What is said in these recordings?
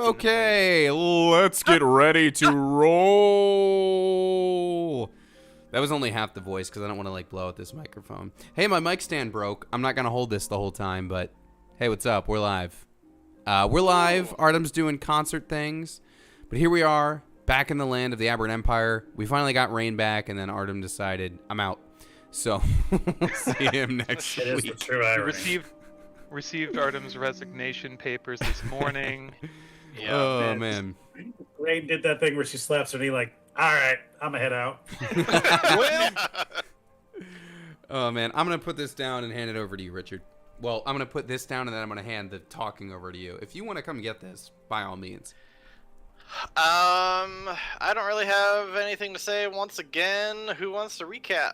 Okay, let's get ready to roll. That was only half the voice because I don't want to like blow out this microphone. Hey, my mic stand broke. I'm not gonna hold this the whole time, but hey, what's up? We're live. We're live. Artem's doing concert things, but here we are, back in the land of the Aberrant Empire. We finally got Rain back, and then Artem decided I'm out. So we'll see him next It is week. the true irony. Received Artem's resignation papers this morning. Yeah, oh man. Rain did that thing where she slaps her knee like, all right, I'm gonna head out. Oh man, I'm gonna put this down and hand it over to you, Richard. Well, I'm gonna put this down and then I'm gonna hand the talking over to you. If you want to come get this, by all means. I don't really have anything to say. Once again, who wants to recap?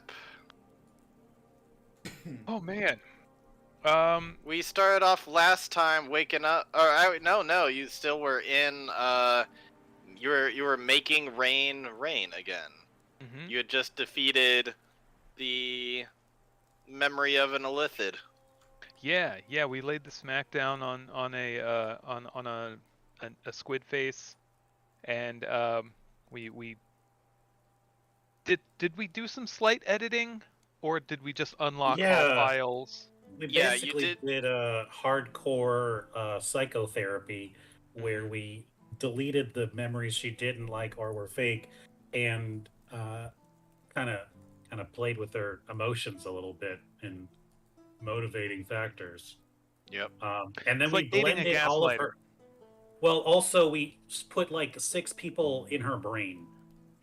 Oh man. We started off last time waking up. Or no, you still were in. You were making rain again. Mm-hmm. You had just defeated the memory of an Illithid. Yeah, we laid the smackdown on a squid face, and we did we do some slight editing, or did we just unlock all files? We Yeah, basically did a hardcore psychotherapy where we deleted the memories she didn't like or were fake, and kind of played with her emotions a little bit and motivating factors. Yep. And then It's we like dating a blended all of gaslighter. her. Well, also we put like 6 people in her brain,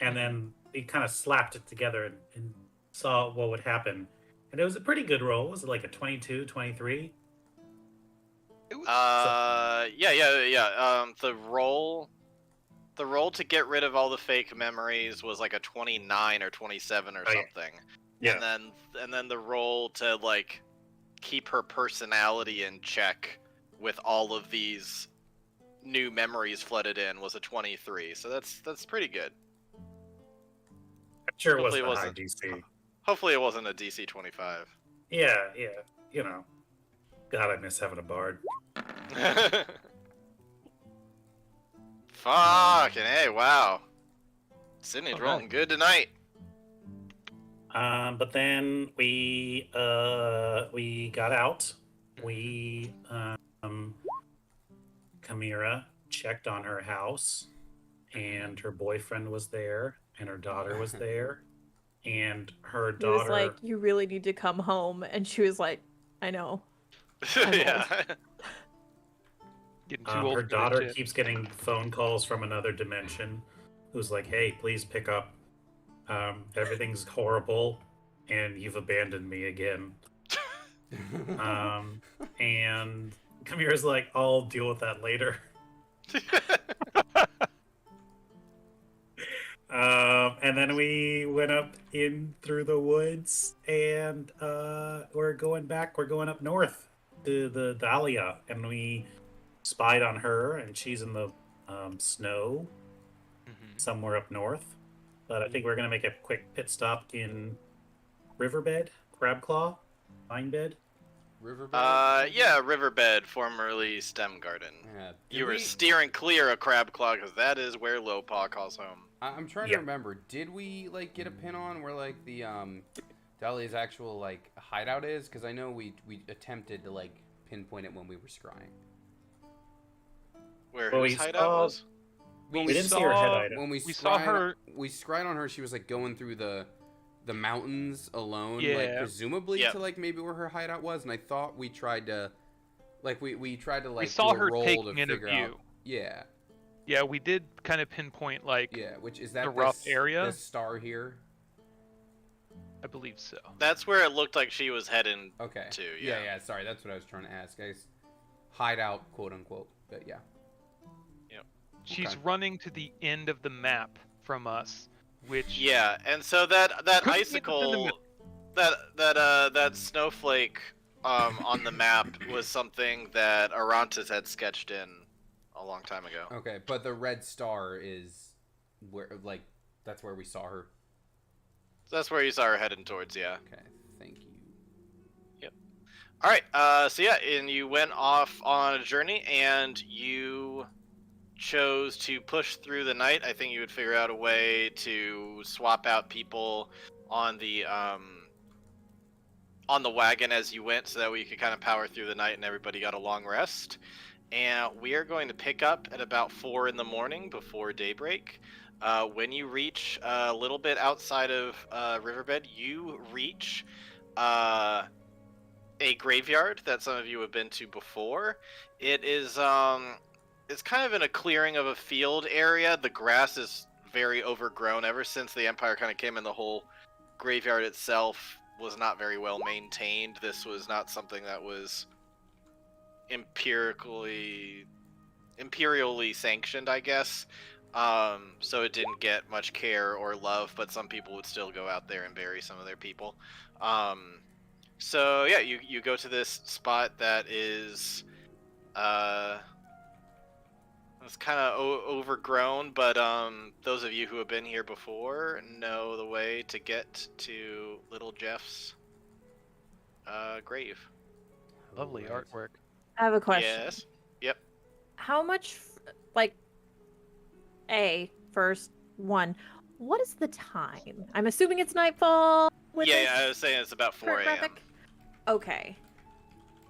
and then we kind of slapped it together and saw what would happen. And it was a pretty good roll. Was it like a 22, 23? Yeah. The roll to get rid of all the fake memories was like a 29 or 27 or something. Yeah. And then the roll to like keep her personality in check with all of these new memories flooded in was a 23. So that's pretty good. I'm sure it Hopefully wasn't a high DC. Hopefully it wasn't a DC 25. Yeah, you know. God, I miss having a bard. Fucking hey, wow. Sydney's Oh, rolling nice. good tonight. But then we got out. We Chimera checked on her house, and her boyfriend was there, and her daughter was there, and her He daughter was like, "You really need to come home," and she was like, "I know." Yeah. Getting too old her for this daughter shit. keeps getting phone calls from another dimension, who's like, "Hey, please pick up. Everything's horrible, and you've abandoned me again." And Chimera's like, "I'll deal with that later." And then we went up in through the woods, and we're going back. We're going up north to the Dahlia, and we spied on her, and she's in the snow Mhm. somewhere up north. But I think we're gonna make a quick pit stop in Riverbed, Crabclaw, Vinebed. Riverbed? Yeah, Riverbed, formerly Stem Garden. Yeah. You were steering clear of Crabclaw because that is where Lowpaw calls home. I'm trying to remember. Did we like get a pin on where like the Dahlia's actual like hideout is? Because I know we attempted to like pinpoint it when we were scrying. Where Well, whose we hideout saw- was? When We didn't see her head item. When we saw scryed- her. we scryed on her. She was like going through the mountains alone, like Yeah. presumably Yep. to like maybe where her hideout was. And I thought we tried to, like we tried to like We saw do a her roll taking to in a figure view. out. Yeah. Yeah, we did kind of pinpoint like Yeah. Which is that the rough this- area? This star here. I believe so. That's where it looked like she was heading Okay. to. Yeah. Yeah. Sorry, that's what I was trying to ask, guys. Hideout, quote unquote. But yeah. She's Okay. running to the end of the map from us, which Yeah, and so that Couldn't get up in the icicle, middle. that snowflake on the map was something that Arantes had sketched in a long time ago. Okay, but the red star is where, like, that's where we saw her. That's where you saw her heading towards. Yeah. Okay, thank you. All right. So yeah, and you went off on a journey, and you chose to push through the night, I think you would figure out a way to swap out people on the wagon as you went, so that way you could kind of power through the night and everybody got a long rest. And we are going to pick up at about 4 in the morning before daybreak. When you reach a little bit outside of Riverbed, you reach a graveyard that some of you have been to before. It is it's kind of in a clearing of a field area. The grass is very overgrown. Ever since the Empire kind of came in, the whole graveyard itself was not very well maintained. This was not something that was imperially sanctioned, I guess. So it didn't get much care or love, but some people would still go out there and bury some of their people. So yeah, you go to this spot that is it's kind of overgrown, but those of you who have been here before know the way to get to Little Jeff's grave. Lovely artwork. I have a question. Yes. Yep. How much, first one, what is the time? I'm assuming it's nightfall. With Yeah, this I was saying it's about 4 current a.m. graphic? Okay.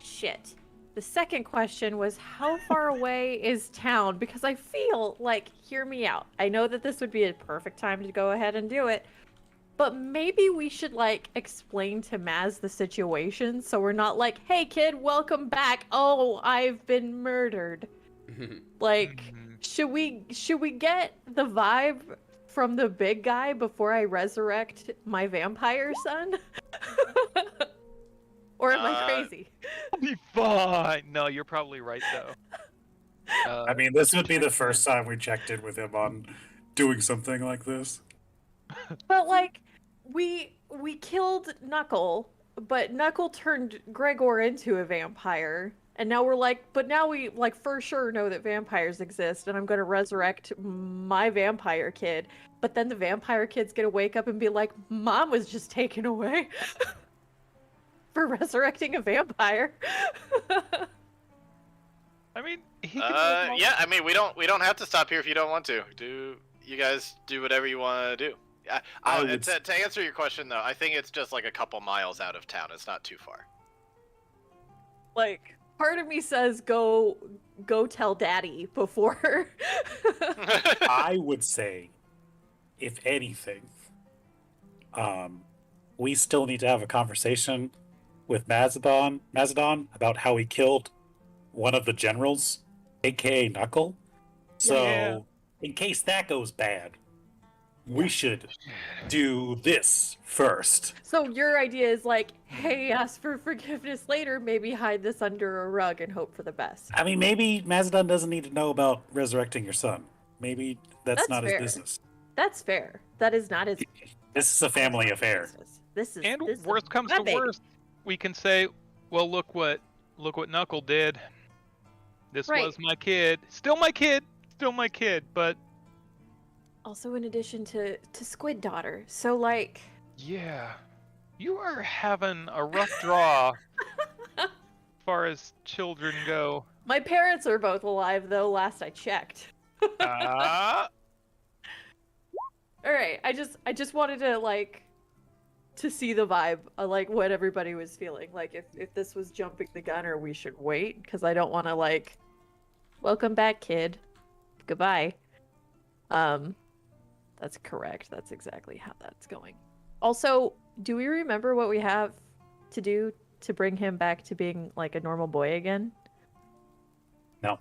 Shit. The second question was, how far away is town? Because I feel like, hear me out. I know that this would be a perfect time to go ahead and do it, but maybe we should, explain to Maz the situation so we're not like, hey, kid, welcome back. Oh, I've been murdered. Should we get the vibe from the big guy before I resurrect my vampire son? Or am I crazy? I'll be fine. No, you're probably right though. I mean, this would be the first time we checked in with him on doing something like this. But we killed Knuckle, but Knuckle turned Gregor into a vampire. And now we're but now we for sure know that vampires exist, and I'm gonna resurrect my vampire kid. But then the vampire kid's gonna wake up and be like, Mom was just taken away. For resurrecting a vampire. I mean, he can yeah, I mean, we don't have to stop here if you don't want to. You guys do whatever you want to do. To answer your question though, I think it's just a couple miles out of town. It's not too far. Part of me says go tell Daddy before. I would say, if anything, we still need to have a conversation with Mazadon about how he killed one of the generals, aka Knuckle. So, in case that goes bad, we should do this first. So your idea is hey, ask for forgiveness later, maybe hide this under a rug and hope for the best. I mean, maybe Mazadon doesn't need to know about resurrecting your son. Maybe that's not fair. his business. That's fair. That is not his This is a family affair. This is worst comes to worst, we can say, well, look what Knuckle did. This was my kid. Still my kid, but also in addition to Squid Daughter. So yeah. You are having a rough draw as far as children go. My parents are both alive though, last I checked. Ah. All right, I just wanted to see the vibe, what everybody was feeling. If this was jumping the gun or we should wait, because I don't want to welcome back, kid. Goodbye. That's correct. That's exactly how that's going. Also, do we remember what we have to do to bring him back to being a normal boy again? No.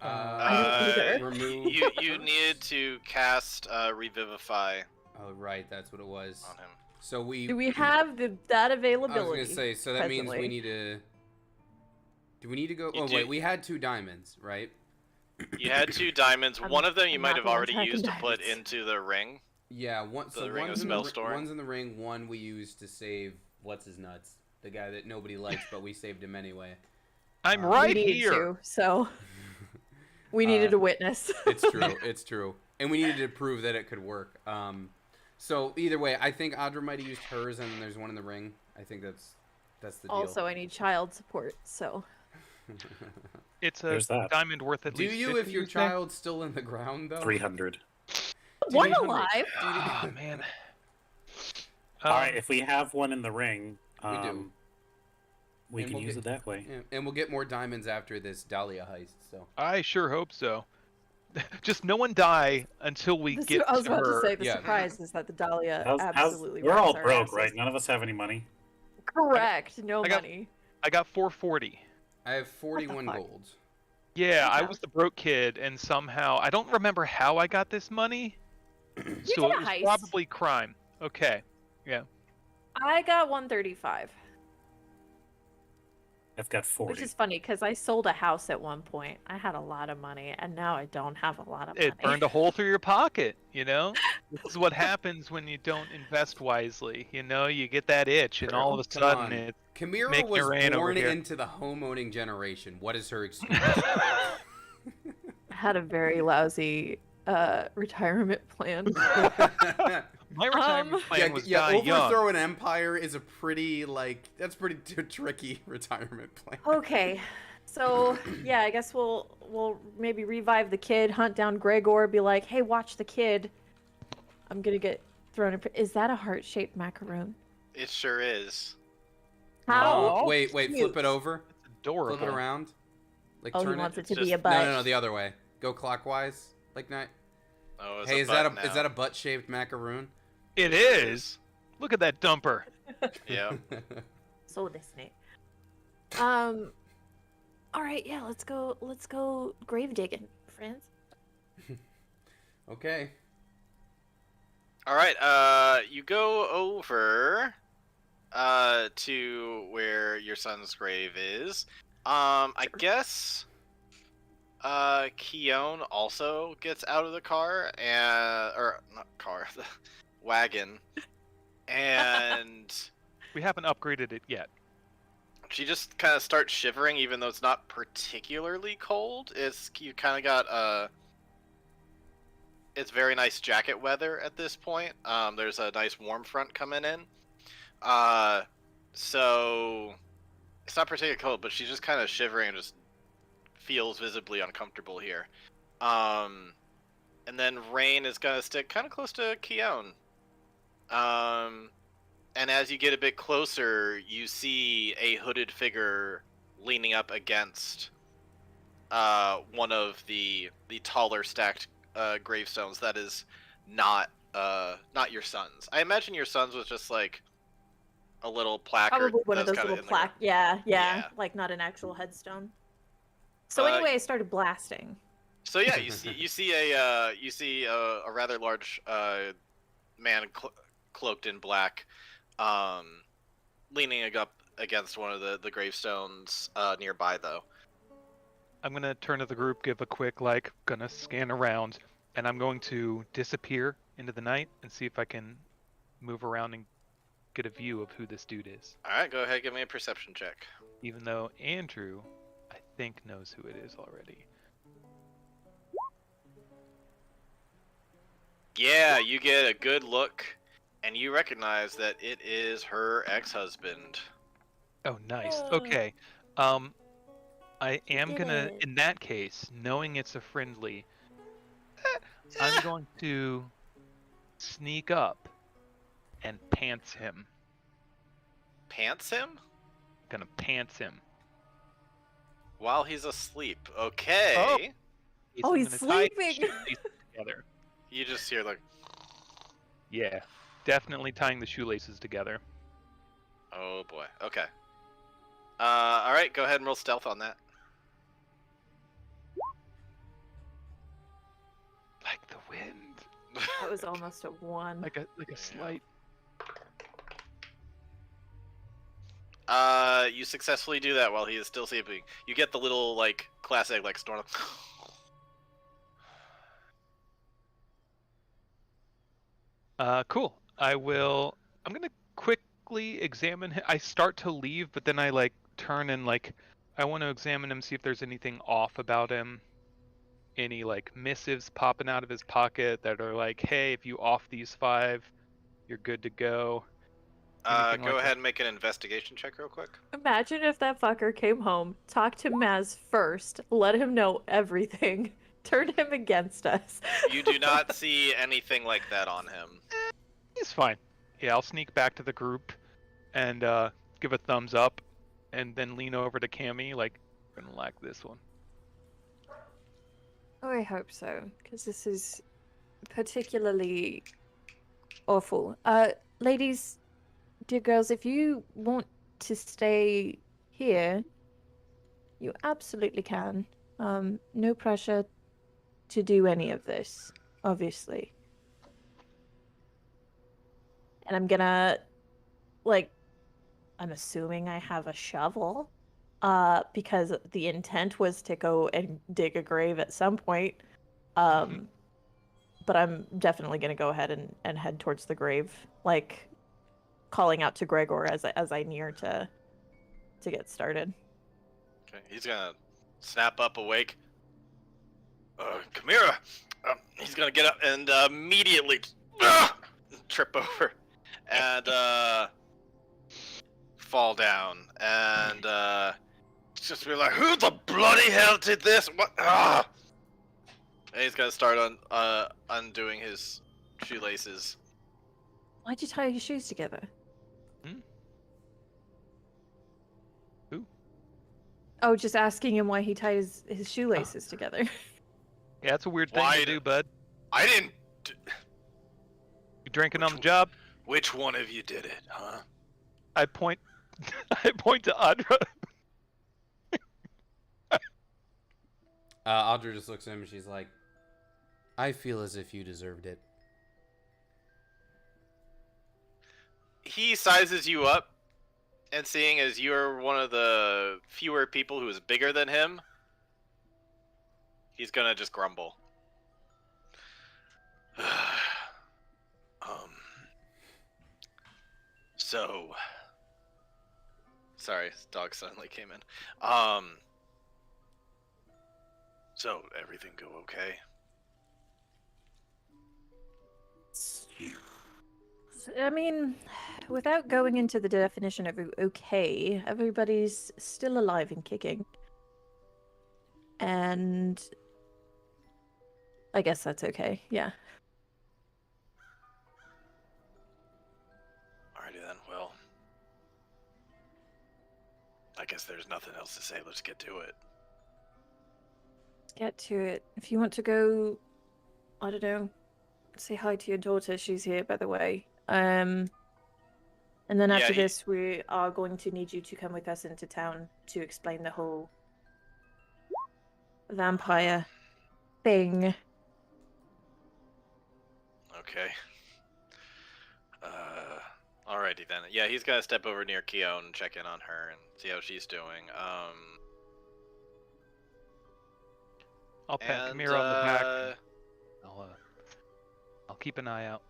I don't either. Remove. You needed to cast Revivify Oh right, that's what it was. on him. So Do we have that availability? I was gonna say. So that means presently? we need to. Do we need to go? You Oh do. wait, we had 2 diamonds, right? You had 2 diamonds. One of them you I'm might not have the one already tracking used to put diamonds. into the ring. Yeah. The ring of one's in spell the, storing. one's in the ring. One we used to save what's his nuts, the guy that nobody likes, but we saved him anyway. I'm We right we needed here. to, so we needed a witness. It's true. It's true. And we needed to prove that it could work. So either way, I think Audra might have used hers, and there's one in the ring. I think that's the deal. Also, I need child support, so It's a There's that. diamond worth at Do least. you 50, if your say? child's still in the ground though? 300. One 300. alive. Oh man. All right, if we have one in the ring, We do. We And can we'll use get- it that way. Yeah, and we'll get more diamonds after this Dahlia heist. So I sure hope so. Just no one die until we get I was to about her. to say the Yeah. surprise is that the Dahlia How's- absolutely we're all wrecks our broke, asses. right? None of us have any money. Correct. No I got- money. I got 440. I have 41 fuck? gold. Yeah, I Okay. was the broke kid, and somehow I don't remember how I got this money. So did it a was heist. probably crime. Okay. I got 135, I've got 40. which is funny because I sold a house at one point. I had a lot of money, and now I don't have a lot of money. It burned a hole through your pocket, you know? This is what happens when you don't invest wisely. You know, you get that itch, and all of a Come sudden on. it. Kamira Making was it rain over born here. into the homeowning generation. What is her excuse? I had a very lousy retirement plan. My retirement plan was die overthrow young. an empire is a pretty that's pretty tricky retirement plan. Okay, so yeah, I guess we'll maybe revive the kid, hunt down Gregor, be like, hey, watch the kid. I'm gonna get thrown in. Is that a heart-shaped macaroon? It sure is. How? Oh, Wait, cute. flip it over. It's adorable. Flip it around. Like Oh, he turn wants it It's to be a just- butt. No, the other way. Go clockwise. Like that. Oh, it's Hey, a is that butt a is now. that a butt-shaped macaroon? It is. Look at that dumper. Yeah. So this Nate. All right, yeah, let's go grave digging, friends. Okay. All right. You go over to where your son's grave is. I guess Keone also gets out of the car or not car, the wagon, and We haven't upgraded it yet. she just kind of starts shivering, even though it's not particularly cold. You kind of got it's very nice jacket weather at this point. There's a nice warm front coming in. So it's not particularly cold, but she's just kind of shivering and just feels visibly uncomfortable here. And then Rain is gonna stick kind of close to Keone. And as you get a bit closer, you see a hooded figure leaning up against one of the taller stacked gravestones. That is not your son's. I imagine your son's was just like a little placard. Probably one of that's those kinda little in the ground. plaque. Yeah, Yeah. like not an actual headstone. So Uh, anyway, I started blasting. So yeah, you see a rather large man cloaked in black, leaning up against one of the gravestones nearby though. I'm gonna turn to the group, give a quick gonna scan around, and I'm going to disappear into the night and see if I can move around and get a view of who this dude is. All right, go ahead, give me a perception check. Even though Andrew, I think, knows who it is already. Yeah, you get a good look, and you recognize that it is her ex-husband. Oh, nice. Oh. Okay. I am did gonna, it. in that case, knowing it's a friendly, I'm going to sneak up and pants him. Pants him Gonna pants him. while he's asleep. Okay. Oh, I'm he's gonna tie his sleeping. shoelaces together. You just hear like, Yeah, definitely tying the shoelaces together. oh boy. Okay. All right, go ahead and roll stealth on that. Like the wind. That was almost a 1. Like a slight. You successfully do that while he is still sleeping. You get the little classic snort. Cool. I'm gonna quickly examine him. I start to leave, but then I turn and I want to examine him, see if there's anything off about him. Any missives popping out of his pocket that are hey, if you off these 5, you're good to go. Anything Go like ahead and make an investigation check real quick. Imagine if that fucker came home, talked to Maz first, let him know everything, turned him against us. You do not see anything like that on him. He's fine. Yeah, I'll sneak back to the group and give a thumbs up, and then lean over to Cammy like, gonna like this one. Oh, I hope so, because this is particularly awful. Ladies, dear girls, if you want to stay here, you absolutely can. No pressure to do any of this, obviously. And I'm gonna, like, I'm assuming I have a shovel, because the intent was to go and dig a grave at some point. But I'm definitely gonna go ahead and head towards the grave, like calling out to Gregor as I near to get started. Okay, he's gonna snap up awake. Chimera! He's gonna get up and immediately trip over and fall down and just be like, "Who the bloody hell did this? What?" And he's gonna start undoing his shoelaces. Why'd you tie your shoes together? Who? Oh, just asking him why he tied his shoelaces together. Yeah, that's a weird thing Why to d- do, bud. I didn't. You drinking on the job? Which one of you did it, huh? I point I point to Audra. Audra just looks at him and she's like, I feel as if you deserved it. He sizes you up, and seeing as you're one of the fewer people who is bigger than him, he's gonna just grumble. So, sorry, dog suddenly came in. So everything go okay? I mean, without going into the definition of okay, everybody's still alive and kicking. And I guess that's okay, yeah. Alrighty then, well, I guess there's nothing else to say. Let's get to it. Let's get to it. If you want to go, I don't know, say hi to your daughter. She's here, by the way. And then after this, we are going to need you to come with us into town to explain the whole vampire thing. Okay. Alrighty then. Yeah, he's gonna step over near Keone and check in on her and see how she's doing. I'll pat and, Camira on the back. I'll keep an eye out.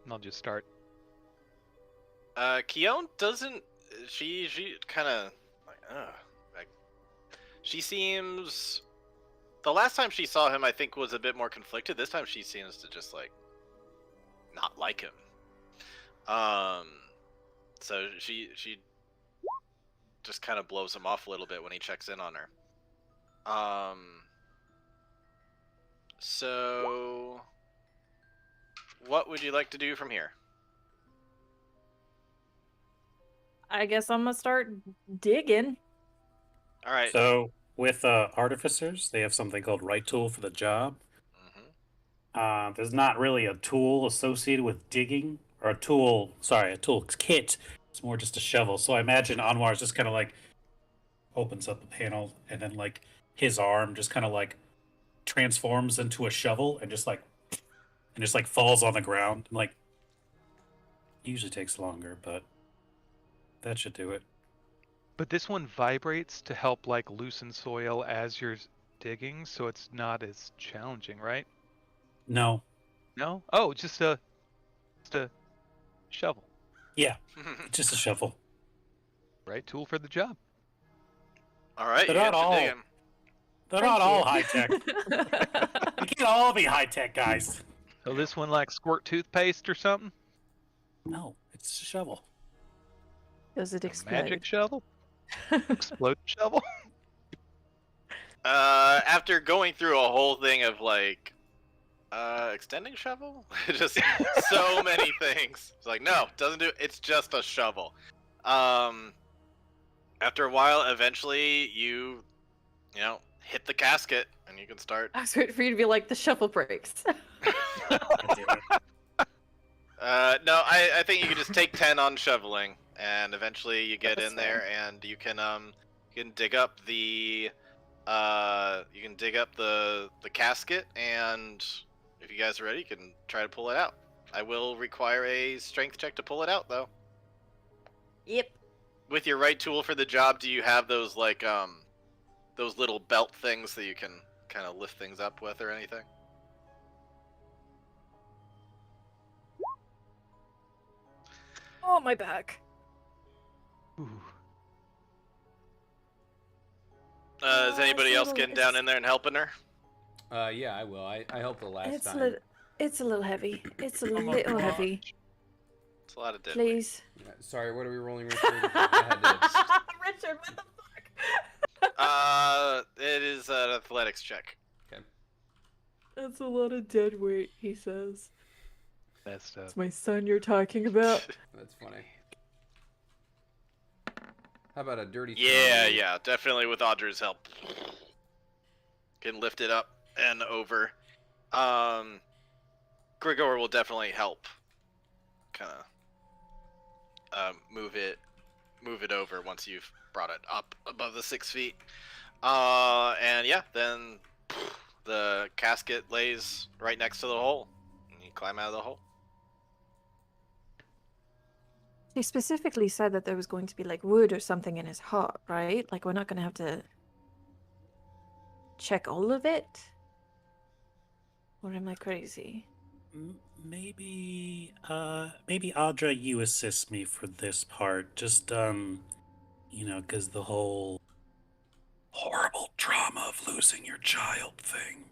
And I'll just start. Keone doesn't. She kind of like she seems. The last time she saw him, I think, was a bit more conflicted. This time, she seems to just like not like him. So she just kind of blows him off a little bit when he checks in on her. So what would you like to do from here? I guess I'm gonna start digging. All right. So with artificers, they have something called right tool for the job. There's not really a tool associated with digging, or a tool kit. It's more just a shovel. So I imagine Anwar's just kind of like opens up a panel, and then like his arm just kind of like transforms into a shovel and just like falls on the ground. Like, usually takes longer, but that should do it. But this one vibrates to help like loosen soil as you're digging, so it's not as challenging, right? No. No? Oh, just a shovel. Yeah, just a shovel. Right tool for the job. All right. They're You not get to all- digging. They're Thank not all you. high tech. We can't all be high tech, guys. So this one like squirt toothpaste or something? No, it's a shovel. Does it A explode? magic shovel? Explode shovel? After going through a whole thing of like, extending shovel, just so many things. It's like, no, doesn't do. It's just a shovel. After a while, eventually you know, hit the casket and you can start. I was waiting for you to be like, the shovel breaks. No, I think you can just take 10 on shoveling, and eventually you get That's in there, and you can dig up the the casket, and if you guys are ready, you can try to pull it out. I will require a strength check to pull it out, though. Yep. With your right tool for the job, do you have those like those little belt things that you can kind of lift things up with or anything? Oh, my back. Ooh. Is anybody it's a else little- getting down in there and helping her? Yeah, I will. I helped the last It's a time. little. It's a little heavy. It's a Oh my little gosh. heavy. It's a lot of dead. Please. Yeah, sorry, what are we rolling, Richard? I Richard, what the fuck? It is an athletics check. had to... Okay. That's a lot of dead weight, he says. Messed up. It's my son you're talking about. That's funny. How about a dirty Yeah, throw? yeah, definitely with Audra's help. Can lift it up and over. Grigor will definitely help. Kind of move it over once you've brought it up above the 6 feet. And yeah, then the casket lays right next to the hole. And you climb out of the hole. He specifically said that there was going to be like wood or something in his heart, right? Like we're not going to have to check all of it? Or am I crazy? Maybe Audra, you assist me for this part. Just because the whole horrible trauma of losing your child thing.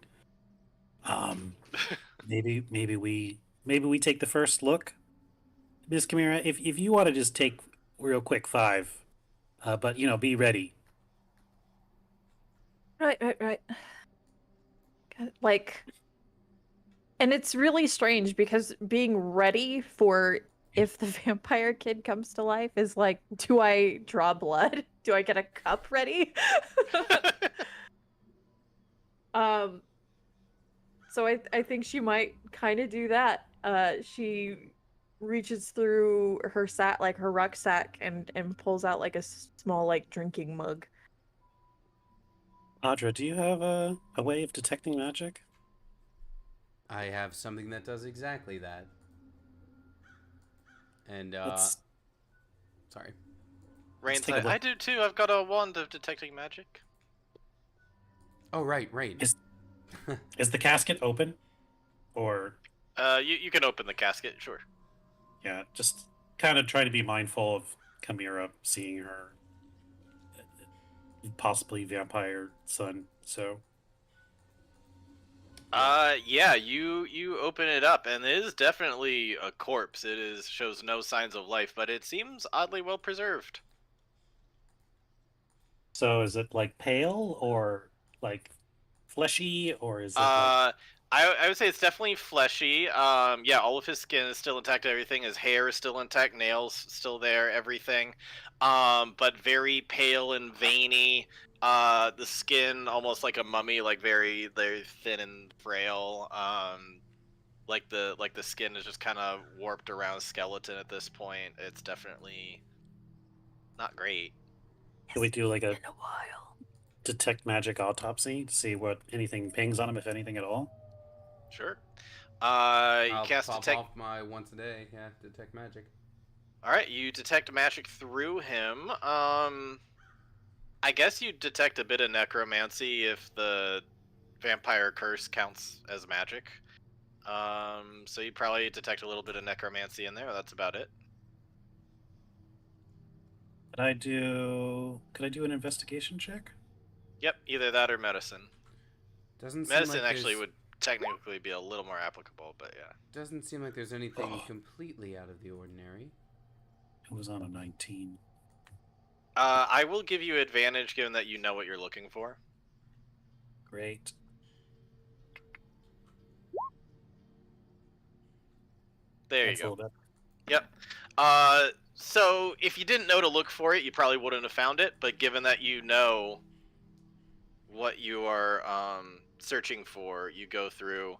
Maybe we take the first look. Miss Kamira, if you want to just take real quick 5, but be ready. Right. Like, and it's really strange because being ready for if the vampire kid comes to life is like, do I draw blood? Do I get a cup ready? So I think she might kind of do that. She reaches through her her rucksack and pulls out like a small like drinking mug. Audra, do you have a way of detecting magic? I have something that does exactly that. And, Let's sorry. Rain's take a like, look. I do too. I've got a wand of detecting magic. Oh, right. Is the casket open? Or You can open the casket, sure. yeah, just kind of try to be mindful of Kamira seeing her possibly vampire son. So Yeah, you open it up, and it is definitely a corpse. It shows no signs of life, but it seems oddly well preserved. is it like pale or like fleshy, or is it I would say it's definitely fleshy. Yeah, all of his skin is still intact. Everything, his hair is still intact. Nails still there. Everything. But very pale and veiny. The skin almost like a mummy, like very, very thin and frail. Like the skin is just kind of warped around skeleton at this point. It's definitely not great. can we do like a In a while. detect magic autopsy to see what anything pings on him, if anything at all? Sure. You I'll cast pop detect. off my once a day. Yeah, detect magic. All right, you detect magic through him. I guess you detect a bit of necromancy if the vampire curse counts as magic. So you probably detect a little bit of necromancy in there. That's about it. Could I do an investigation check? Yep, either that or medicine. Doesn't seem Medicine like actually there's- would technically be a little more applicable, but yeah. Doesn't seem like there's anything Oh. completely out of the ordinary. It was on a 19. I will give you advantage given that you know what you're looking for. Great. There That's you a go. little bit. Yep. So if you didn't know to look for it, you probably wouldn't have found it. But given that you know what you are searching for, you go through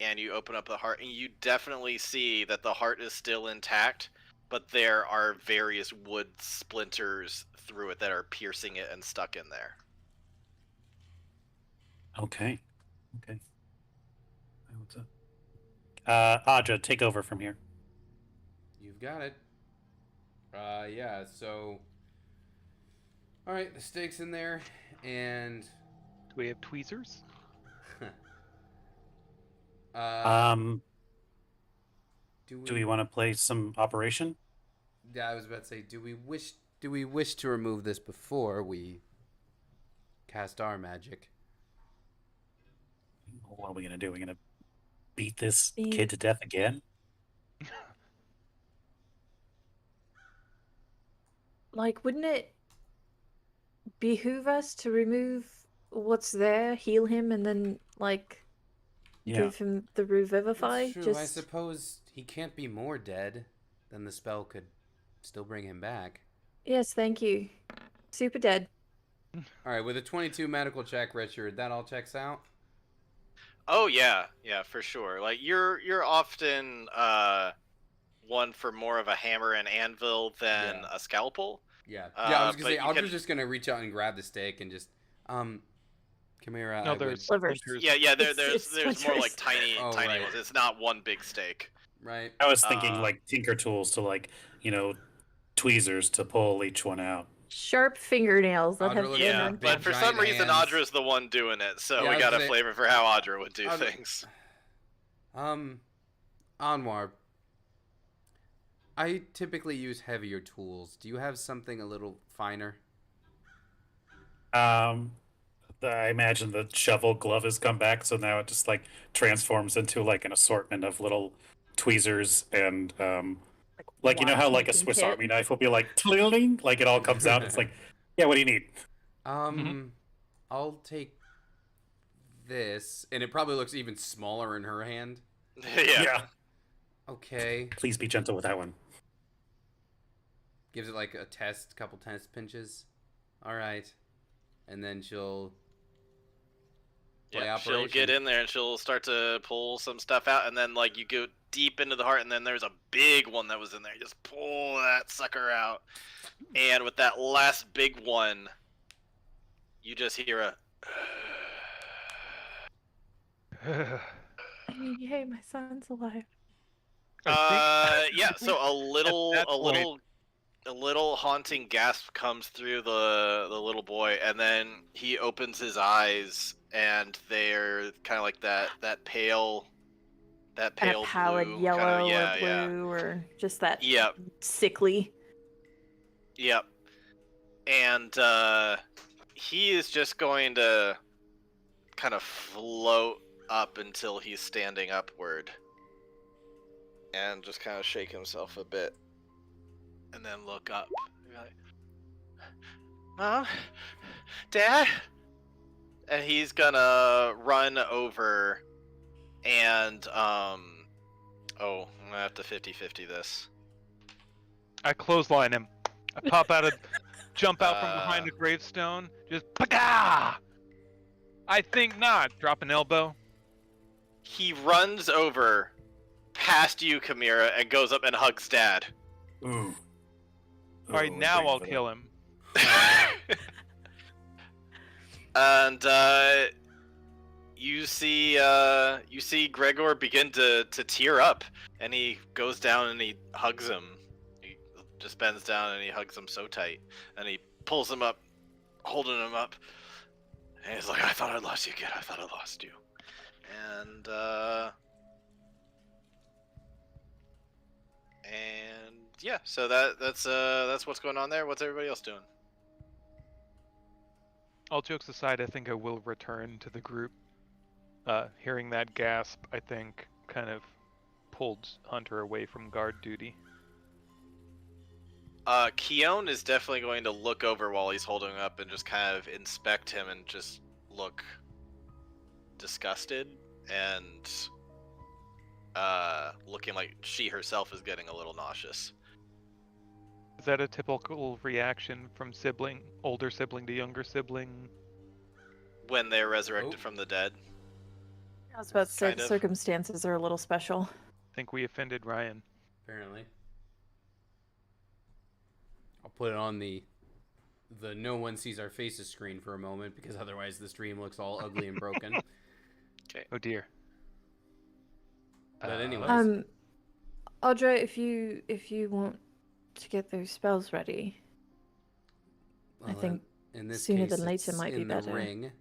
and you open up the heart, and you definitely see that the heart is still intact, but there are various wood splinters through it that are piercing it and stuck in there. Okay. Okay. What's up? Audra, take over from here. You've got it. Yeah, so... Alright, the steak's in there, and... Do we have tweezers? Do do we want to play some Operation? Yeah, I was about to say, do we wish to remove this before we cast our magic? What are we gonna do? We're gonna beat this Beat- kid to death again? Like, wouldn't it behoove us to remove what's there, heal him, and then, like, Yeah. give him the revivify? It's true. I suppose he can't be more dead than the spell could still bring him back. Yes, thank you. Super dead. All right, with a 22 medical check, Richard, that all checks out. Oh yeah, yeah, for sure. Like you're often one for more of a hammer and anvil than Yeah. a scalpel. Yeah, I was but gonna say, you Aldra's can- just gonna reach out and grab the stake and just, Chimera. No, I would- there's Livers. splinters. Yeah, It's there's more like splinters. tiny Oh, tiny right. ones. It's not one big stake. right. I was thinking Uh, like Tinker Tools to tweezers to pull each one out. Sharp fingernails that Audra have looks been at Yeah, big but for giant some reason hands. Audra's the one doing it, so Yeah, I we was got a gonna say- flavor for how Audra would do Audra- things. Anwar. I typically use heavier tools. Do you have something a little finer? I imagine the shovel glove has come back, so now it just like transforms into like an assortment of little tweezers and like you know how like a watchmaking Swiss kit. Army knife will be like tling, like it all comes out. It's like, yeah, what do you need? I'll take this, and it probably looks even smaller in her hand. Yeah. Okay. Please be gentle with that one. Gives it like a couple test pinches. All right, and then she'll play Yeah, she'll operation. get in there and she'll start to pull some stuff out, and then like you go deep into the heart, and then there's a big one that was in there. You just pull that sucker out, and with that last big one, you just hear a. Yay, my son's alive. Yeah. So a that point- little haunting gasp comes through the little boy, and then he opens his eyes, and they're kind of like that pale Kind of pallid blue, yellow yeah, or yeah. blue or just that Yep. sickly. Yep. And he is just going to kind of float up until he's standing upward. And just kind of shake himself a bit. And then look up. And be like, Mom? Dad? And he's gonna run over and I'm gonna have to 50-50 this. I clothesline him. I jump out from behind the gravestone. Just pagah! I think not. Drop an elbow. He runs over past you, Chimera, and goes up and hugs Dad. Ooh. All right, now I'll kill him. And you see Gregor begin to tear up, and he goes down and he hugs him. He just bends down and he hugs him so tight, and he pulls him up, holding him up, and he's like, "I thought I lost you, kid. I thought I lost you." And yeah, so that's what's going on there. What's everybody else doing? All jokes aside, I think I will return to the group. Hearing that gasp, I think, kind of pulled Hunter away from guard duty. Keone is definitely going to look over while he's holding him up and just kind of inspect him and just look disgusted and looking like she herself is getting a little nauseous. Is that a typical reaction from older sibling to younger sibling? When they're resurrected from the dead. I was about to say Kind the of. circumstances are a little special. I think we offended Ryan. Apparently. I'll put it on the no one sees our faces screen for a moment because otherwise the stream looks all ugly and broken. Okay. Oh dear. But anyways. Audra, if you want to get those spells ready, I think in this sooner case, than later it's might be in better. the ring.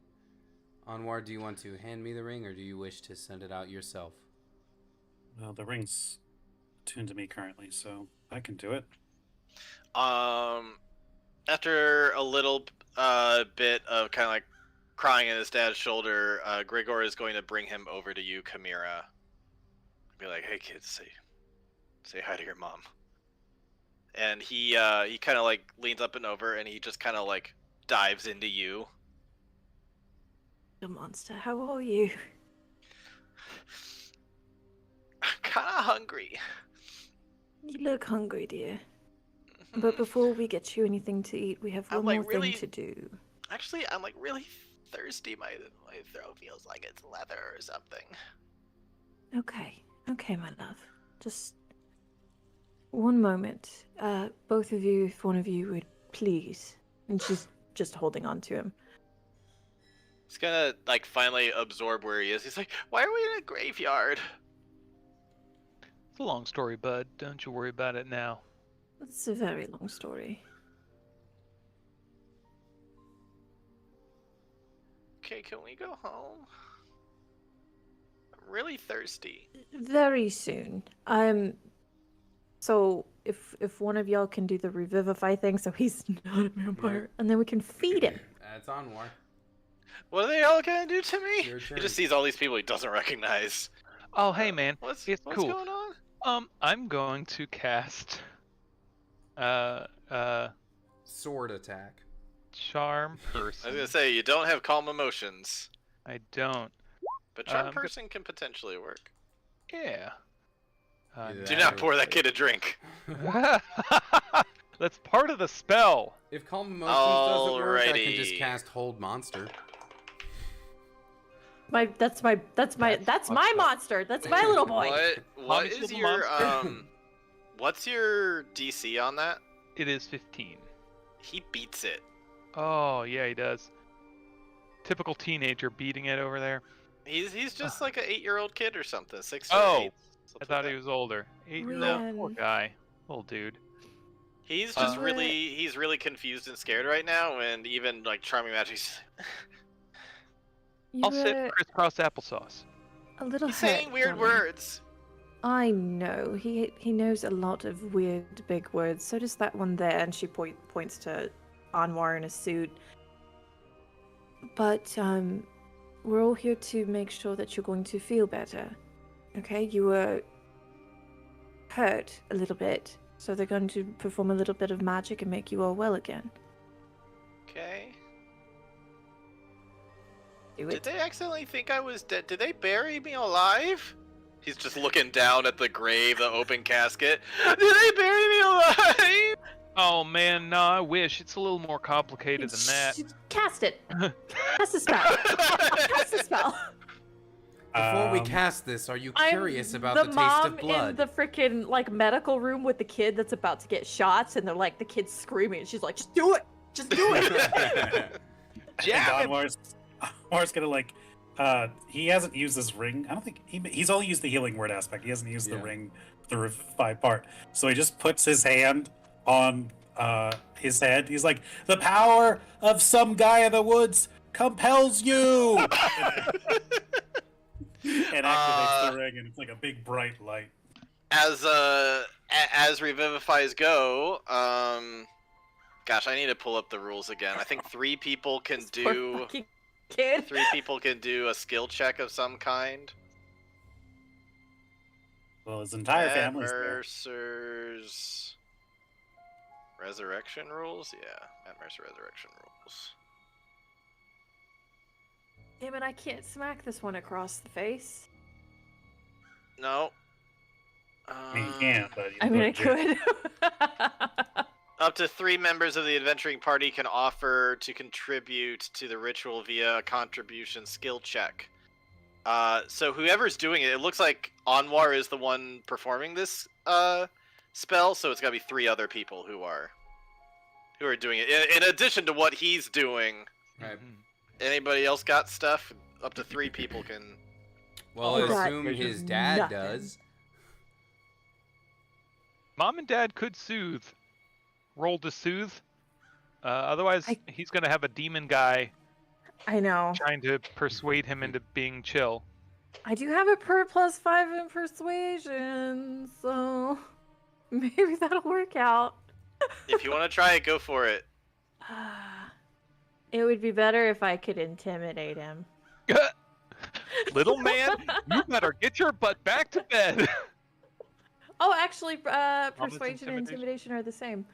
Anwar, do you want to hand me the ring, or do you wish to send it out yourself? Well, the ring's attuned to me currently, so I can do it. After a little bit of kind of like crying at his dad's shoulder, Grigor is going to bring him over to you, Chimera. Be like, "Hey kids, say hi to your mom." And he kind of like leans up and over, and he just kind of like dives into you. The monster, how are you? I'm kind of hungry. You look hungry, dear. But before we get you anything to eat, we have one like, more really- thing to do. Actually, I'm like really thirsty. My throat feels like it's leather or something. Okay, my love. Just one moment. Both of you, if one of you would please. And she's just holding on to him. He's gonna like finally absorb where he is. He's like, "Why are we in a graveyard?" It's a long story, bud. Don't you worry about it now. It's a very long story. Okay, can we go home? I'm really thirsty. Very soon. So if one of y'all can do the revivify thing, so he's not a vampire, and then we can feed him. It's Anwar. What are they all gonna do to me? Your He turn. just sees all these people he doesn't recognize. Oh, hey man, What's it's cool. going on? I'm going to cast Sword attack. Charm I was Person. gonna say you don't have calm emotions, I don't. but charm I'm go- person can potentially work. Yeah. Either Do that not or- pour that kid a drink. That's part of the spell. If calm emotions doesn't work, I can just Alrighty. cast hold monster. That's my That's my fucked up. monster. That's my little boy. What Mommy's is little your monster. what's your DC on that? It is 15. He beats it. Oh, yeah, he does. Typical teenager beating it over there. He's just like an 8-year-old kid or something. 6 or Oh, 8. I thought he was older. 8-year-old, poor Ryan. guy. Little dude. He's just Uh, he's really confused and scared right now, and even like Charming Magic's You I'll sit were crisscross applesauce. a little he's hurt, saying weird darling. words. I know. He knows a lot of weird big words. So does that one there, and she points to Anwar in a suit. But we're all here to make sure that you're going to feel better. Okay? You were hurt a little bit, so they're going to perform a little bit of magic and make you all well again. Okay. Do Did it. they accidentally think I was dead? Did they bury me alive? He's just looking down at the grave, the open casket. Did they bury me alive? Oh man, no, I wish. It's a little more complicated than that. Cast it. Cast the spell. Cast the spell. Before we cast this, are you curious about the taste mom of blood? in the freaking like medical room with the kid that's about to get shots, and they're like the kid's screaming, and she's like, "Just do it, just do it." And Anwar's gonna like. He hasn't used this ring. I don't think he's only used the healing word aspect. He hasn't used the Yeah. ring, the revivify part. So he just puts his hand on his head. He's like, "The power of some guy in the woods compels you," and activates the ring, and it's like a big bright light. As revivifies go, gosh, I need to pull up the rules again. I think 3 people can This poor do fucking kid. 3 people can do a skill check of some kind. Well, his entire family's there. Mercers. Resurrection rules? Yeah, Matt Mercer resurrection rules. Damn it, I can't smack this one across the face. No. I mean, you can, but you I mean, I look good. could. Up to 3 members of the adventuring party can offer to contribute to the ritual via a contribution skill check. So whoever's doing it, it looks like Anwar is the one performing this spell, so it's got to be 3 other people who are doing it. In addition to what he's doing, Right. anybody else got stuff? Up to 3 people can. Well, Oh, I God. assume his dad Nothing. does. Mom and Dad could soothe. Roll to soothe. Otherwise, he's gonna have a demon guy I know. trying to persuade him into being chill. I do have a +5 in persuasion, so maybe that'll work out. If you want to try it, go for it. It would be better if I could intimidate him. Little man, you better get your butt back to bed. Oh, actually, Almost persuasion and intimidation. intimidation are the same.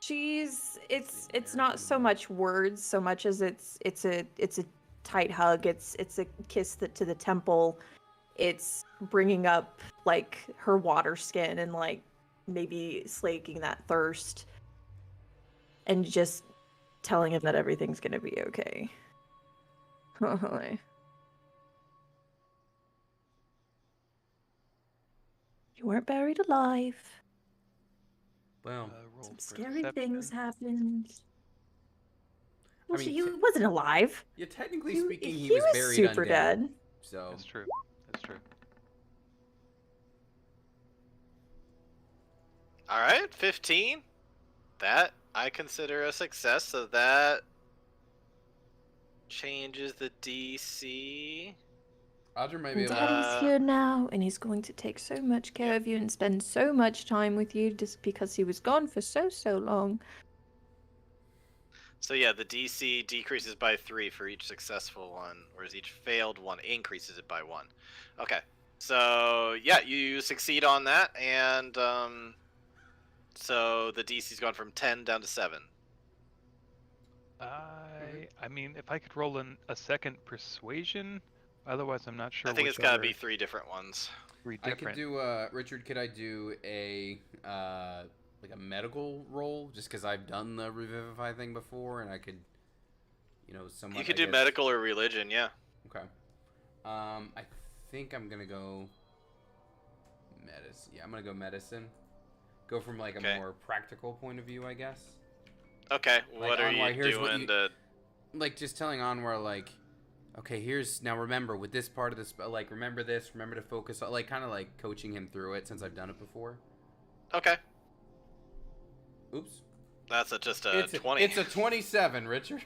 It's not so much words so much as it's a tight hug. It's a kiss to the temple. It's bringing up like her water skin and like maybe slaking that thirst, and just telling him that everything's gonna be okay. You weren't buried alive. Well, Some scary things happened. Well, mean, he wasn't alive. yeah, technically speaking, he he was buried super undead. dead. So That's true. That's true. All right, 15. That I consider a success, so that changes the DC. Audra might be able to. Daddy's here now, and he's going to take so much care of you and spend so much time with you just because he was gone for so long. So yeah, the DC decreases by 3 for each successful one, whereas each failed one increases it by 1. Okay, so yeah, you succeed on that, and so the DC's gone from 10 down to 7. I mean, if I could roll in a second persuasion, otherwise I'm not sure. I think it's which got to other be 3 different ones. 3 I different. could do Richard. Could I do a like a medical roll just because I've done the revivify thing before and I could, somewhat. You could I do guess- medical or religion, yeah. Okay. I think I'm gonna go medicine. Yeah, I'm gonna go medicine. Go from like a Okay. more practical point of view, I guess. Okay, Like, what are Anwar, you here's what doing you- to... Like just telling Anwar like, okay, now remember with this part of the spell, like remember this, remember to focus on, like kind of like coaching him through it since I've done it before. Okay, Oops. that's just a 20. It's a 27, Richard.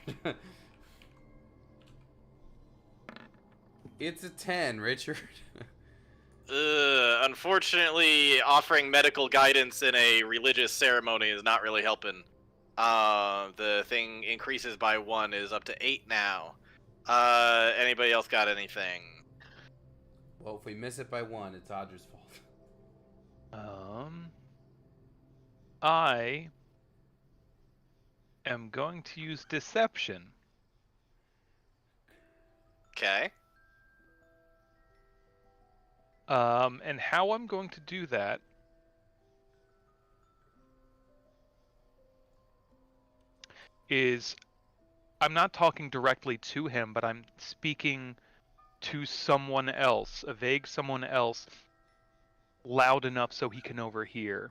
It's a 10, Richard. Unfortunately, offering medical guidance in a religious ceremony is not really helping. The thing increases by 1, is up to 8 now. Anybody else got anything? Well, if we miss it by 1, it's Audra's fault. I am going to use deception. Okay. And how I'm going to do that is I'm not talking directly to him, but I'm speaking to someone else, a vague someone else, loud enough so he can overhear.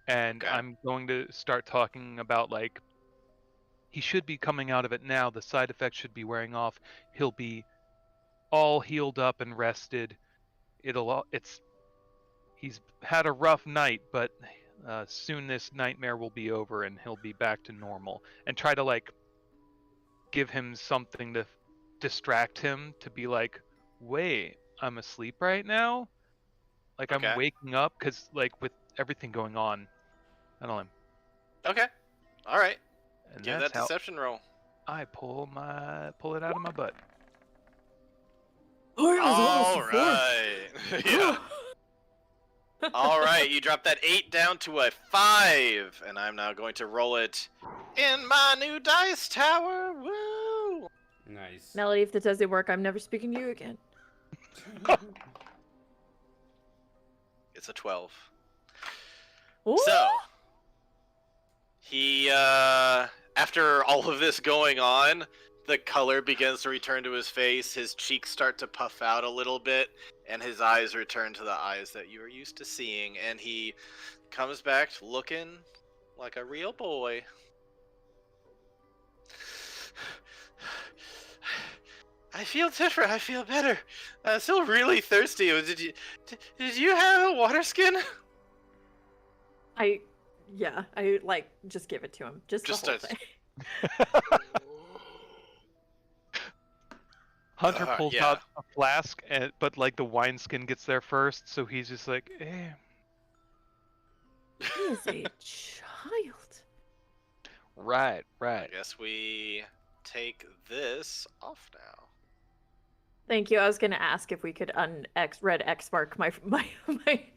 And Okay. I'm going to start talking about, like, he should be coming out of it now. The side effects should be wearing off. He'll be all healed up and rested. He's had a rough night, but soon this nightmare will be over and he'll be back to normal. And try to like give him something to distract him, to be like, wait, I'm asleep right now? Like Okay. I'm waking up, because like with everything going on, I don't know. Okay. All right. And Give that's that how deception roll. I pull it out of my butt. All right. Yeah. All right, you drop that 8 down to a 5, and I'm now going to roll it in my new dice tower. Woo! Nice. Melody, if that doesn't work, I'm never speaking to you again. It's a 12. Ooh. So, he, after all of this going on, the color begins to return to his face, his cheeks start to puff out a little bit, and his eyes return to the eyes that you are used to seeing, and he comes back looking like a real boy. I feel different. I feel better. I'm still really thirsty. Did you have a water skin? I like just give it to him. Just the whole thing. Hunter pulls yeah. out a flask, but like the wineskin gets there first, so he's just like, eh. He is a child. Right. I guess we take this off now. Thank you. I was gonna ask if we could red X mark my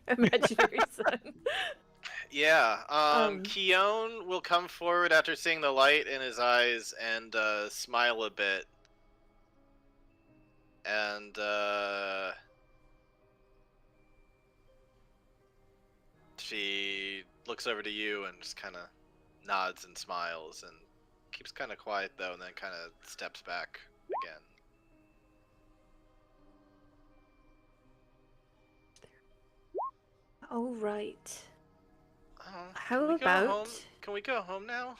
imaginary son. Yeah. Keone will come forward after seeing the light in his eyes and smile a bit. And she looks over to you and just kind of nods and smiles and keeps kind of quiet though, and then kind of steps back again. All right. Can we go about- home? Can we go home now?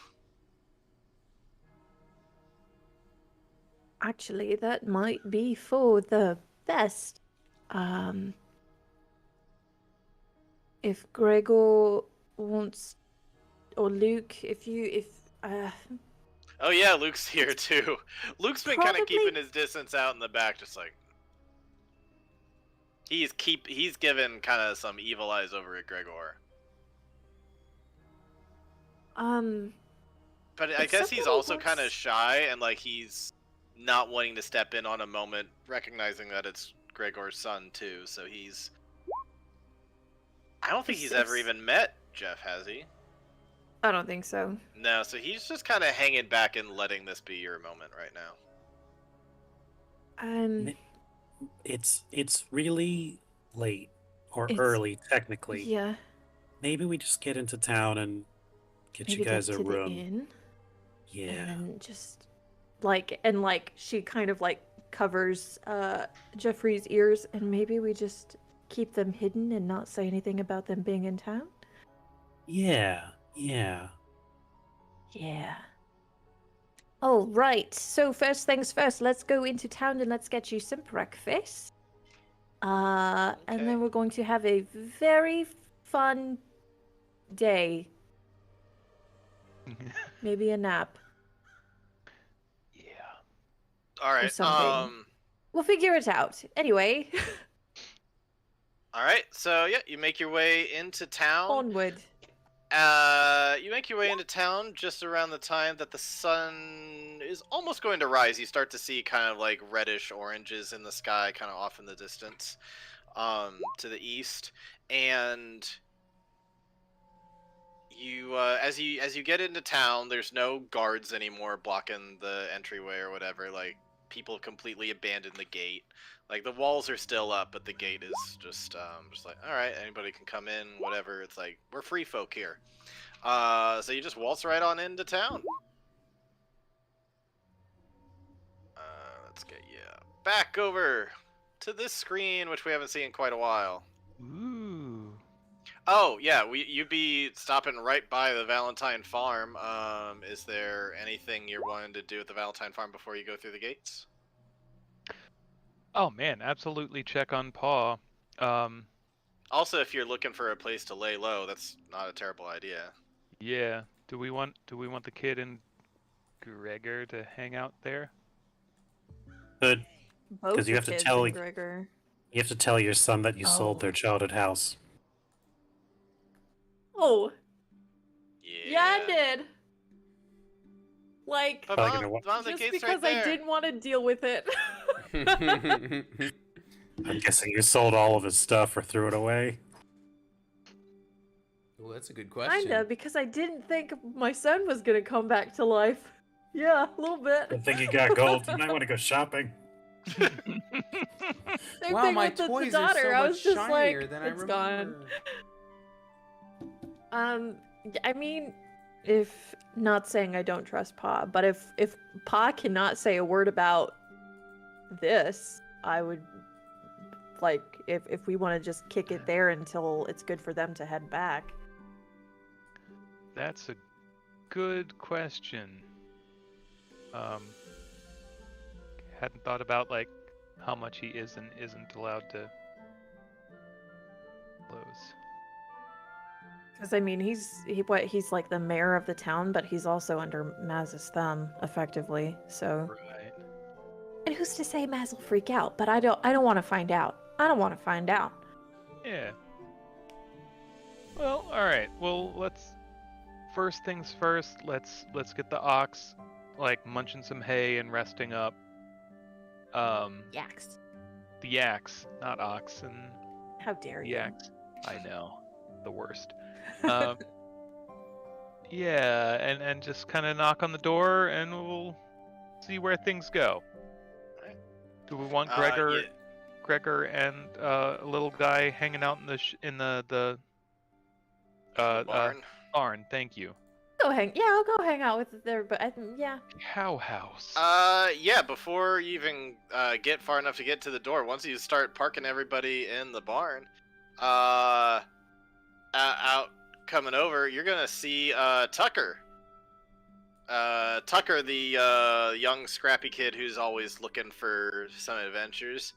Actually, that might be for the best. If Gregor wants, or Luke, Oh yeah, Luke's here too. Luke's been kind of Probably- keeping his distance out in the back, just like he's given kind of some evil eyes over at Gregor. But I If guess he's somebody also kind of wants- shy and like he's not wanting to step in on a moment, recognizing that it's Gregor's son too. So he's. I don't think he's ever even met Jeff, has he? I don't think so. No, so he's just kind of hanging back and letting this be your moment right now. It's really late or It's- early technically. Yeah. Maybe we just get into town and get Maybe you guys get a to room. the inn, Yeah. and then just she kind of like covers Jeffrey's ears, and maybe we just keep them hidden and not say anything about them being in town. Yeah. Yeah. All right. So first things first, let's go into town and let's get you some breakfast. And Okay. then we're going to have a very fun day. Maybe a nap. Yeah. All right. something. We'll figure it out. Anyway, All right. So yeah, you make your way into town. onward. You make your way into town just around the time that the sun is almost going to rise. You start to see kind of like reddish oranges in the sky, kind of off in the distance, to the east, and you, as you get into town, there's no guards anymore blocking the entryway or whatever. Like people have completely abandoned the gate. Like the walls are still up, but the gate is just like, all right, anybody can come in, whatever. It's like we're free folk here. So you just waltz right on into town. Let's get you back over to this screen, which we haven't seen in quite a while. Ooh. Oh yeah, you'd be stopping right by the Valentine Farm. Is there anything you're wanting to do at the Valentine Farm before you go through the gates? Oh man, absolutely check on Paw. Also, if you're looking for a place to lay low, that's not a terrible idea. Yeah. Do we want the kid and Gregor to hang out there? Good. Both you the have to kids tell- and Gregor. You have to tell your son that you sold Oh. their childhood house. Oh, yeah, I Yeah. did. Like, But Probably mom, gonna mom, the just gate's because right I there. didn't want to deal with it. I'm guessing you sold all of his stuff or threw it away. that's a good question. Kinda, because I didn't think my son was gonna come back to life. Yeah, a little bit. Good thing you got gold. You might want to go shopping. Same Wow, thing my with the toys daughter. are so I much was just shinier like, than I it's remember. gone. I mean, if not saying I don't trust Pa, but if Pa cannot say a word about this, I would like if we want to just kick it there until it's good for them to head back. That's a good question. Hadn't thought about like how much he is and isn't allowed to close. Because I mean, he's like the mayor of the town, but he's also under Maz's thumb, effectively. So, Right. and who's to say Maz will freak out? But I don't want to find out. I don't want to find out. Yeah. Well, all right. Well, first things first. Let's get the ox like munching some hay and resting up. Yaks. The yaks, not oxen. How dare you? Yaks. I know, the worst. Um, yeah, and just kind of knock on the door, and we'll see where things go. Do we want Gregor, Yeah. Gregor and a little guy hanging out in the Barn. barn? Thank you. I'll go hang out with there, but yeah. Cow house. Yeah, before you even get far enough to get to the door, once you start parking everybody in the barn, out coming over, you're gonna see Tucker. Tucker, the young scrappy kid who's always looking for some adventures.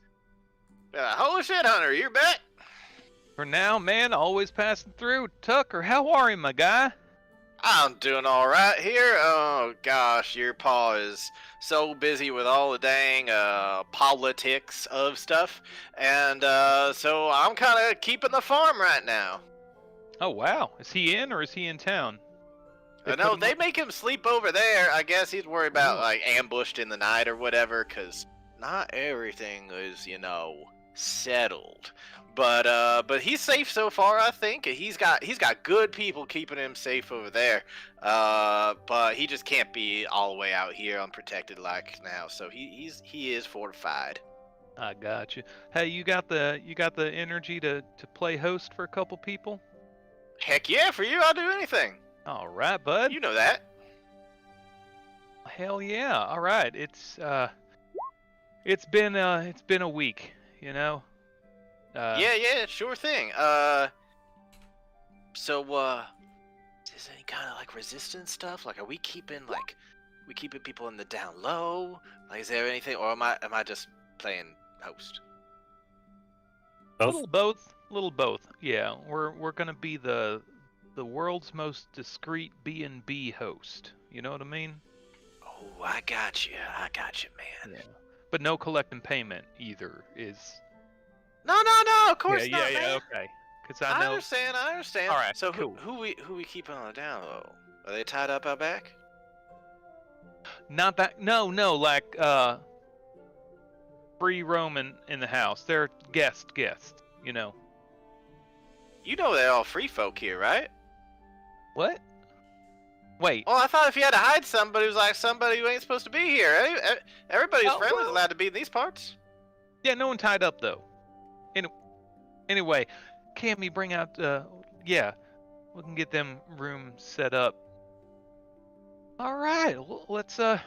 Holy shit, Hunter, you're back! For now, man, always passing through. Tucker, how are you, my guy? I'm doing alright here. Oh gosh, your pa is so busy with all the dang politics of stuff. And so I'm kind of keeping the farm right now. Oh, wow. Is he in or is he in town? No, they make him sleep over there. I guess he's worried about like ambushed in the night or whatever, because not everything is, settled. But he's safe so far. I think he's got good people keeping him safe over there. But he just can't be all the way out here unprotected like now. So he is fortified. I got you. Hey, you got the energy to play host for a couple people? Heck yeah, for you, I'll do anything. All right, bud. You know that. Hell yeah. All right. It's been a week, Yeah, sure thing. So is there any kind of like resistance stuff? Like, are we keeping people in the down low? Like, is there anything, or am I just playing host? Little both. Yeah, we're gonna be the world's most discreet B&B host. You know what I mean? Oh, I got you, man. Yeah. But no collecting payment either is. No, of course not, man. Okay. Because I know. I understand. All right, So cool. who we keeping on the down low? Are they tied up out back? Not that. No. Like free roaming in the house. They're guests. You know. You know they're all free folk here, right? What? Wait. Well, I thought if you had to hide somebody, it was like somebody who ain't supposed to be here. Everybody's friendly is allowed to be in these parts. Yeah, no one tied up though. Anyway, Cammy, bring out. Yeah, we can get them rooms set up. All right, well, let's. Just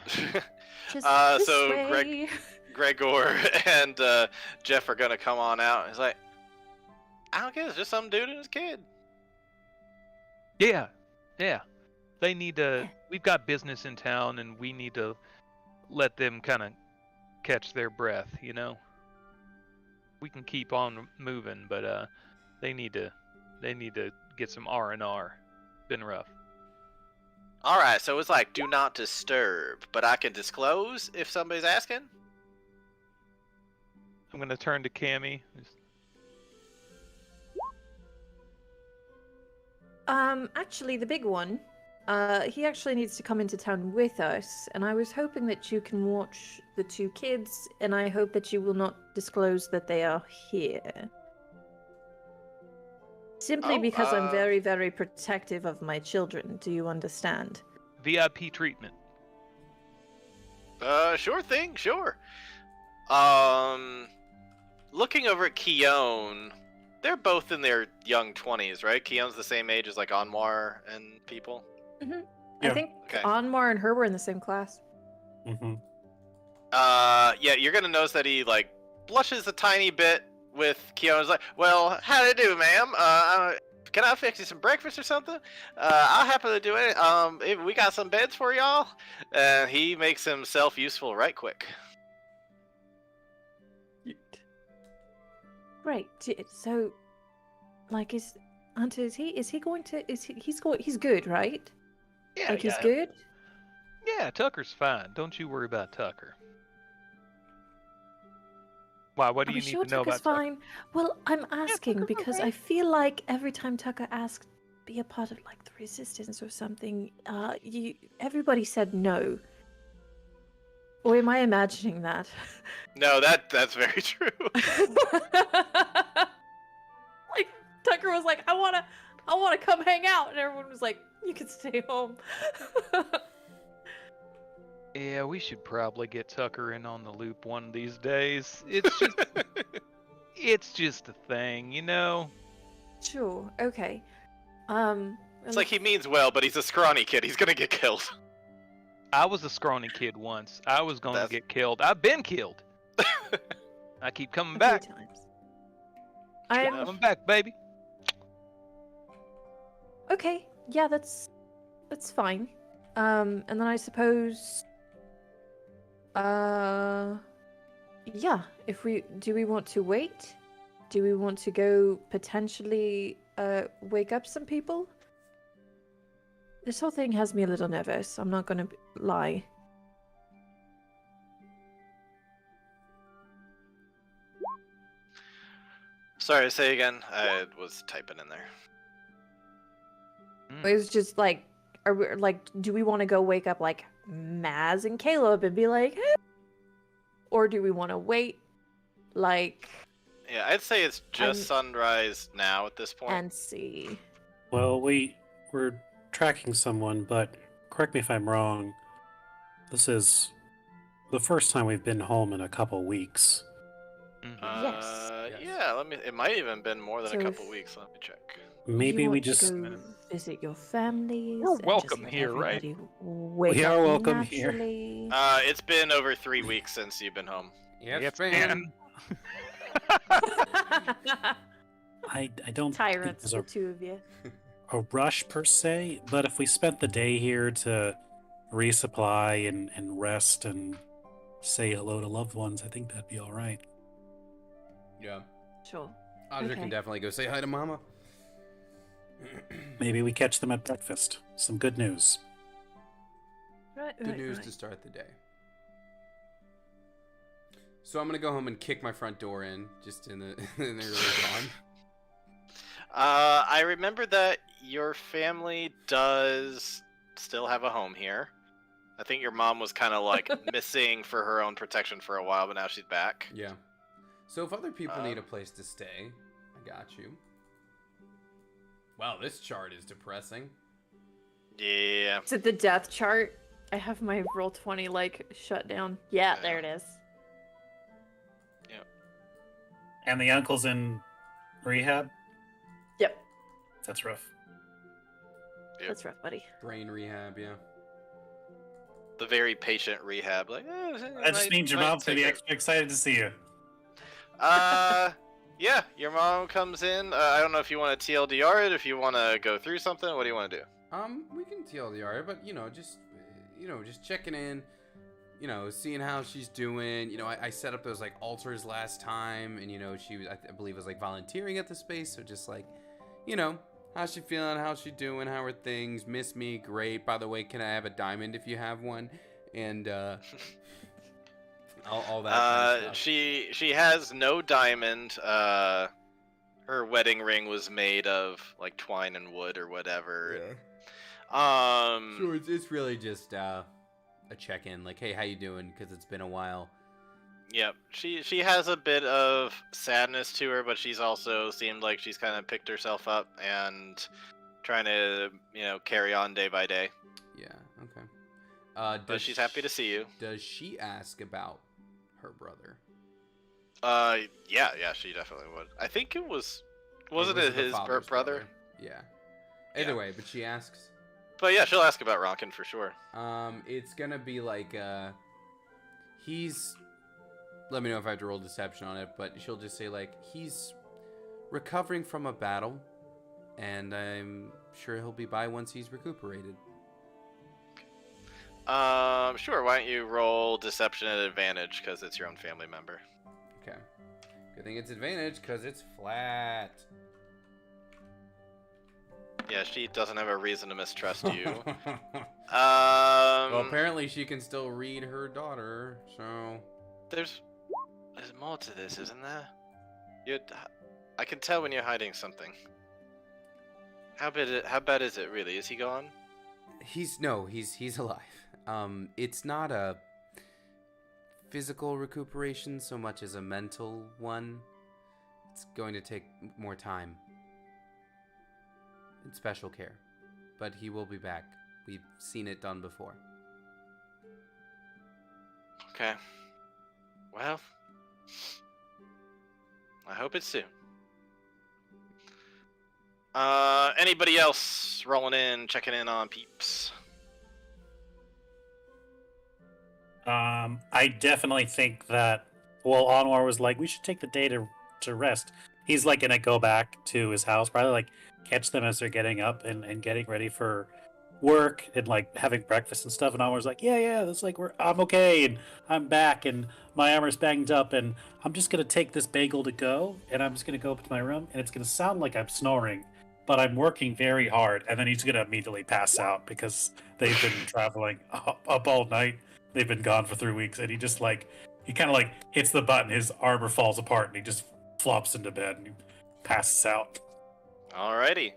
this So way. Gregor and Jeff are gonna come on out. He's like, I don't get it. It's just some dude and his kid. Yeah. They need to. We've got business in town, and we need to let them kind of catch their breath. You know. We can keep on moving, but they need to get some R&R. Been rough. All right, so it's like do not disturb, but I can disclose if somebody's asking. I'm gonna turn to Cammy. Actually, the big one. He actually needs to come into town with us, and I was hoping that you can watch the two kids, and I hope that you will not disclose that they are here. Simply Oh, because I'm very, very protective of my children. Do you understand? VIP treatment. Sure thing, sure. Looking over at Keone, they're both in their young 20s, right? Keone's the same age as like Anwar and people. I Yeah. think Okay. Anmar and her were in the same class. Mm-hmm. Yeah, you're gonna notice that he like blushes a tiny bit with Keone's like, well, how do you do, ma'am? Can I fix you some breakfast or something? I'll happily do it. We got some beds for y'all. He makes himself useful right quick. Great. So, like, is he going to? He's good, right? Yeah, Like, he's yeah. good. Yeah, Tucker's fine. Don't you worry about Tucker. Why? What do Are you we need sure to know Tucker's about Tucker? fine? Well, I'm asking Tucker's because okay. I feel like every time Tucker asked be a part of like the resistance or something, everybody said no. Or am I imagining that? No, that's very true. Like Tucker was like, I wanna come hang out, and everyone was like, you can stay home. Yeah, we should probably get Tucker in on the loop one of these days. It's just a thing, you know? Sure. Okay. It's like he means well, but he's a scrawny kid. He's gonna get killed. I was a scrawny kid once. I was going to get killed. I've been killed. I keep coming a back. few times. Coming back, baby. Okay. Yeah, that's fine. And then I suppose. Yeah. If we want to wait? Do we want to go potentially wake up some people? This whole thing has me a little nervous. I'm not gonna lie. Sorry, say again. I was typing in there. It was just like, are we like, do we want to go wake up like Maz and Caleb and be like, hey? Or do we want to wait, like, Yeah, I'd say it's just sunrise now at this point. and see? Well, we're tracking someone, but correct me if I'm wrong. This is the first time we've been home in a couple weeks. Yes. Yeah, it might even been more than So a couple if weeks. Let me check. Maybe you we want just to go visit your families. We're and just welcome let here, right? everybody Wake We up are welcome here. naturally. It's been over 3 weeks since you've been home. Yes, man. I don't Tyrants, think the two of you. there's a rush per se, but if we spent the day here to resupply and rest and say hello to loved ones, I think that'd be all right. Yeah. Sure. Audra Okay. can definitely go say hi to Mama. Maybe we catch them at breakfast. Some good news. Right, Good news to start the day. So I'm gonna go home and kick my front door in, just in the in the early dawn. I remember that your family does still have a home here. I think your mom was kind of like missing for her own protection for a while, but now she's back. Yeah. So if other people need a place to stay, I got you. Wow, this chart is depressing. Yeah. Is it the death chart? I have my roll 20 like shut down. Yeah, there it is. And the uncle's in rehab? Yep. That's rough. Yep. That's rough, buddy. Brain rehab, yeah. The very patient rehab. Like, That just means your mom's gonna be extra excited to see you. Yeah, your mom comes in. I don't know if you want to TLDR it, if you want to go through something. What do you want to do? We can TLDR, but just checking in, seeing how she's doing. I set up those like altars last time, and she was, I believe, was like volunteering at the space. So just like, how's she feeling? How's she doing? How are things? Miss me? Great. By the way, can I have a diamond if you have one? And all that kind of stuff. She has no diamond. Her wedding ring was made of like twine and wood or whatever. Yeah. Sure, it's really just a check-in, like, hey, how you doing? Because it's been a while. Yep. She has a bit of sadness to her, but she's also seemed like she's kind of picked herself up and trying to, carry on day by day. Yeah. Okay. But she's happy to see you. Does she ask about her brother? Yeah, she definitely would. I think it wasn't the it his father's brother? Yeah. Either Yeah. way, but she asks. But yeah, she'll ask about Ronkin for sure. It's gonna be like he's. Let me know if I have to roll deception on it, but she'll just say like he's recovering from a battle, and I'm sure he'll be by once he's recuperated. Sure. Why don't you roll deception at advantage because it's your own family member. Okay. Good thing it's advantage because it's flat. Yeah, she doesn't have a reason to mistrust you. Well, apparently she can still read her daughter, so. There's more to this, isn't there? I can tell when you're hiding something. How bad is it really? Is he gone? He's alive. It's not a physical recuperation so much as a mental one. It's going to take more time and special care, but he will be back. We've seen it done before. Okay. Well, I hope it's soon. Anybody else rolling in, checking in on peeps? I definitely think that. Well, Anwar was like, we should take the day to rest. He's like gonna go back to his house, probably like catch them as they're getting up and getting ready for work and like having breakfast and stuff. And Anwar's like, yeah, that's like I'm okay and I'm back and my armor's banged up and I'm just gonna take this bagel to go and I'm just gonna go up to my room and it's gonna sound like I'm snoring, but I'm working very hard. And then he's gonna immediately pass out because they've been traveling up all night. They've been gone for 3 weeks, and he kind of like hits the button. His armor falls apart, and he just flops into bed and he passes out. Alrighty.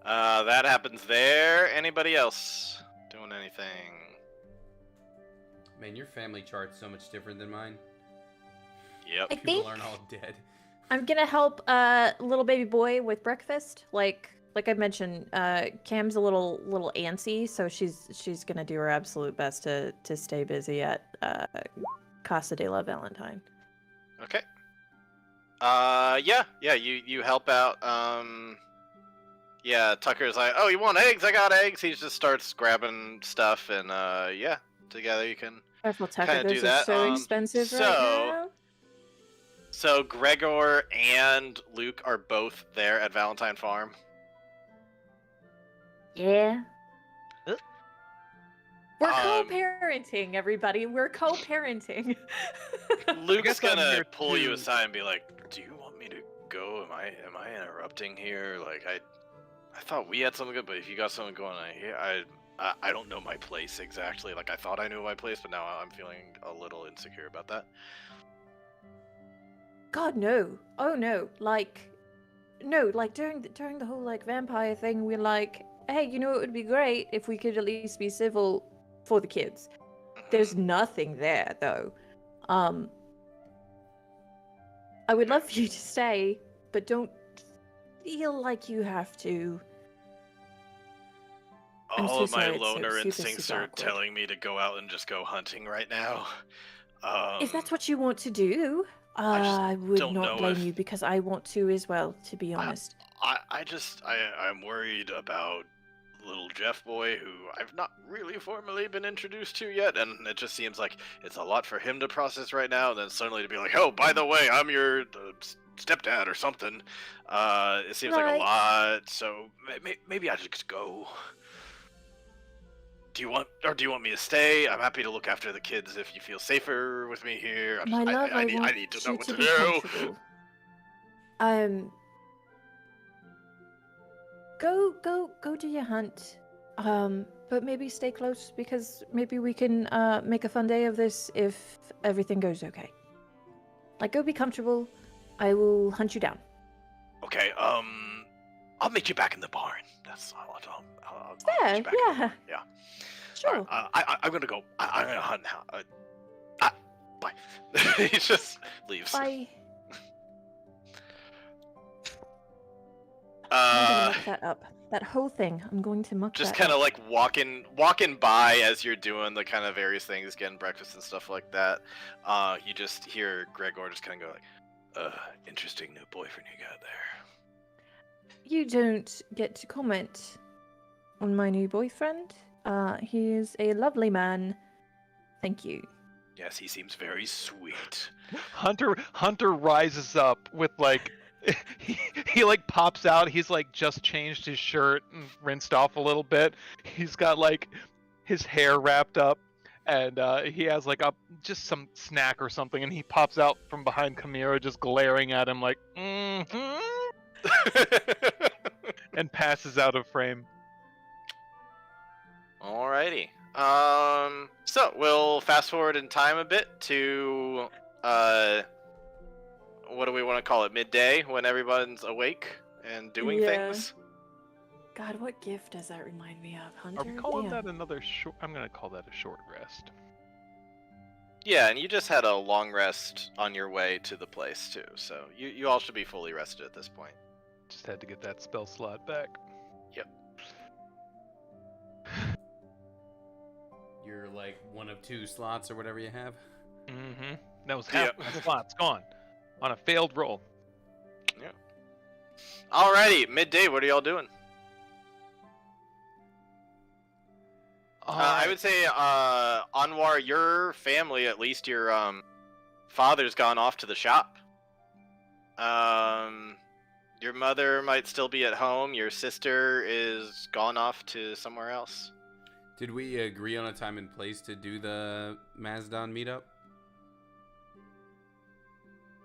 That happens there. Anybody else doing anything? Man, your family chart's so much different than mine. Yep. I People think aren't all dead. I'm gonna help little baby boy with breakfast. Like I mentioned, Cam's a little antsy, so she's gonna do her absolute best to stay busy at Casa de la Valentine. Okay. Yeah, you help out. Yeah, Tucker's like, oh, you want eggs? I got eggs. He just starts grabbing stuff, and yeah, together you can. Careful, Tucker. Kinda do Those that. are so expensive right now. So Gregor and Luke are both there at Valentine Farm. Yeah. We're Um, co-parenting, everybody. We're co-parenting. Luke's guess I'm gonna here pull you too. aside and be like, "Do you want me to go? Am I interrupting here? Like I thought we had something good, but if you got something going on here, I don't know my place exactly. Like I thought I knew my place, but now I'm feeling a little insecure about that." God, no. Oh no. No. Like during the whole like vampire thing, we're like, hey, it would be great if we could at least be civil for the kids. There's nothing there though. I would love for you to stay, but don't feel like you have to. I'm All so of my sorry, it's so loner super, instincts super are awkward. telling me to go out and just go hunting right now. If that's what you want to do, just I would don't not know blame if- you because I want to as well, to be honest. I'm worried about little Jeff boy who I've not really formally been introduced to yet, and it just seems like it's a lot for him to process right now, and then suddenly to be like, oh, by the way, I'm your stepdad or something. It seems like a Right. lot, so maybe I should just go. Do you want me to stay? I'm happy to look after the kids if you feel safer with me here. My love, I I want need to you know what to to be do. comfortable. Go do your hunt. But maybe stay close because maybe we can make a fun day of this if everything goes okay. Like, go be comfortable. I will hunt you down. Okay, I'll meet you back in the barn. That's all. I'll meet Fair, you back in the yeah. barn. Yeah. Sure. Alright, I'm gonna go. I'm gonna hunt now. Bye. He just leaves. Bye. I'm gonna Uh, muck that up. That whole thing. I'm going to muck just that kind of up. like walking by as you're doing the kind of various things, getting breakfast and stuff like that. You just hear Gregor just kind of go like, interesting new boyfriend you got there. You don't get to comment on my new boyfriend. He is a lovely man. Thank you. Yes, he seems very sweet. Hunter rises up with like he like pops out. He's like just changed his shirt and rinsed off a little bit. He's got like his hair wrapped up, and he has like just some snack or something, and he pops out from behind Chimera, just glaring at him like, mm-hmm, and passes out of frame. Alrighty. So we'll fast forward in time a bit to what do we want to call it? Midday, when everyone's awake and doing Yeah. things. God, what gift does that remind me of, Hunter? Are we calling Damn. that another short? I'm gonna call that a short rest. Yeah, and you just had a long rest on your way to the place too, so you all should be fully rested at this point. Just had to get that spell slot back. You're like one of 2 slots or whatever you have. Mm-hmm. That was half Yep. my slot's gone on a failed roll. Alrighty, midday. What are y'all doing? I would say, Anwar, your family, at least your father's gone off to the shop. Your mother might still be at home. Your sister is gone off to somewhere else. Did we agree on a time and place to do the Mazdan meetup?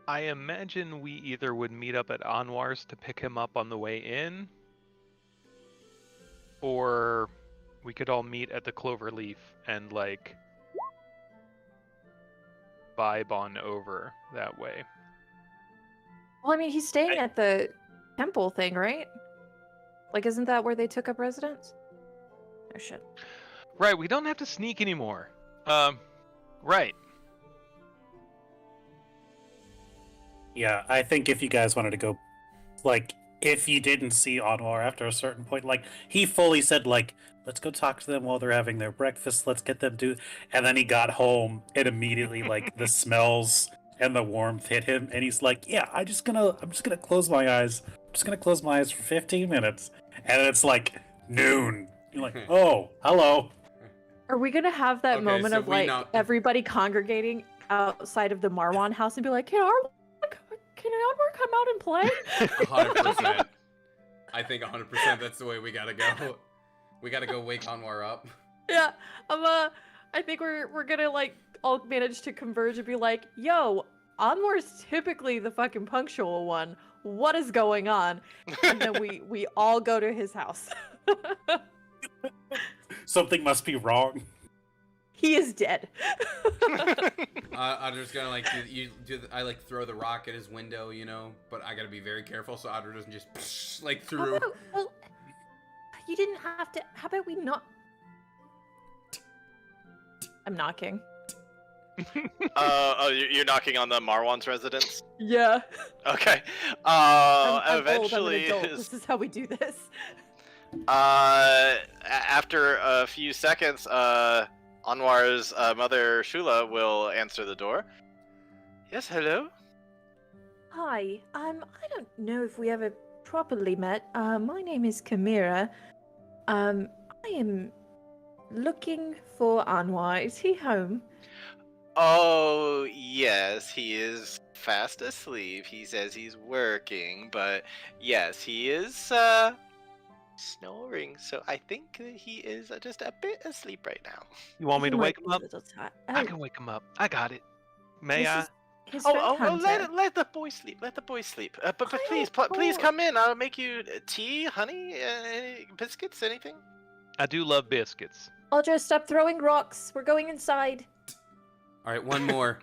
I imagine we either would meet up at Anwar's to pick him up on the way in, or we could all meet at the Cloverleaf and like vibe on over that way. Well, I mean, he's staying at the temple thing, right? Like, isn't that where they took up residence? Oh shit. Right, we don't have to sneak anymore. Right. Yeah, I think if you guys wanted to go, like, if you didn't see Anwar after a certain point, like, he fully said, like, let's go talk to them while they're having their breakfast, let's get them to, and then he got home, and immediately, like, the smells and the warmth hit him, and he's like, yeah, I'm just gonna close my eyes. I'm just gonna close my eyes for 15 minutes, and it's, like, noon. You're like, oh, hello. Are we gonna have that Okay, moment so of we like know- everybody congregating outside of the Marwan house and be like, can Anwar come out and play? 100%. I think 100% that's the way we gotta go. We gotta go wake Anwar up. Yeah, I think we're gonna like all manage to converge and be like, yo, Anwar's typically the fucking punctual one. What is going on? And then we all go to his house. Something must be wrong. He is dead. I'm just gonna like I like throw the rock at his window, you know, but I gotta be very careful so Audra doesn't just like through. Well, you didn't have to. How about we not? I'm knocking. You're knocking on the Marwan's residence? Yeah. Okay. I'm Eventually, old, I'm an adult. This is how we do this. after a few seconds, Anwar's mother, Shula, will answer the door. Yes, hello? Hi. I don't know if we ever properly met. My name is Chimera. I am looking for Anwar. Is he home? Oh, yes, he is fast asleep. He says he's working, but yes, he is, snoring, so I think that he is just a bit asleep right now. You want me to wake him up? I Oh, can wake him up. I got it. May this I? is his friend Hunter. Let the boy sleep. Let the boy sleep. But please, don't please know. come in. I'll make you tea, honey, any biscuits, anything. I do love biscuits. Audra, stop throwing rocks. We're going inside. All right, one more.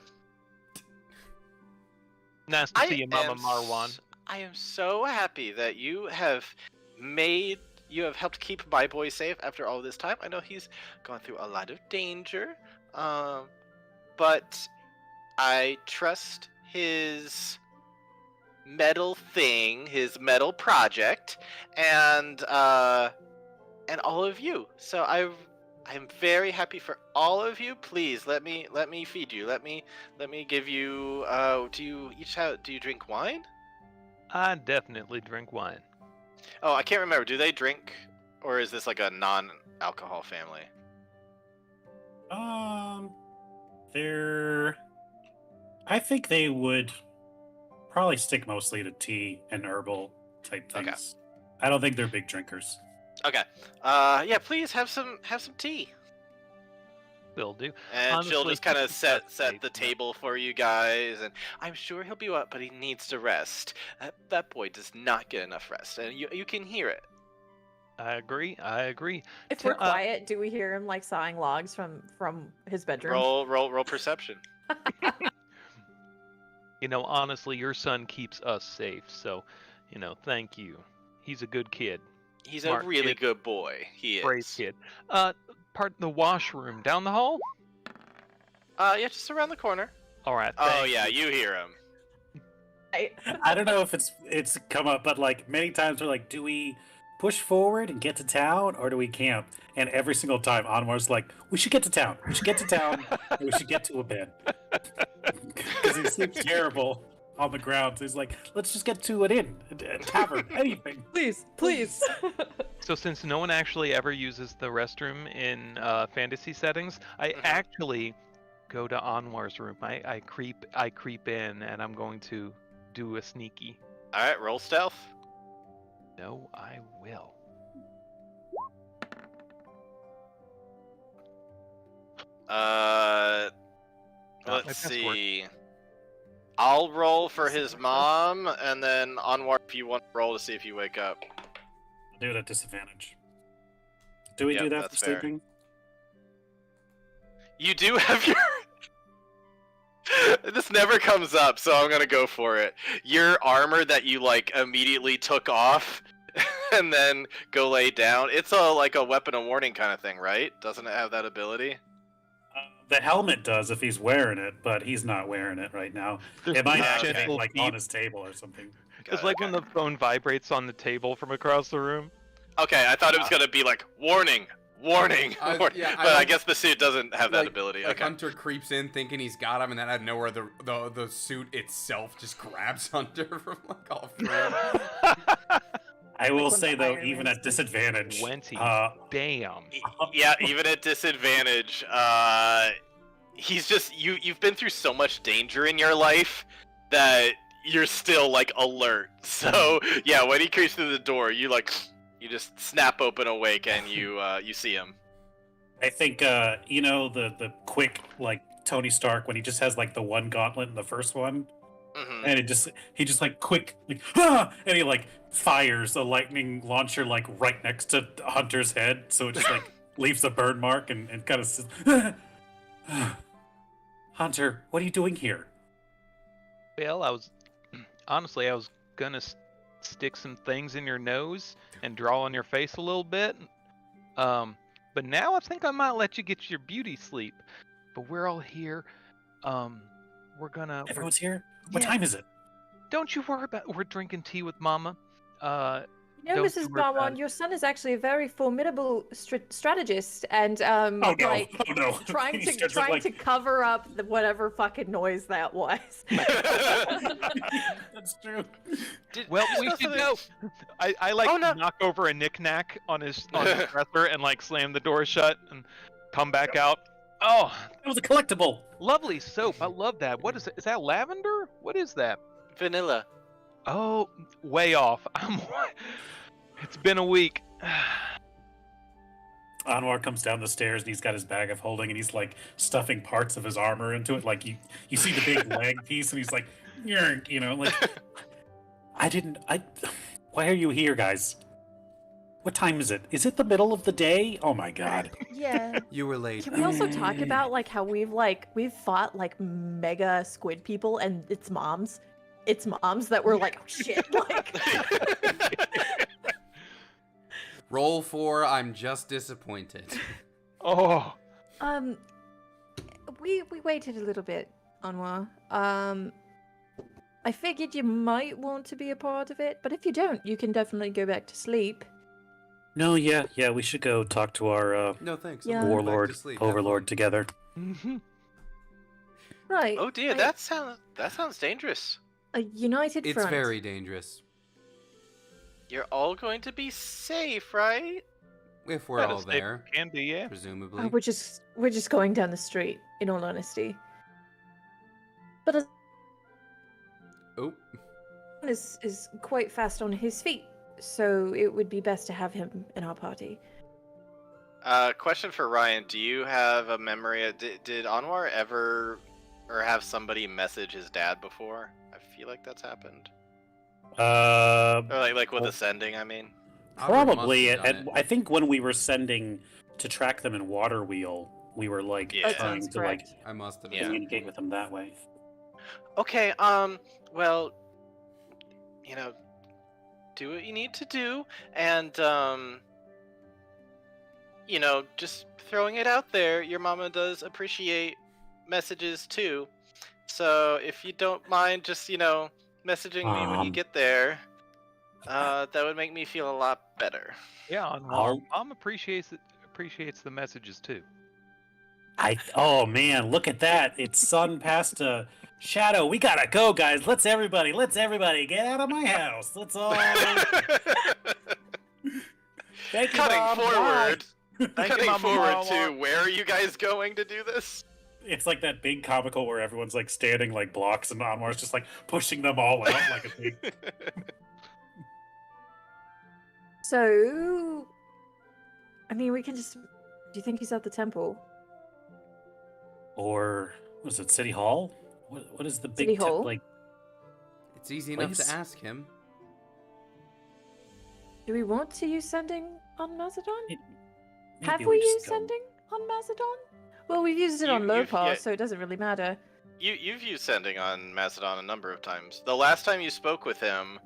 Nice to see you, Mama Marwan. I am so happy that you have helped keep my boy safe after all this time. I know he's gone through a lot of danger, but I trust his metal thing, his metal project, and all of you. So I'm very happy for all of you. Please let me feed you. Let me give you. Do you drink wine? I definitely drink wine. Oh, I can't remember. Do they drink, or is this like a non-alcohol family? They're. I think they would probably stick mostly to tea and herbal type Okay. things. I don't think they're big drinkers. Okay. Yeah. Please have some tea. Will do. And she'll Honestly, just kind of he's set got the faith. table for you guys, and I'm sure he'll be up, but he needs to rest. That boy does not get enough rest, and you can hear it. I agree. If To- we're quiet, do we hear him like sawing logs from his bedroom? Roll perception. Honestly, your son keeps us safe, so, thank you. He's a good kid. He's Smart a really kid. good boy. He Brave is. kid. The washroom down the hall? Yeah, just around the corner. All right. Oh thank yeah, you. you hear him. I don't know if it's come up, but like many times we're like, do we push forward and get to town, or do we camp? And every single time, Anwar's like, we should get to town. We should get to town. And we should get to a bed because he sleeps terrible on the ground. So he's like, let's just get to an inn, a tavern, anything. Please. So since no one actually ever uses the restroom in fantasy settings, I Mhm. actually go to Anwar's room. I creep in, and I'm going to do a sneaky. All right, roll stealth. No, I will. Uh, Not my let's best work. see. I'll roll for his mom, and then Anwar, if you want to roll to see if you wake up. Do it at disadvantage. Do we Yep, do that for that's fair. sleeping? You do have your. This never comes up, so I'm gonna go for it. Your armor that you like immediately took off, and then go lay down. It's like a weapon of warning kind of thing, right? Doesn't it have that ability? The helmet does if he's wearing it, but he's not wearing it right now. There's It might this activate gentle like beep. on his table or something. It's Got like it. when the phone vibrates on the table from across the room. Okay, I thought it was gonna be like warning, warning, warning. yeah, I but I like- guess the suit doesn't have that ability. Like Okay. Hunter creeps in thinking he's got him, and then out of nowhere, the suit itself just grabs Hunter from like off frame. I will when say the though, Iron even Man at disadvantage, 20. uh, Damn. Yeah, even at disadvantage, he's just you've been through so much danger in your life that you're still like alert. So yeah, when he creeps through the door, you just snap open awake and you see him. I think the quick like Tony Stark when he just has like the one gauntlet in the first one, Hmm. and he just like quick like ah! And he like fires a lightning launcher like right next to Hunter's head, so it just like leaves a burn mark and kind of says, Hunter, what are you doing here? Well, I was gonna stick some things in your nose and draw on your face a little bit. But now I think I might let you get your beauty sleep. But we're all here. Everyone's here. What Yeah. time is it? Don't you worry about. We're drinking tea with Mama. You know, Don't Mrs. you worry about Barmon, it. your son is actually a very formidable strategist, and Oh no! like Oh no! trying He to starts trying like- to cover up whatever fucking noise that was. That's true. Well, we should go. I like Oh, no. knock over a knickknack on his dresser and like slam the door shut and come back out. Oh, It was a collectible. lovely soap. I love that. What is it? Is that lavender? What is that? Vanilla. Oh, way off. It's been a week. Anwar comes down the stairs and he's got his bag of holding and he's like stuffing parts of his armor into it. Like you see the big leg piece and he's like, "Yerk," like why are you here, guys? What time is it? Is it the middle of the day? Oh my god. Yeah. You were late. Can we also talk about like how we've fought like mega squid people and it's moms that were like, oh shit, like Roll for I'm just disappointed. Oh, we waited a little bit. Anwar. I figured you might want to be a part of it, but if you don't, you can definitely go back to sleep. No, yeah, we should go talk to our No thanks. Yeah. I'm going back to warlord, sleep. Have overlord fun. together. Right. Oh dear, that sounds dangerous. A united It's front. very dangerous. You're all going to be safe, right? If we're all there, Can be, yeah. presumably. We're just going down the street, in all honesty. But Oh, is quite fast on his feet, so it would be best to have him in our party. Question for Ryan: do you have a memory? Did Anwar ever or have somebody message his dad before? I feel like that's happened. Or like with well, ascending, I mean. probably. Albert must have done I think when we were sending to track them in Waterwheel, we were like Yeah. That trying sounds to like correct. I must have. Yeah. communicate with them that way. Okay, well, you know, do what you need to do, and, you know, just throwing it out there, your mama does appreciate messages too. So if you don't mind just, messaging me when you get there, that would make me feel a lot better. Yeah, I'll- Mom appreciates the messages too. Oh man, look at that! It's sun past shadow. We gotta go, guys. Let's everybody get out of my house. Let's all. Thank you, Cutting Mom. forward, Thank you, cutting Mama forward Marla. to where are you guys going to do this? Bye. It's like that big comical where everyone's like standing like blocks, and Anwar's just like pushing them all out like a big. So, I mean, we can just. Do you think he's at the temple? Or was it City Hall? What is the big City Hall? like? It's easy enough Place? to ask him. Do we want to use sending on Macedon? Have Maybe we just used go. sending on Macedon? Well, we've used it on You've- Lopar, yeah. so it doesn't really matter. You've used sending on Macedon a number of times. The last time you spoke with him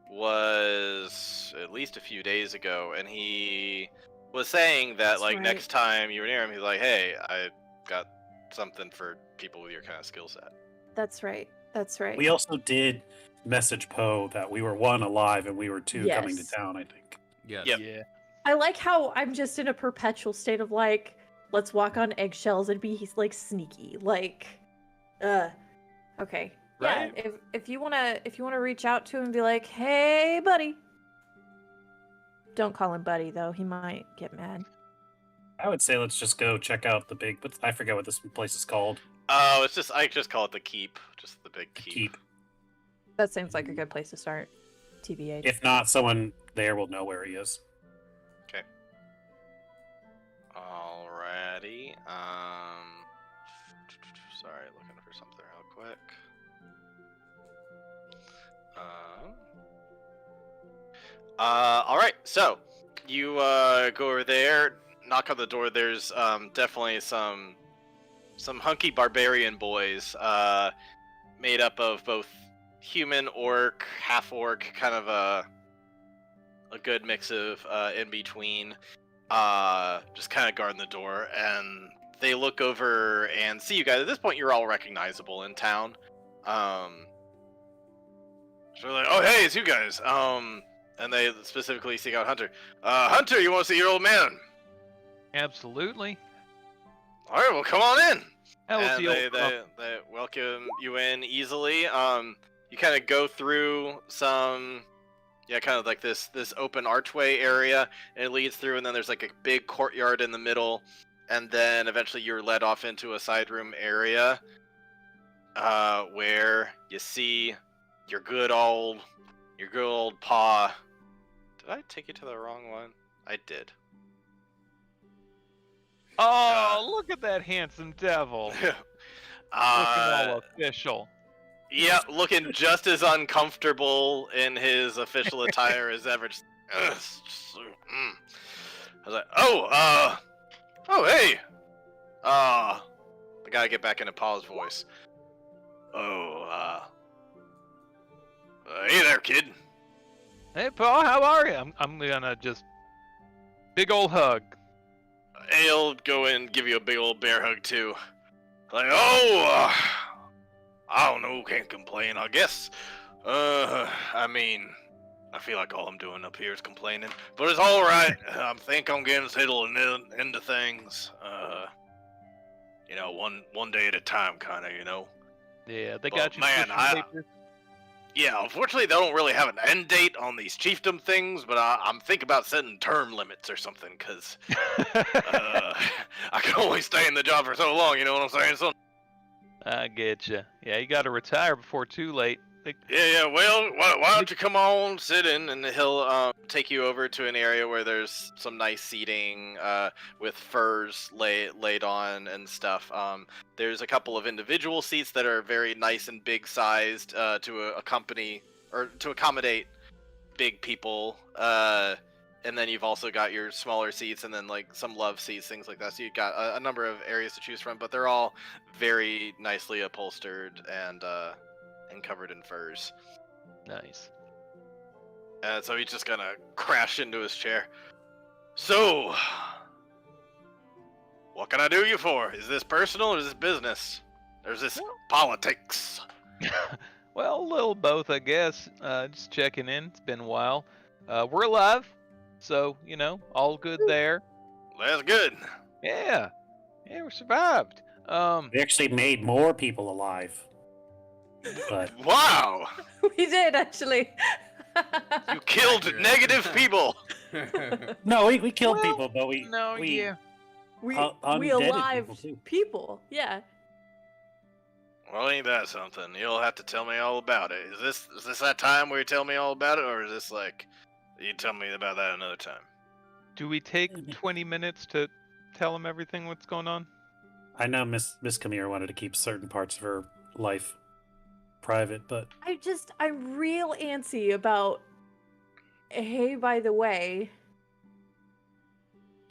was at least a few days ago, and he was saying that That's like right. next time you were near him, he's like, "Hey, I got something for people with your kind of skill set." That's right. That's right. We also did message Poe that we were 1 alive and we were 2 coming to Yes. town. I think. Yes. Yep. Yeah. I like how I'm just in a perpetual state of like, let's walk on eggshells and be like sneaky. Like, okay. Right. Yeah, if you wanna reach out to him and be like, hey buddy. Don't call him buddy though, he might get mad. I would say let's just go check out the big. But I forget what this place is called. Oh, I just call it the keep, just the big keep. Keep. That seems like a good place to start. TBH. If not, someone there will know where he is. Okay. Alrighty. Sorry, looking for something real quick. All right. So you go over there, knock on the door. There's definitely some hunky barbarian boys, made up of both human, orc, half orc, kind of a good mix of in between. Just kind of guarding the door, and they look over and see you guys. At this point, you're all recognizable in town. So they're like, "Oh, hey, it's you guys." And they specifically seek out Hunter. Hunter, you want to see your old man? Absolutely. All right, well, come on in. How's And the old they welcome you in easily. You kind of go through some, kind of like this open archway area, and it leads through, and then there's like a big courtyard in the middle, and then eventually you're led off into a side room area, where you see your good old pa. Did I take you to the wrong one? I did. Oh, look at that handsome devil. Looking all official. Yeah, looking just as uncomfortable in his official attire as ever. I was like, oh, hey. I gotta get back into Paul's voice. Hey there, kid. Hey, Paul, how are you? I'm gonna just big old hug. He'll go and give you a big old bear hug too. Like, I don't know, can't complain, I guess. I mean, I feel like all I'm doing up here is complaining, but it's all right. I think I'm getting settled into things. One day at a time, kind of, Yeah, they But, got you man, switching papers. Yeah, unfortunately, they don't really have an end date on these chiefdom things, but I'm thinking about setting term limits or something, because I can only stay in the job for so long, you know what I'm saying? So, I get you. Yeah, you got to retire before too late. yeah, well, why don't you come on, sit in, and he'll take you over to an area where there's some nice seating with furs laid on and stuff. There's a couple of individual seats that are very nice and big sized to accompany or to accommodate big people. And then you've also got your smaller seats and then like some love seats, things like that. So you've got a number of areas to choose from, but they're all very nicely upholstered and covered in furs. Nice. And so he's just gonna crash into his chair. So, what can I do you for? Is this personal or is this business? Or is this politics? Well, a little both, I guess. Just checking in. It's been a while. We're alive, so all good there. That's good. Yeah, we survived. We actually made more people alive. But Wow! We did actually. You killed negative people! no, we killed Well, people, but we we undeaded alive people, too. people. Yeah. Well, ain't that something? You'll have to tell me all about it. Is this that time where you tell me all about it, or is this like you tell me about that another time? Do we take 20 minutes to tell him everything what's going on? I know Miss Camille wanted to keep certain parts of her life private, but I'm real antsy about. Hey, by the way,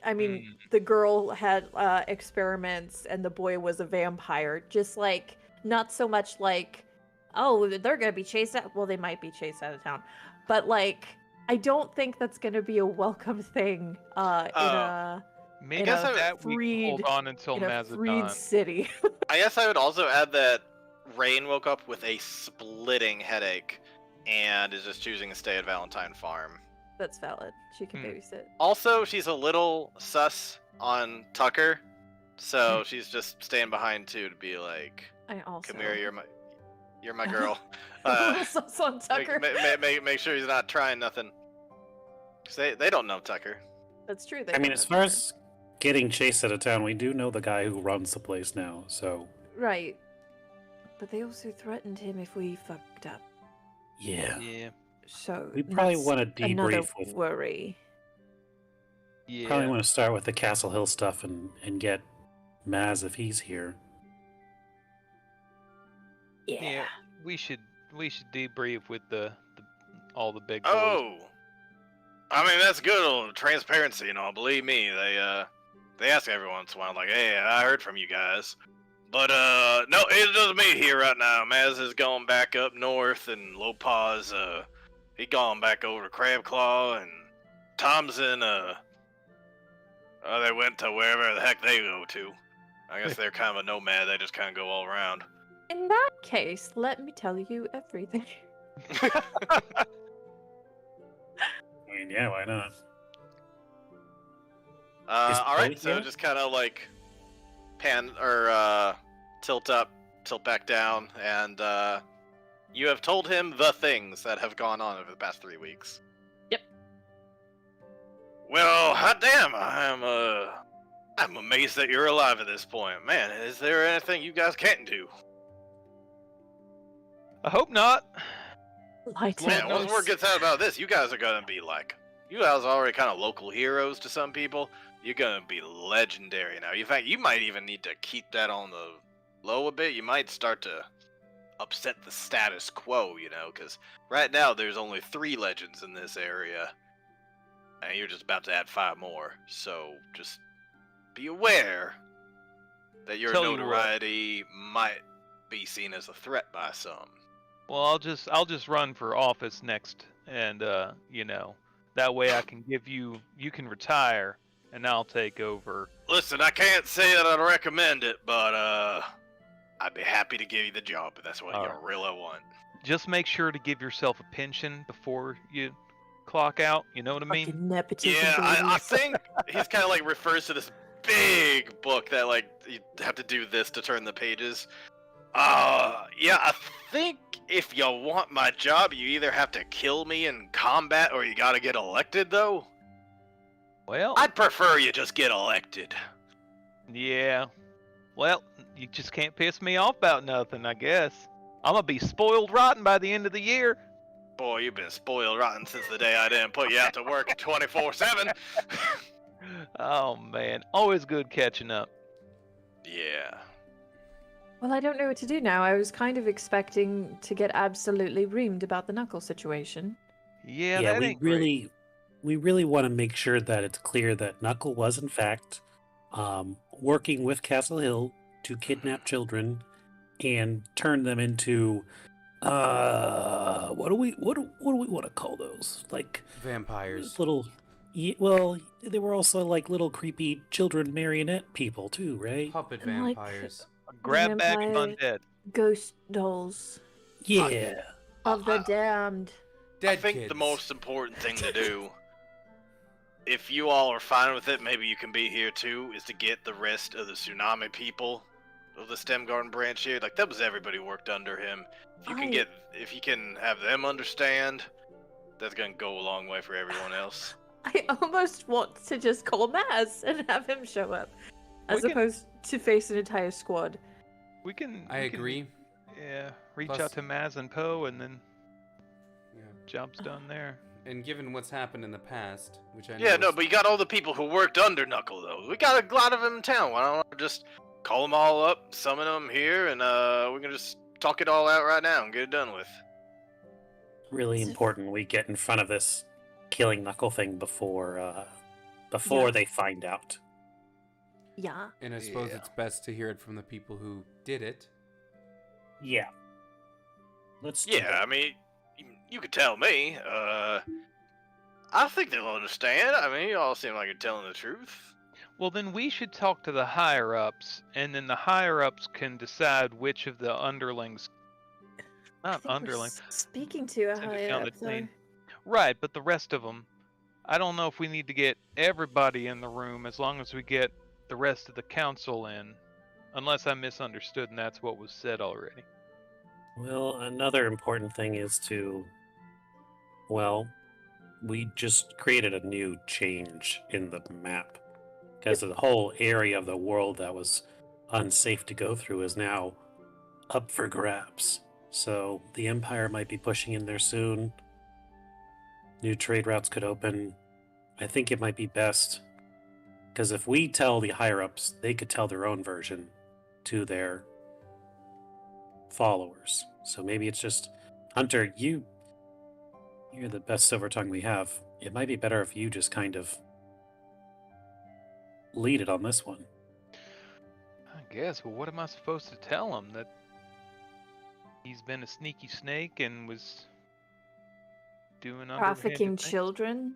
I mean the girl had experiments and the boy was a vampire. Just like not so much like, oh, they're gonna be chased out. Well, they might be chased out of town, but like I don't think that's gonna be a welcome thing Maybe in a that we freed- hold on until in a freed Mazadon. city. I guess I would also add that Rain woke up with a splitting headache and is just choosing to stay at Valentine Farm. That's valid. She can babysit. Also, she's a little sus on Tucker, so she's just staying behind too to be like, I also. "Come here, you're my girl." Sus on Tucker. Make sure he's not trying nothing. 'Cause they don't know Tucker. That's true. I mean, as far as getting chased out of town, we do know the guy who runs the place now, so Right. But they also threatened him if we fucked up. yeah. Yeah. So We probably that's want to another debrief with. worry. Yeah. Probably want to start with the Castle Hill stuff and get Maz if he's here. Yeah. We should debrief with all the big boys. Oh, I mean that's good old transparency, Believe me, they ask every once in a while, like, "Hey, I heard from you guys." But, no, it doesn't mean here right now. Maz is going back up north, and Lopaz, he gone back over to Crab Claw, and Tom's in, they went to wherever the heck they go to. I guess they're kind of a nomad. They just kind of go all around. In that case, let me tell you everything. I mean, yeah, why not? All right, Billy so here? just kind of like pan or tilt up, tilt back down, and you have told him the things that have gone on over the past 3 weeks. Yep. Well, hot damn, I'm amazed that you're alive at this point. Man, is there anything you guys can't do? I hope not. Light Man, once it. word gets out about this, you guys are gonna be like, you guys are already kind of local heroes to some people. You're gonna be legendary now. In fact, you might even need to keep that on the low a bit. You might start to upset the status quo, because right now there's only 3 legends in this area, and you're just about to add 5 more. So just be aware that your Tell you what. notoriety might be seen as a threat by some. Well, I'll just run for office next, and that way I can you can retire, and I'll take over. Listen, I can't say that I'd recommend it, but I'd be happy to give you the job if that's what you Alright. really want. Just make sure to give yourself a pension before you clock out. You know what I mean? Fucking nepotism, Yeah, I babies. think he's kind of like refers to this big book that like you have to do this to turn the pages. Yeah, I think if you want my job, you either have to kill me in combat or you gotta get elected, though. Well, I'd prefer you just get elected. yeah. Well, you just can't piss me off about nothing, I guess. I'm gonna be spoiled rotten by the end of the year. Boy, you've been spoiled rotten since the day I didn't put you out to work 24/7. Oh man, always good catching up. Yeah. Well, I don't know what to do now. I was kind of expecting to get absolutely reamed about the Knuckle situation. Yeah, Yeah, that ain't great. we really want to make sure that it's clear that Knuckle was in fact working with Castle Hill to kidnap children and turn them into what do we want to call those? Like Vampires. little well, they were also like little creepy children marionette people too, right? Puppet And, like, vampires. Grab bag of vampire- undead. Ghost dolls Yeah. of the I- damned. Dead I think kids. the most important thing to do, if you all are fine with it, maybe you can be here too, is to get the rest of the Tsunami people of the STEM Garden branch here. Like, that was everybody worked under him. If you can have them understand, that's gonna go a long way for everyone else. I almost want to just call Maz and have him show up, as We can- opposed to face an entire squad. We can. I we can, agree. yeah, reach Plus- out to Maz and Poe, and then Yeah. job's done there. And given what's happened in the past, which I know Yeah, no, is- but you got all the people who worked under Knuckle, though. We got a lot of them in town. Why don't I just call them all up, summon them here, and we can just talk it all out right now and get it done with. Really important we get in front of this killing Knuckle thing before they find out. Yeah. and I suppose Yeah. it's best to hear it from the people who did it. Yeah. Let's do Yeah, that. I mean, you could tell me. I think they'll understand. I mean, you all seem like you're telling the truth. Well, then we should talk to the higher ups, and then the higher ups can decide which of the underlings. I Not think we're underlings. speaking to a Send it higher down the up, though. chain. Right, but the rest of them, I don't know if we need to get everybody in the room as long as we get the rest of the council in. Unless I misunderstood and that's what was said already. Well, another important thing is we just created a new change in the map. Because the whole area of the world that was unsafe to go through is now up for grabs. So the Empire might be pushing in there soon. New trade routes could open. I think it might be best. Because if we tell the higher ups, they could tell their own version to their followers. So maybe it's just Hunter, you're the best silver tongue we have. It might be better if you just kind of lead it on this one. I guess, but what am I supposed to tell him? That he's been a sneaky snake and was doing Trafficking underhanded things? children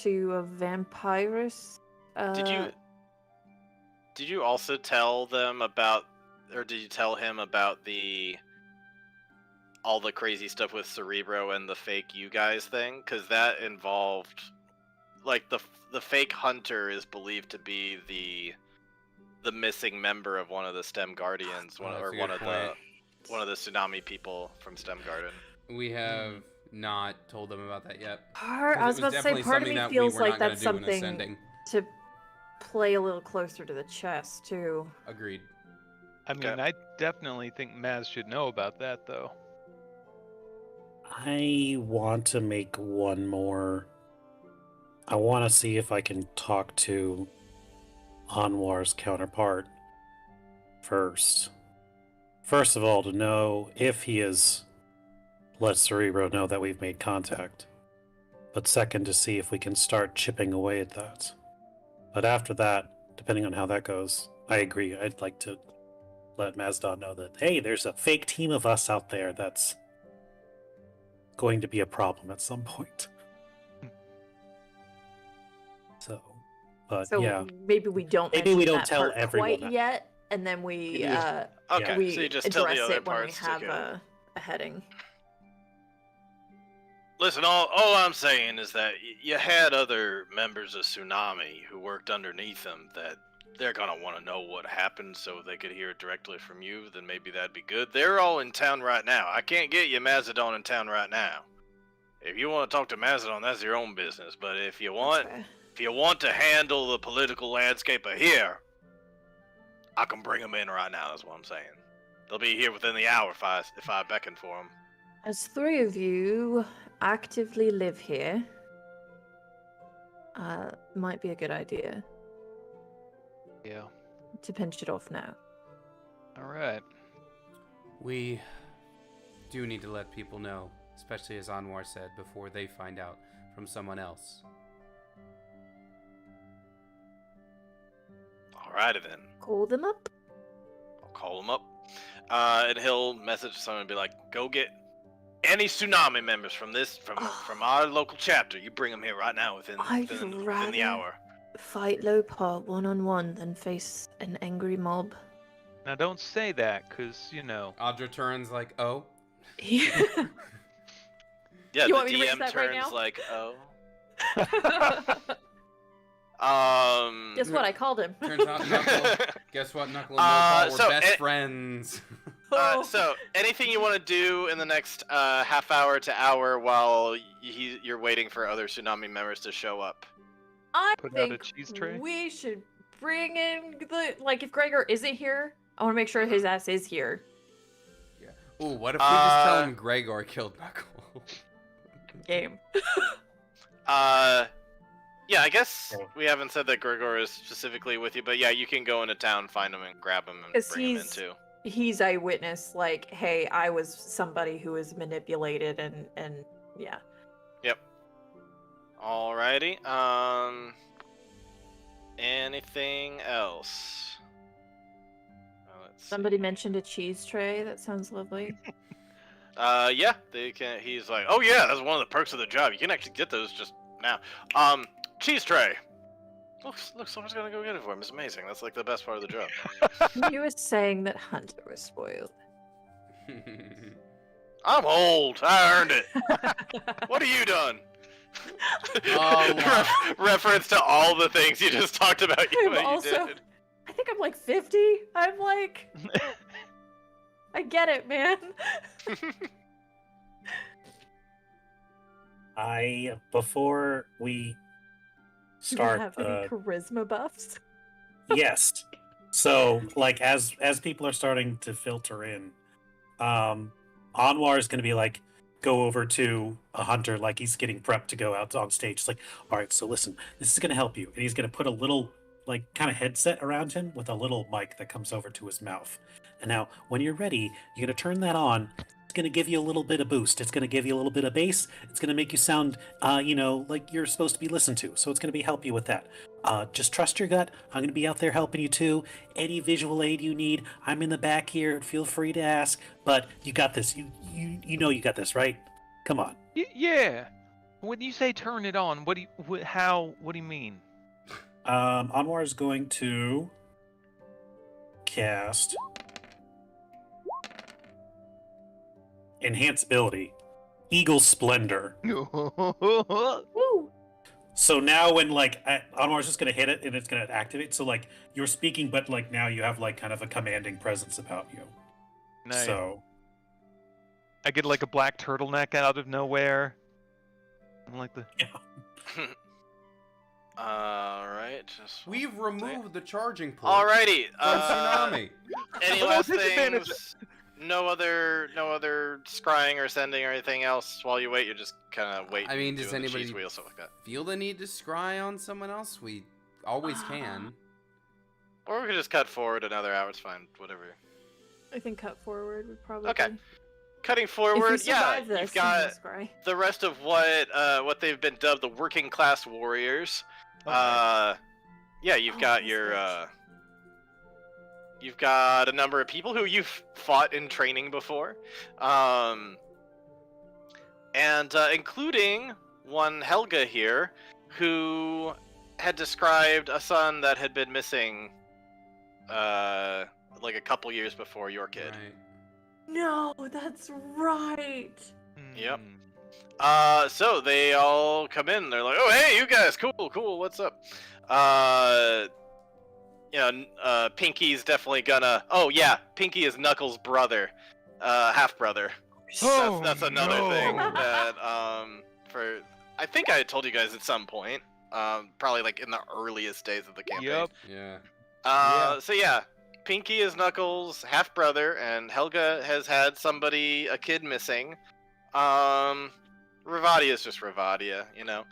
to a vampirus. Did you also tell them about, or did you tell him about all the crazy stuff with Cerebro and the fake you guys thing? Because that involved, like, the fake hunter is believed to be the missing member of one of the STEM Guardians, Oh, that's a one good of the Tsunami people from STEM Garden. We have not told them about that yet. I 'Cause was it about to say, definitely part of something me that we feels were like not gonna that's do in something Ascending. to play a little closer to the chest, too. Agreed. I mean, Okay. I definitely think Maz should know about that, though. I want to make one more. I want to see if I can talk to Anwar's counterpart first. First of all, to know if he has let Cerebro know that we've made contact. But second, to see if we can start chipping away at that. But after that, depending on how that goes, I agree. I'd like to let Mazda know that, hey, there's a fake team of us out there that's going to be a problem at some point. So, but So yeah, maybe we don't Maybe mention we don't that tell part everyone quite that. yet, and then we Okay, we so you just tell address the other it when we parts to have go. a heading. Listen, all I'm saying is that you had other members of Tsunami who worked underneath them that they're gonna want to know what happened so they could hear it directly from you, then maybe that'd be good. They're all in town right now. I can't get you Mazadon in town right now. If you want to talk to Mazadon, that's your own business. But if you want, That's fair. if you want to handle the political landscape of here, I can bring them in right now. That's what I'm saying. They'll be here within the hour if I beckon for them. As 3 of you actively live here, might be a good idea Yeah. to pinch it off now. All right. We do need to let people know, especially as Anwar said, before they find out from someone else. Alrighty then. Call them up. I'll call him up. And he'll message someone and be like, go get any Tsunami members from our local chapter. You bring them here right now within the hour. Fight Lopar one-on-one than face an angry mob. Now don't say that, cause you know. Audra turns like, oh. Yeah, You the want me to raise DM that right turns now? like, oh. Guess what? I called him. Turns out Knuckle. Guess what? Knuckle and Lopar were so best friends. So, anything you want to do in the next half hour to hour while you're waiting for other Tsunami members to show up? I Put out a think cheese tray? we should bring in if Gregor isn't here, I want to make sure his ass is here. Ooh, what if we just tell him Gregor killed Knuckle? Game. Yeah, I guess we haven't said that Gregor is specifically with you, but yeah, you can go into town, find him, and grab him and 'Cause bring him in too. He's eyewitness, like, hey, I was somebody who was manipulated, and yeah. Yep. Alrighty. Anything else? Let's see. Somebody mentioned a cheese tray. That sounds lovely. Yeah, they can. He's like, oh yeah, that's one of the perks of the job. You can actually get those just now. Cheese tray. Look, someone's gonna go get it for him. It's amazing. That's like the best part of the job. You were saying that Hunter was spoiled. I'm old. I earned it. What have you done? Oh, Reference to all the things you just talked about. You did. I think I'm like 50. I'm like, I get it, man. Before we Do you have start any charisma buffs? yes. So, like, as people are starting to filter in, Anwar is going to be like, go over to a hunter, like he's getting prepped to go out on stage. It's like, all right, so listen, this is going to help you, and he's going to put a little, like, kind of headset around him with a little mic that comes over to his mouth. And now, when you're ready, you're going to turn that on. It's going to give you a little bit of boost. It's going to give you a little bit of bass. It's going to make you sound, like you're supposed to be listened to. So it's going to help you with that. Just trust your gut. I'm going to be out there helping you too. Any visual aid you need, I'm in the back here. Feel free to ask. But you got this. You know you got this, right? Come on. Yeah. When you say turn it on, what do you mean? Anwar is going to cast Enhance ability, Eagle Splendor. Woo! So now when, like, Anwar's just going to hit it and it's going to activate. So, like, you're speaking, but, like, now you have, like, kind of a commanding presence about you. Nice. So, I get like a black turtleneck out of nowhere. I'm like the. yeah. Alright. We've removed the charging port Alrighty. from Tsunami. Any Oh, last disadvantage. things? No other scrying or sending or anything else while you wait. You're just kind of waiting. I mean, does doing the anybody cheese wheel, stuff like that? feel the need to scry on someone else? We always can. Or we could just cut forward another hour. It's fine. Whatever. I think cut forward would probably. Okay. Cutting If forward, we yeah, survive this, you've got scry. the rest of what they've been dubbed the working class warriors. Okay. Yeah, you've got your you've got a number of people who you've fought in training before, and including one Helga here, who had described a son that had been missing like a couple years before your kid. Right. No, that's right. Yep. Hmm. So they all come in. They're like, "Oh, hey, you guys, cool. What's up?" Pinky's definitely gonna. Oh yeah, Pinky is Knuckles' brother, half brother. Oh, That's another no. thing that for I think I told you guys at some point, probably like in the earliest days of the campaign. Yep. Yeah. Yeah. So yeah, Pinky is Knuckles' half brother, and Helga has had a kid missing. Ravadia is just Ravadia, you know.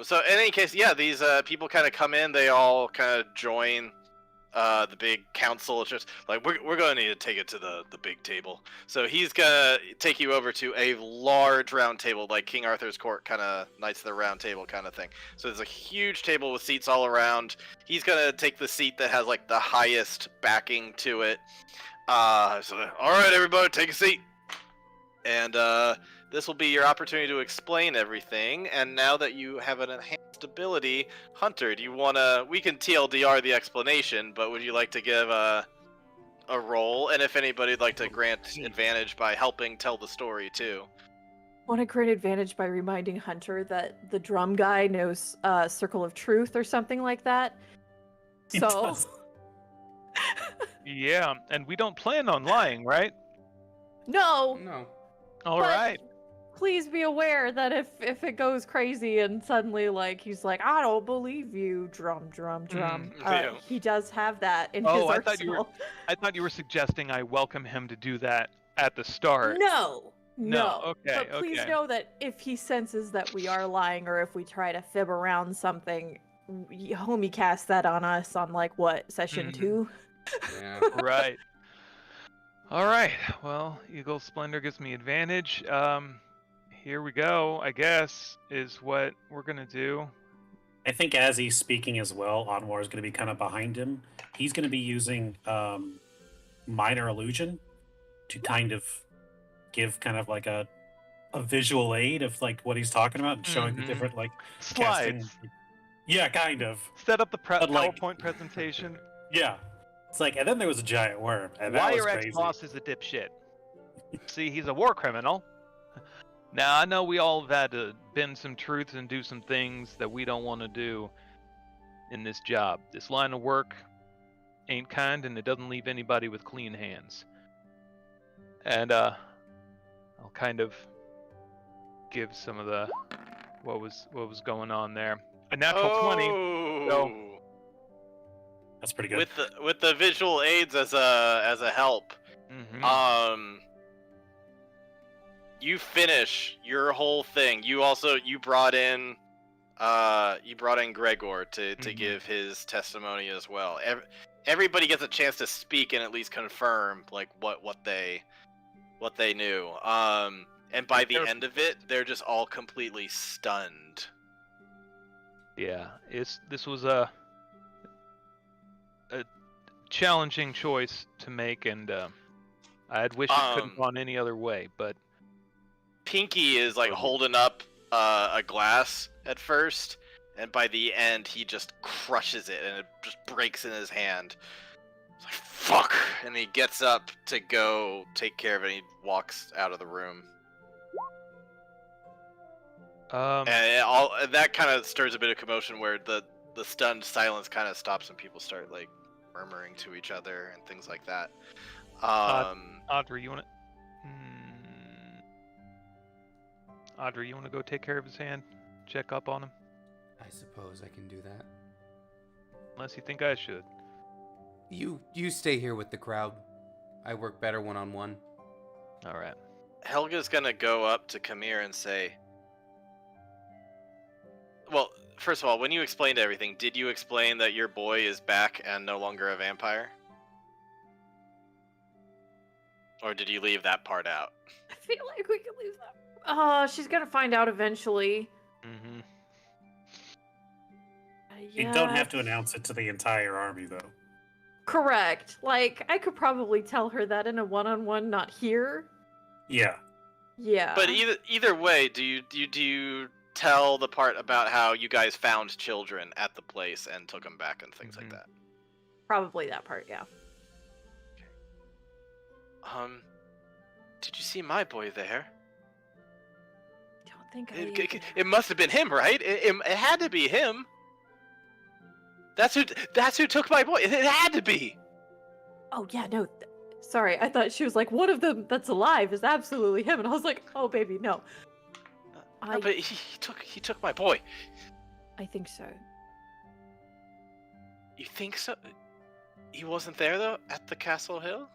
So in any case, yeah, these people kind of come in. They all kind of join the big council. It's just like we're gonna need to take it to the big table. So he's gonna take you over to a large round table, like King Arthur's court kind of Knights of the Round Table kind of thing. So there's a huge table with seats all around. He's gonna take the seat that has like the highest backing to it. So all right, everybody, take a seat. And this will be your opportunity to explain everything. And now that you have an enhanced ability, Hunter, do you wanna? We can TLDR the explanation, but would you like to give a roll? And if anybody'd like to grant advantage by helping tell the story too. Want to grant advantage by reminding Hunter that the drum guy knows Circle of Truth or something like that. He So. does. Yeah, and we don't plan on lying, right? No. No. All But right. Please be aware that if it goes crazy and suddenly like he's like, I don't believe you, drum. Yeah. He does have that in his Oh, arsenal. I thought you were suggesting I welcome him to do that at the start. No. Okay, But please okay. know that if he senses that we are lying or if we try to fib around something, homie cast that on us on like what, session Mhm. 2? Yeah. Right. All right. Well, Eagle Splendor gives me advantage. Here we go, I guess, is what we're gonna do. I think as he's speaking as well, Anwar is going to be kind of behind him. He's going to be using minor illusion to kind of give kind of like a visual aid of like what he's talking about and showing the Mhm. different like Slides. casting. Yeah, kind of. Set up the But, like- PowerPoint presentation. Yeah. It's like, and then there was a giant worm, and that Why was your crazy. ex-boss is a dipshit. See, he's a war criminal. Now, I know we all have had to bend some truths and do some things that we don't want to do in this job. This line of work ain't kind, and it doesn't leave anybody with clean hands. And I'll kind of give some of the what was going on there. A natural 20. Oh. That's pretty good. With the visual aids as a help. Mhm. You finish your whole thing. You brought in Gregor to Mhm. give his testimony as well. Everybody gets a chance to speak and at least confirm like what they knew. And by the end of it, they're just all completely stunned. Yeah, this was a challenging choice to make, and I'd wish it couldn't have gone any other way, but Pinky is like holding up a glass at first, and by the end he just crushes it and it just breaks in his hand. It's like, fuck! And he gets up to go take care of it and he walks out of the room. And that kind of stirs a bit of commotion where the stunned silence kind of stops and people start like murmuring to each other and things like that. Audrey, you want to? Audrey, you want to go take care of his hand? Check up on him? I suppose I can do that. Unless you think I should. You stay here with the crowd. I work better one-on-one. All right. Helga's gonna go up to Kamir and say, well, first of all, when you explained everything, did you explain that your boy is back and no longer a vampire? Or did you leave that part out? I feel like we could leave that. Oh, she's gonna find out eventually. Mm-hmm. You don't have to announce it to the entire army, though. Correct. Like, I could probably tell her that in a one-on-one, not here. Yeah. Yeah. But either way, do you tell the part about how you guys found children at the place and took them back and things like that? Probably that part, yeah. Did you see my boy there? I don't think I. It must have been him, right? It had to be him. That's who took my boy. It had to be. Oh yeah, no. Sorry, I thought she was like, one of them that's alive is absolutely him, and I was like, oh baby, no. No, but he took my boy. I think so. You think so? He wasn't there though at the Castle Hill.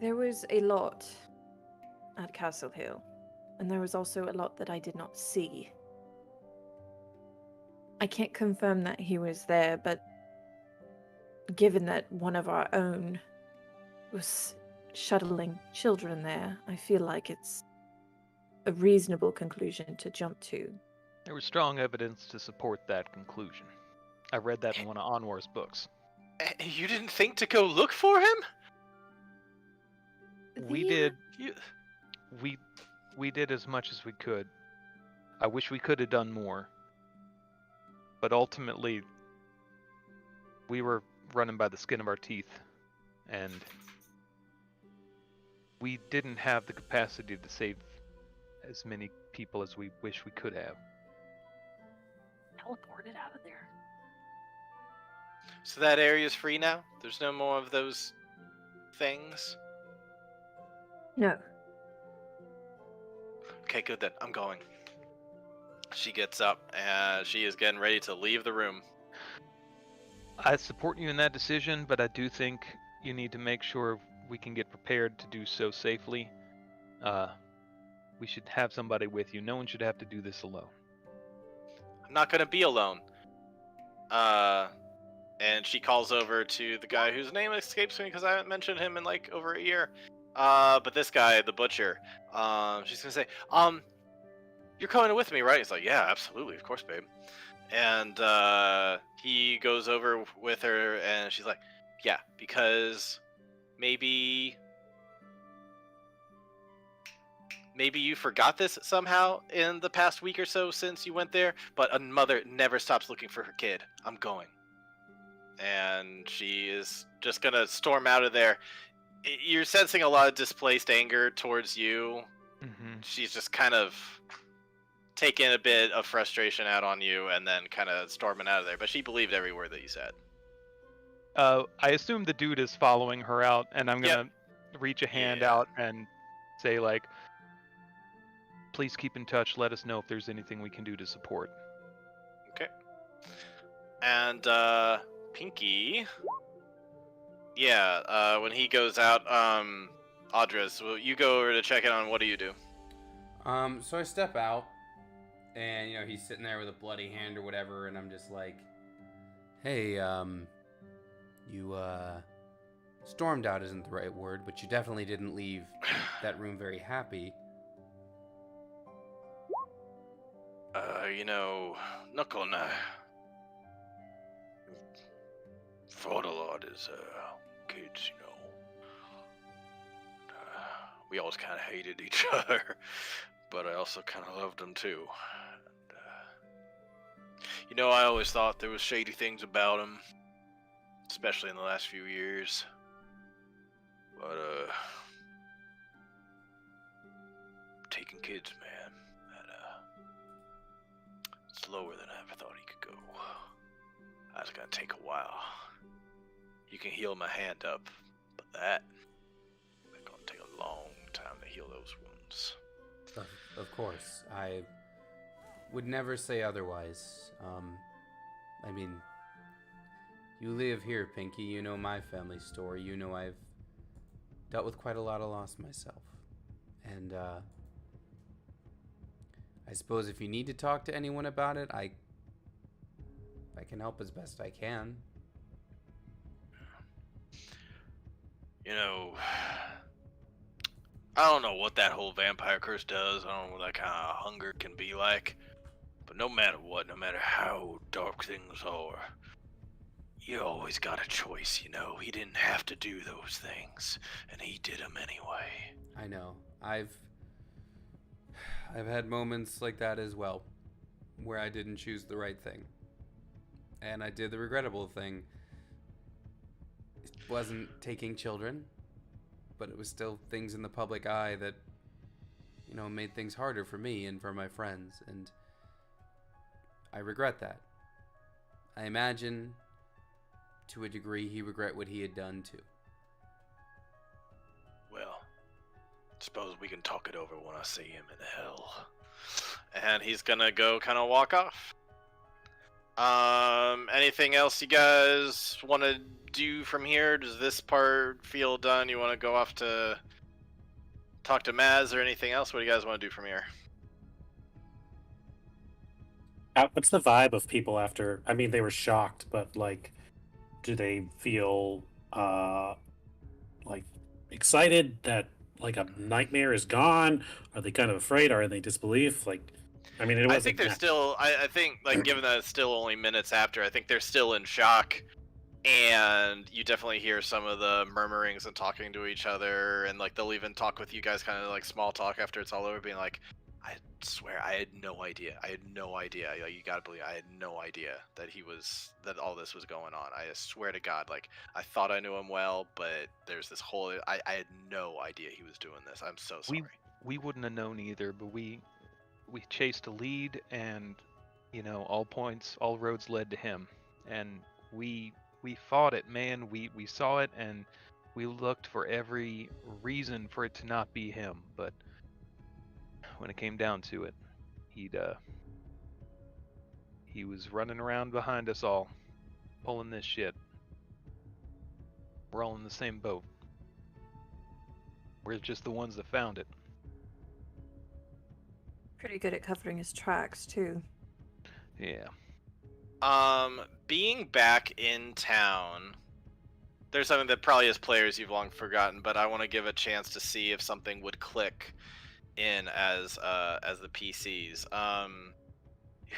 There was a lot at Castle Hill, and there was also a lot that I did not see. I can't confirm that he was there, but given that one of our own was shuttling children there, I feel like it's a reasonable conclusion to jump to. There was strong evidence to support that conclusion. I read that in one of Anwar's books. You didn't think to go look for him? We did. We did as much as we could. I wish we could have done more. But ultimately, we were running by the skin of our teeth, and we didn't have the capacity to save as many people as we wish we could have. Teleported out of there. So that area's free now? There's no more of those things? No. Okay, good then. I'm going. She gets up and she is getting ready to leave the room. I support you in that decision, but I do think you need to make sure we can get prepared to do so safely. We should have somebody with you. No one should have to do this alone. I'm not gonna be alone. And she calls over to the guy whose name escapes me because I haven't mentioned him in like over a year. But this guy, the butcher, she's gonna say, you're coming with me, right? He's like, yeah, absolutely, of course, babe. And he goes over with her, and she's like, yeah, because maybe you forgot this somehow in the past week or so since you went there, but a mother never stops looking for her kid. I'm going. And she is just gonna storm out of there. You're sensing a lot of displaced anger towards you. Mm-hmm. She's just kind of taking a bit of frustration out on you and then kind of storming out of there. But she believed every word that you said. I assume the dude is following her out, and I'm gonna reach a hand out and say, like, please keep in touch. Let us know if there's anything we can do to support. Okay. And Pinky, when he goes out, Audras, will you go over to check in on what do you do? So I step out, and he's sitting there with a bloody hand or whatever, and I'm just like, hey, you stormed out isn't the right word, but you definitely didn't leave that room very happy. Knuckle and I fought a lot as kids, we always kind of hated each other, but I also kind of loved them too. And, I always thought there was shady things about him, especially in the last few years. But, taking kids, man, it's slower than I ever thought he could go. That's gonna take a while. You can heal my hand up, but that's gonna take a long time to heal those wounds. Of course, I would never say otherwise. I mean, you live here, Pinky. You know my family story. You know I've dealt with quite a lot of loss myself. And, I suppose if you need to talk to anyone about it, I can help as best I can. I don't know what that whole vampire curse does. I don't know what that kind of hunger can be like. But no matter what, no matter how dark things are, you always got a choice, He didn't have to do those things, and he did them anyway. I know. I've had moments like that as well, where I didn't choose the right thing. And I did the regrettable thing. wasn't taking children, but it was still things in the public eye that, made things harder for me and for my friends, and I regret that. I imagine, to a degree, he regret what he had done too. Well, suppose we can talk it over when I see him in hell. And he's gonna go kind of walk off. Anything else you guys want to do from here? Does this part feel done? You want to go off to talk to Maz or anything else? What do you guys want to do from here? What's the vibe of people after? I mean, they were shocked, but like, do they feel like excited that like a nightmare is gone? Are they kind of afraid? Are they disbelief? Like, I mean, it was. I think they're still. I think, like, given that it's still only minutes after, I think they're still in shock. And you definitely hear some of the murmurings and talking to each other, and like they'll even talk with you guys, kind of like small talk after it's all over, being like, "I swear, I had no idea. I had no idea. Like, you gotta believe, I had no idea that all this was going on. I swear to God, like, I thought I knew him well, but there's this whole. I had no idea he was doing this. I'm so sorry." We wouldn't have known either, but we chased a lead, and all roads led to him, and we fought it, man. We saw it, and we looked for every reason for it to not be him, but when it came down to it, he was running around behind us all, pulling this shit. We're all in the same boat. We're just the ones that found it. Pretty good at covering his tracks too. Yeah. Being back in town, there's something that probably as players you've long forgotten, but I want to give a chance to see if something would click in as the PCs.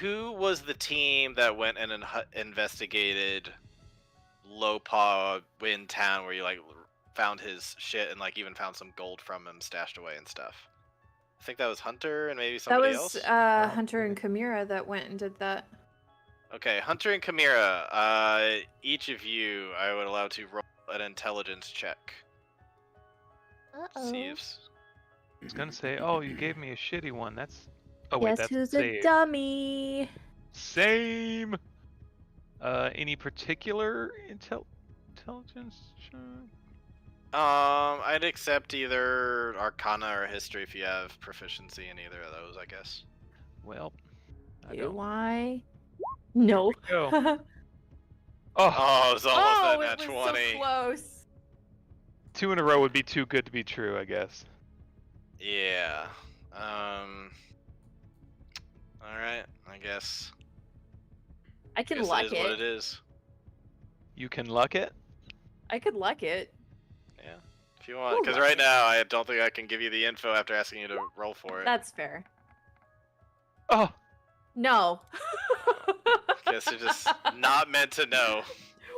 Who was the team that went and investigated Lopa in town, where you like found his shit and like even found some gold from him stashed away and stuff? I think that was Hunter and maybe somebody else. That was Hunter and Kamira that went and did that. Okay, Hunter and Kamira, each of you I would allow to roll an intelligence check. See if... I was gonna say, oh, you gave me a shitty one. That's. Oh wait, Guess that's who's save. a dummy? Same. Any particular intelligence check? I'd accept either Arcana or History if you have proficiency in either of those, I guess. Well, I Do don't. I? No. Go. Oh, Oh, it was almost that it nat was 20. so close. 2 in a row would be too good to be true, I guess. Yeah. Alright, I guess. I can Guess luck it is what it is. You can luck it. I could luck it. Yeah. If you want. Ooh, Because luck right it. now, I don't think I can give you the info after asking you to roll for it. That's fair. Oh, No. Guess you're just not meant to know.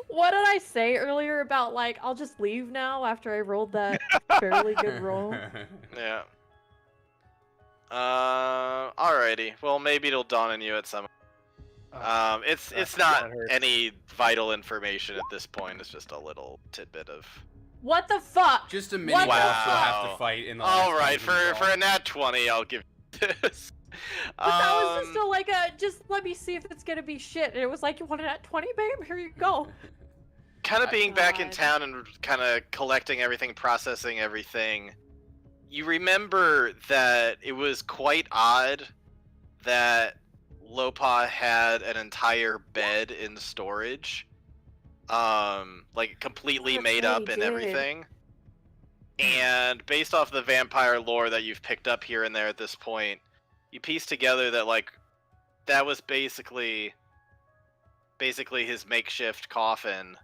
What did I say earlier about like I'll just leave now after I rolled that fairly good roll? Yeah. Alrighty. Well, maybe it'll dawn on you at some. It's not that hurts. any vital information at this point. It's just a little tidbit of. What the fuck? Just a mini What boss the- you'll have to Wow. fight in the All last right, dungeon for crawl. a nat 20, I'll give you this. But that was just a, like a just let me see if it's gonna be shit. And it was like, you want it at 20, babe? Here you go. Kind of being back in God. town and kind of collecting everything, processing everything. You remember that it was quite odd that Lopa had an entire bed in storage, like completely That's made right, up he and did. everything. And based off the vampire lore that you've picked up here and there at this point, you piece together that like that was basically his makeshift coffin.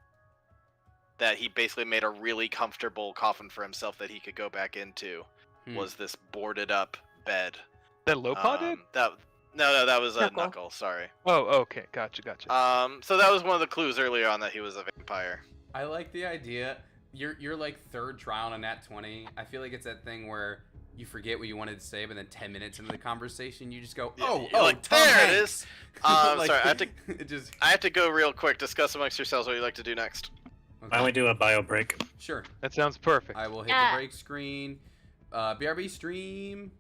That he basically made a really comfortable coffin for himself that he could go back into. Was this boarded up bed? that Lopa did? That was a Knuckle. Knuckle. Sorry. Oh, okay, gotcha. So that was one of the clues earlier on that he was a vampire. I like the idea. You're like third trial on a nat 20. I feel like it's that thing where you forget what you wanted to say, but then 10 minutes into the conversation, you just go, Yeah, oh, like, Tom there it Hanks." is. Like, Sorry, I have to. it just. I have to go real quick. Discuss amongst yourselves what you'd like to do next. Why don't we do a bio break? Sure. That sounds perfect. I will hit Yeah. the break screen. BRB stream.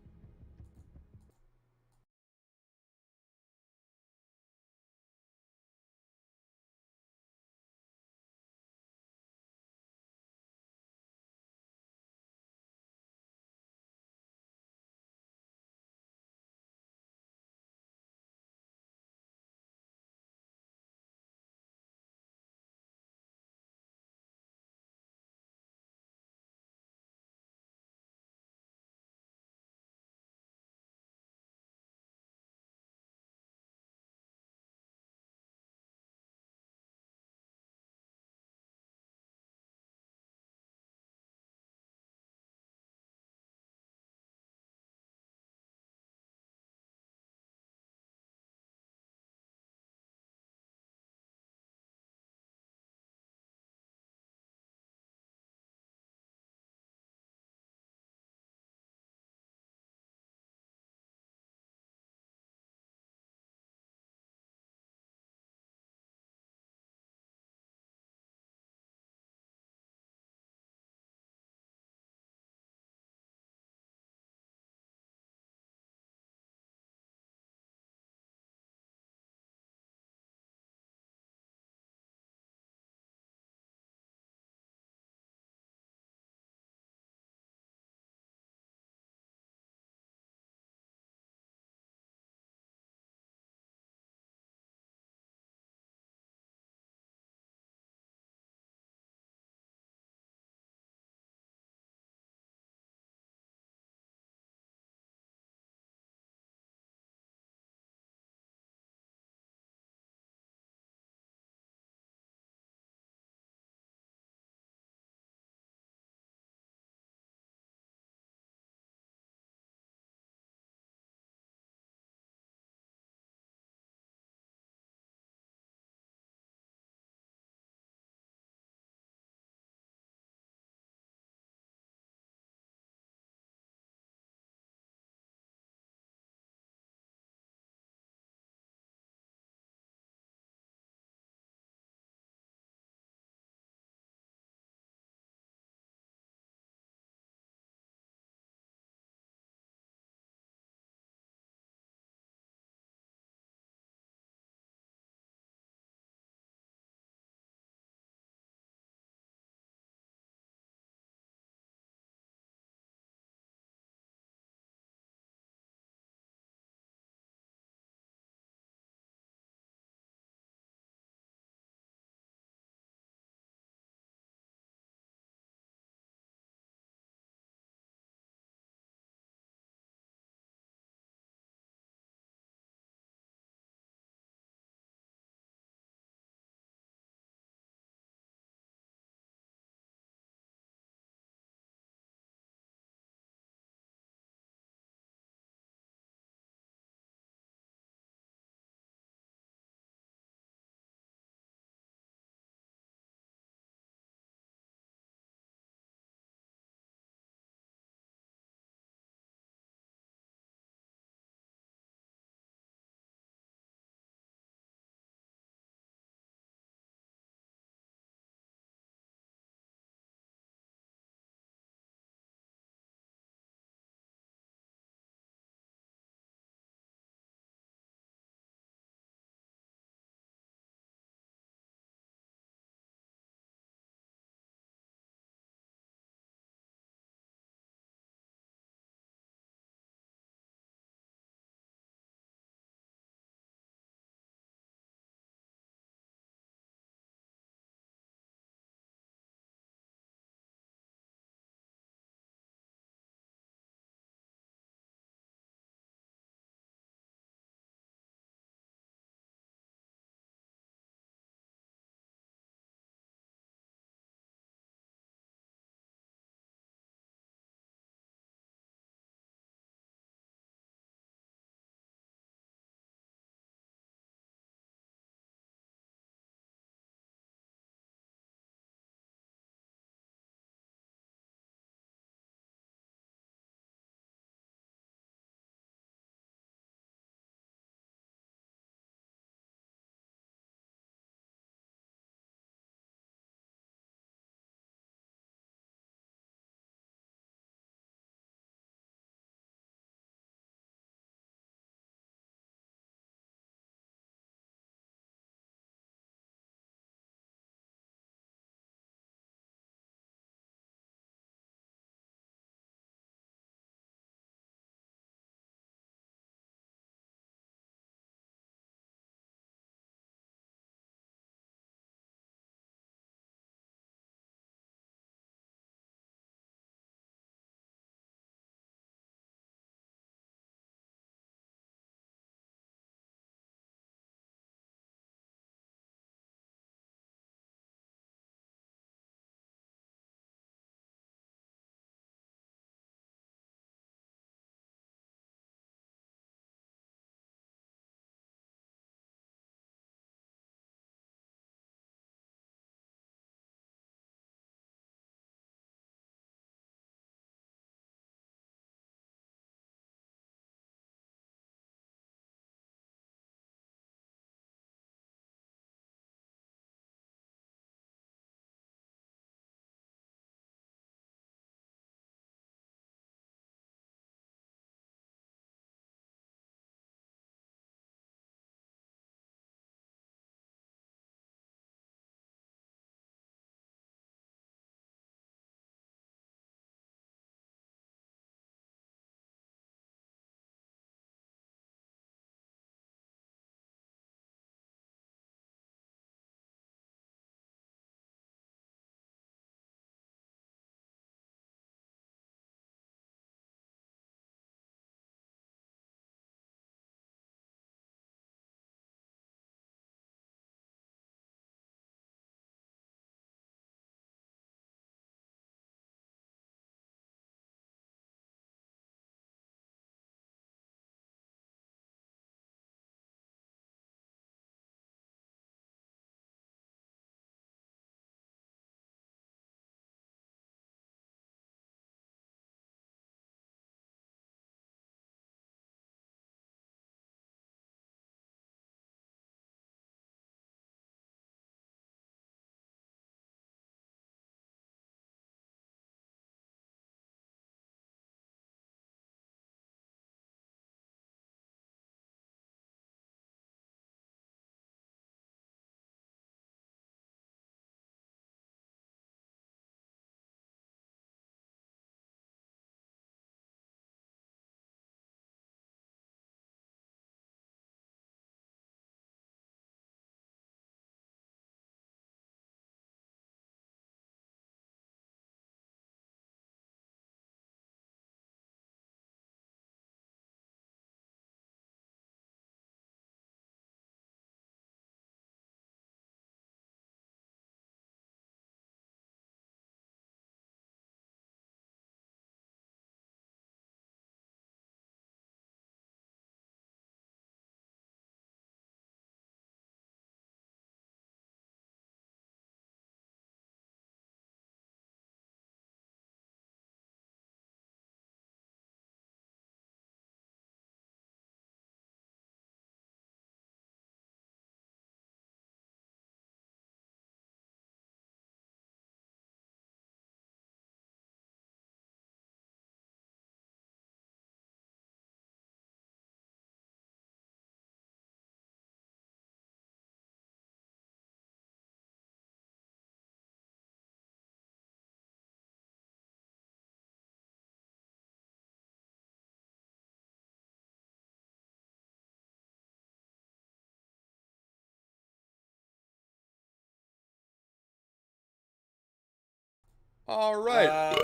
All right.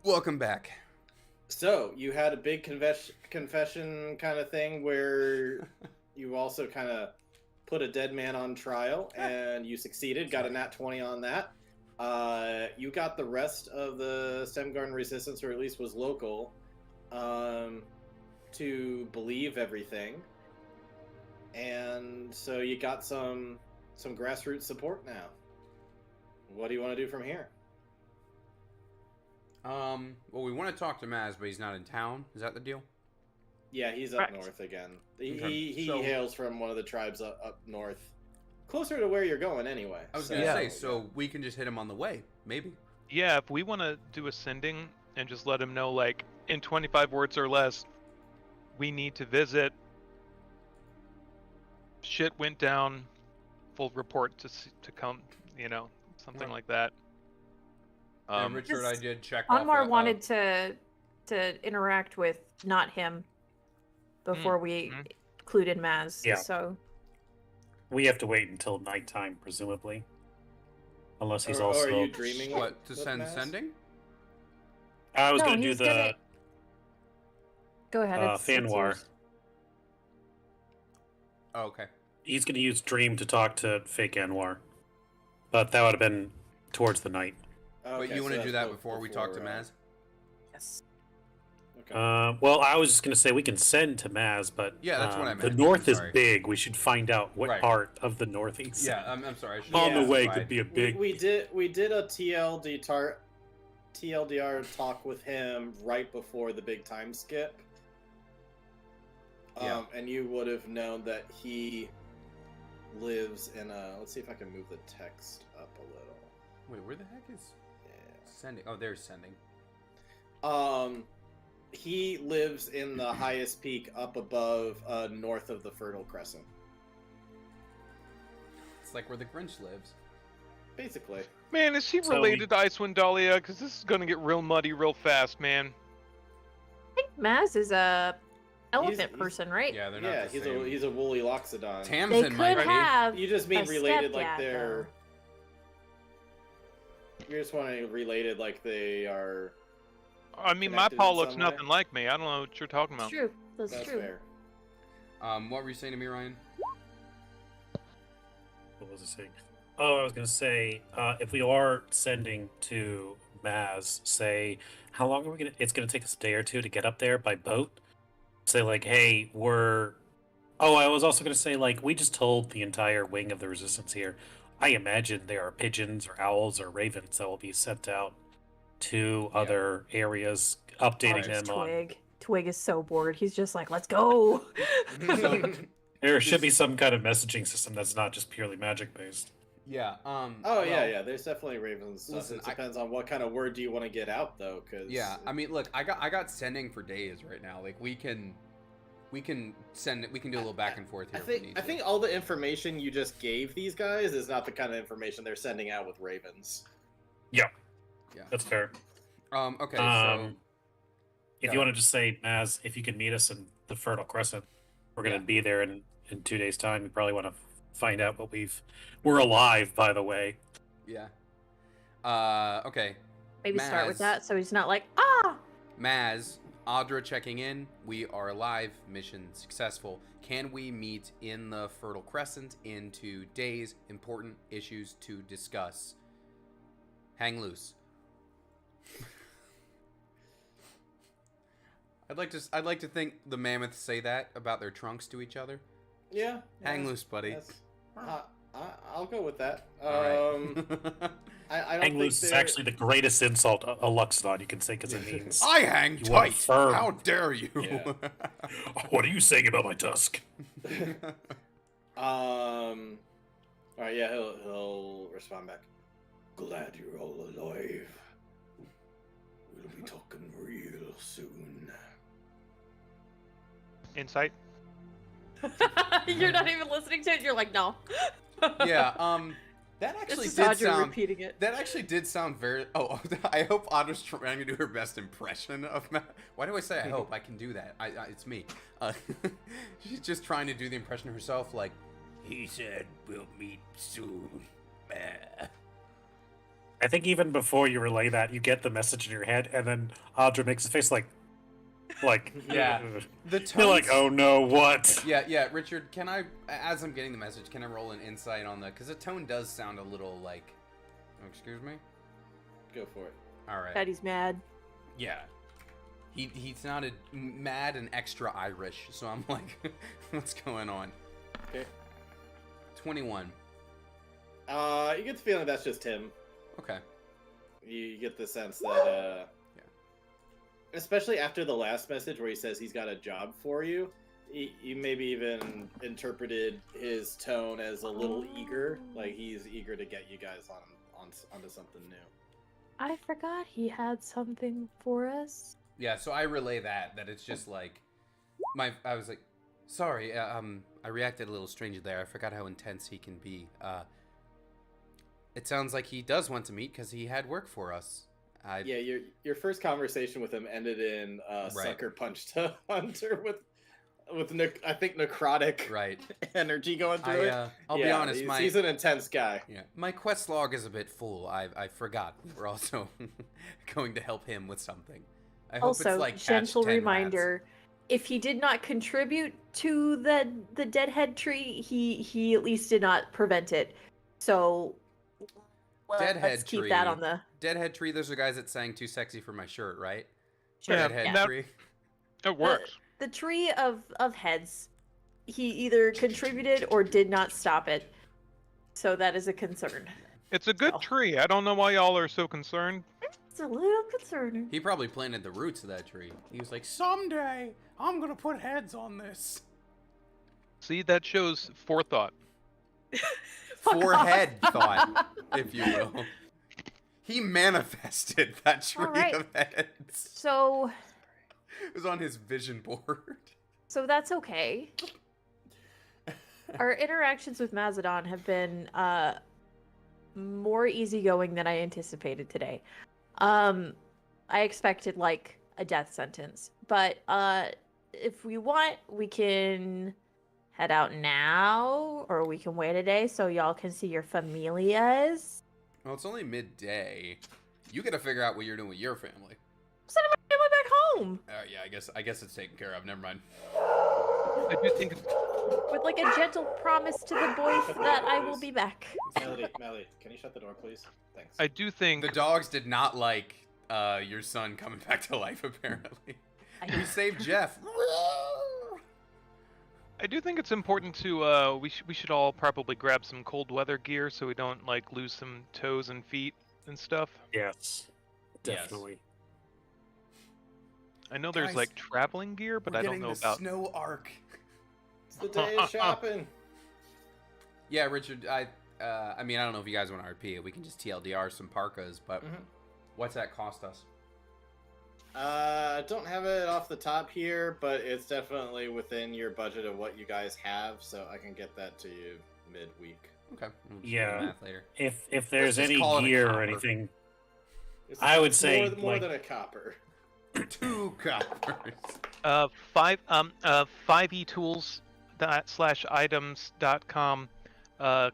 Welcome back. So you had a big confession kind of thing where you also kind of put a dead man on trial, and you succeeded. Got a nat 20 on that. You got the rest of the Stem Garden Resistance, or at least was local, to believe everything, and so you got some grassroots support now. What do you want to do from here? Well, we want to talk to Maz, but he's not in town. Is that the deal? Yeah, he's up Correct. north again. Okay. He So- hails from one of the tribes up north, closer to where you're going anyway. I was gonna say, so we can just hit him on the way, maybe. Yeah, if we want to do a sending and just let him know, like, in 25 words or less, we need to visit. Shit went down. Full report to come. Something Right. like that. And Richard, I did check. Anwar off wanted to interact with not him before we mhm. included Maz. Yeah. So We have to wait until nighttime, presumably. Unless he's Or also. are you dreaming? what to with send Maz? sending? I was No, going to do he's the. gonna- go ahead. It's Fanwar. yours. Oh, okay. He's going to use Dream to talk to fake Anwar. But that would have been towards the night. But Okay, you want so to do that's that before we talk to Maz? Yes. Okay. Well, I was just going to say we can send to Maz, but Yeah, that's what I the meant. north I'm is sorry. big. We should find out what Right. part of the northeast. Yeah, I'm sorry. I should On Yeah. the way specified. could be a big. we did a TLDR talk with him right before the big time skip. Yeah. And you would have known that he lives in a. Let's see if I can move the text up a little. Wait, where the heck is Yeah. sending? Oh, there's sending. He lives in the highest peak up above, north of the Fertile Crescent. It's like where the Grinch lives. Basically. Man, is he So related to Icewind Dahlia? Because this is gonna get real muddy real fast, man. I think Maz is a elephant he's- person, right? Yeah, they're not Yeah, the he's same. a woolly loxodon. They Tamsin might could be. have. You just mean a related like stepdad, they're. though. You just want to related like they are. I mean, my Connected paw in looks some way? nothing like me. I don't know what you're talking about. True. That's That's true. fair. What were you saying to me, Ryan? What was I saying? Oh, I was going to say, if we are sending to Maz, say, how long are we going to... It's going to take us a day or two to get up there by boat. Say, like, hey, we're... Oh, I was also going to say, like, we just told the entire wing of the Resistance here. I imagine there are pigeons or owls or ravens that will be sent out to other areas, updating Just them on... Twig. Twig is so bored. He's just like, let's go. There should be some kind of messaging system that's not just purely magic-based. Yeah. Oh yeah, yeah. There's definitely ravens and stuff. listen, It depends on what kind of word do you want to get out though, because Yeah, I mean, look, I got sending for days right now. Like we can send it. We can do a little back and forth I here. if we think need I to. think all the information you just gave these guys is not the kind of information they're sending out with ravens. Yeah. That's fair. Okay. So If you want to just say, Maz, if you can meet us in the Fertile Crescent, we're going to be there in 2 days' time. You probably want to find out what we're alive, by the way. yeah. Okay. Maybe start with Maz. that so he's not like, ah! Maz, Audra checking in. We are alive. Mission successful. Can we meet in the Fertile Crescent in 2 days? Important issues to discuss. Hang loose. I'd like to think the mammoths say that about their trunks to each other. Yeah. Hang loose, buddy. that's- I'll go with that. All right. I don't Hang think loose is they're- actually the greatest insult a Luxodon you can say because it means. I hang You want tight. firm. How dare you? Yeah. What are you saying about my tusk? All right, yeah, he'll respond back. Glad you're all alive. We'll be talking real soon. Insight. You're not even listening to it. You're like, no. Yeah. That This actually is did Audra sound. repeating it. That actually did sound very. Oh, I hope Audra's trying to do her best impression of Matt. Why do I say I hope? I can do that. It's me. She's just trying to do the impression of herself, like he said, "We'll meet soon." I think even before you relay that, you get the message in your head, and then Audra makes a face like, Yeah. The you're like, tones- oh no, what? Yeah, Richard, can I, as I'm getting the message, can I roll an insight on the, because the tone does sound a little like, oh, excuse me? Go for it. All right. Daddy's mad. Yeah. He sounded mad and extra Irish, so I'm like, what's going on? Okay. 21. You get the feeling that's just him. Okay. You get the sense that, Yeah. especially after the last message where he says he's got a job for you, you maybe even interpreted his tone as a little eager, like he's eager to get you guys onto something new. I forgot he had something for us. Yeah, so I relay that it's just like, I was like, sorry, I reacted a little strangely there. I forgot how intense he can be. It sounds like he does want to meet because he had work for us. Yeah, your first conversation with him ended in sucker punch to Hunter with I think necrotic Right. energy going through it. I'll be honest, he's an intense guy. Yeah, my quest log is a bit full. I forgot we were also going to help him with something. I hope Also, it's like catch gentle 10 reminder: if he did not contribute to the deadhead tree, he at least did not prevent it. So Deadhead let's keep that tree. on the Deadhead Tree, those are guys that sang Too Sexy for My Shirt, right? sure. Deadhead yeah. Tree. It works. The tree of heads. He either contributed or did not stop it. So that is a concern. It's a good So. tree. I don't know why y'all are so concerned. It's a little concerning. He probably planted the roots of that tree. He was like, someday I'm gonna put heads on this. See, that shows forethought. Forehead thought, if you will. He manifested that tree Alright. of heads. So It was on his vision board. that's okay. Our interactions with Mazadon have been more easygoing than I anticipated today. I expected like a death sentence, but if we want, we can head out now, or we can wait a day so y'all can see your familias. Well, it's only midday. You gotta figure out what you're doing with your family. Send my family back home Yeah, I guess it's taken care of. Never mind. I do think with like a gentle promise to the boys that I will be back. Melody, can you shut the door, please? Thanks. I do think The dogs did not like your son coming back to life, apparently. We saved Jeff. I do think it's important to we should all probably grab some cold weather gear so we don't like lose some toes and feet and stuff. Yes, definitely. I know there's Guys, like traveling gear, but We're I don't getting know the about. snow arc. It's the day of shopping. Yeah, Richard, I mean, I don't know if you guys want to RP it. We can just TLDR some parkas, but what's that cost us? I don't have it off the top here, but it's definitely within your budget of what you guys have, so I can get that to you midweek. Okay. We'll just do the Yeah. math later. If there's just any call it a gear or copper. anything, It's I would say, more like- than a copper. 2 coppers. 5etools./items.com.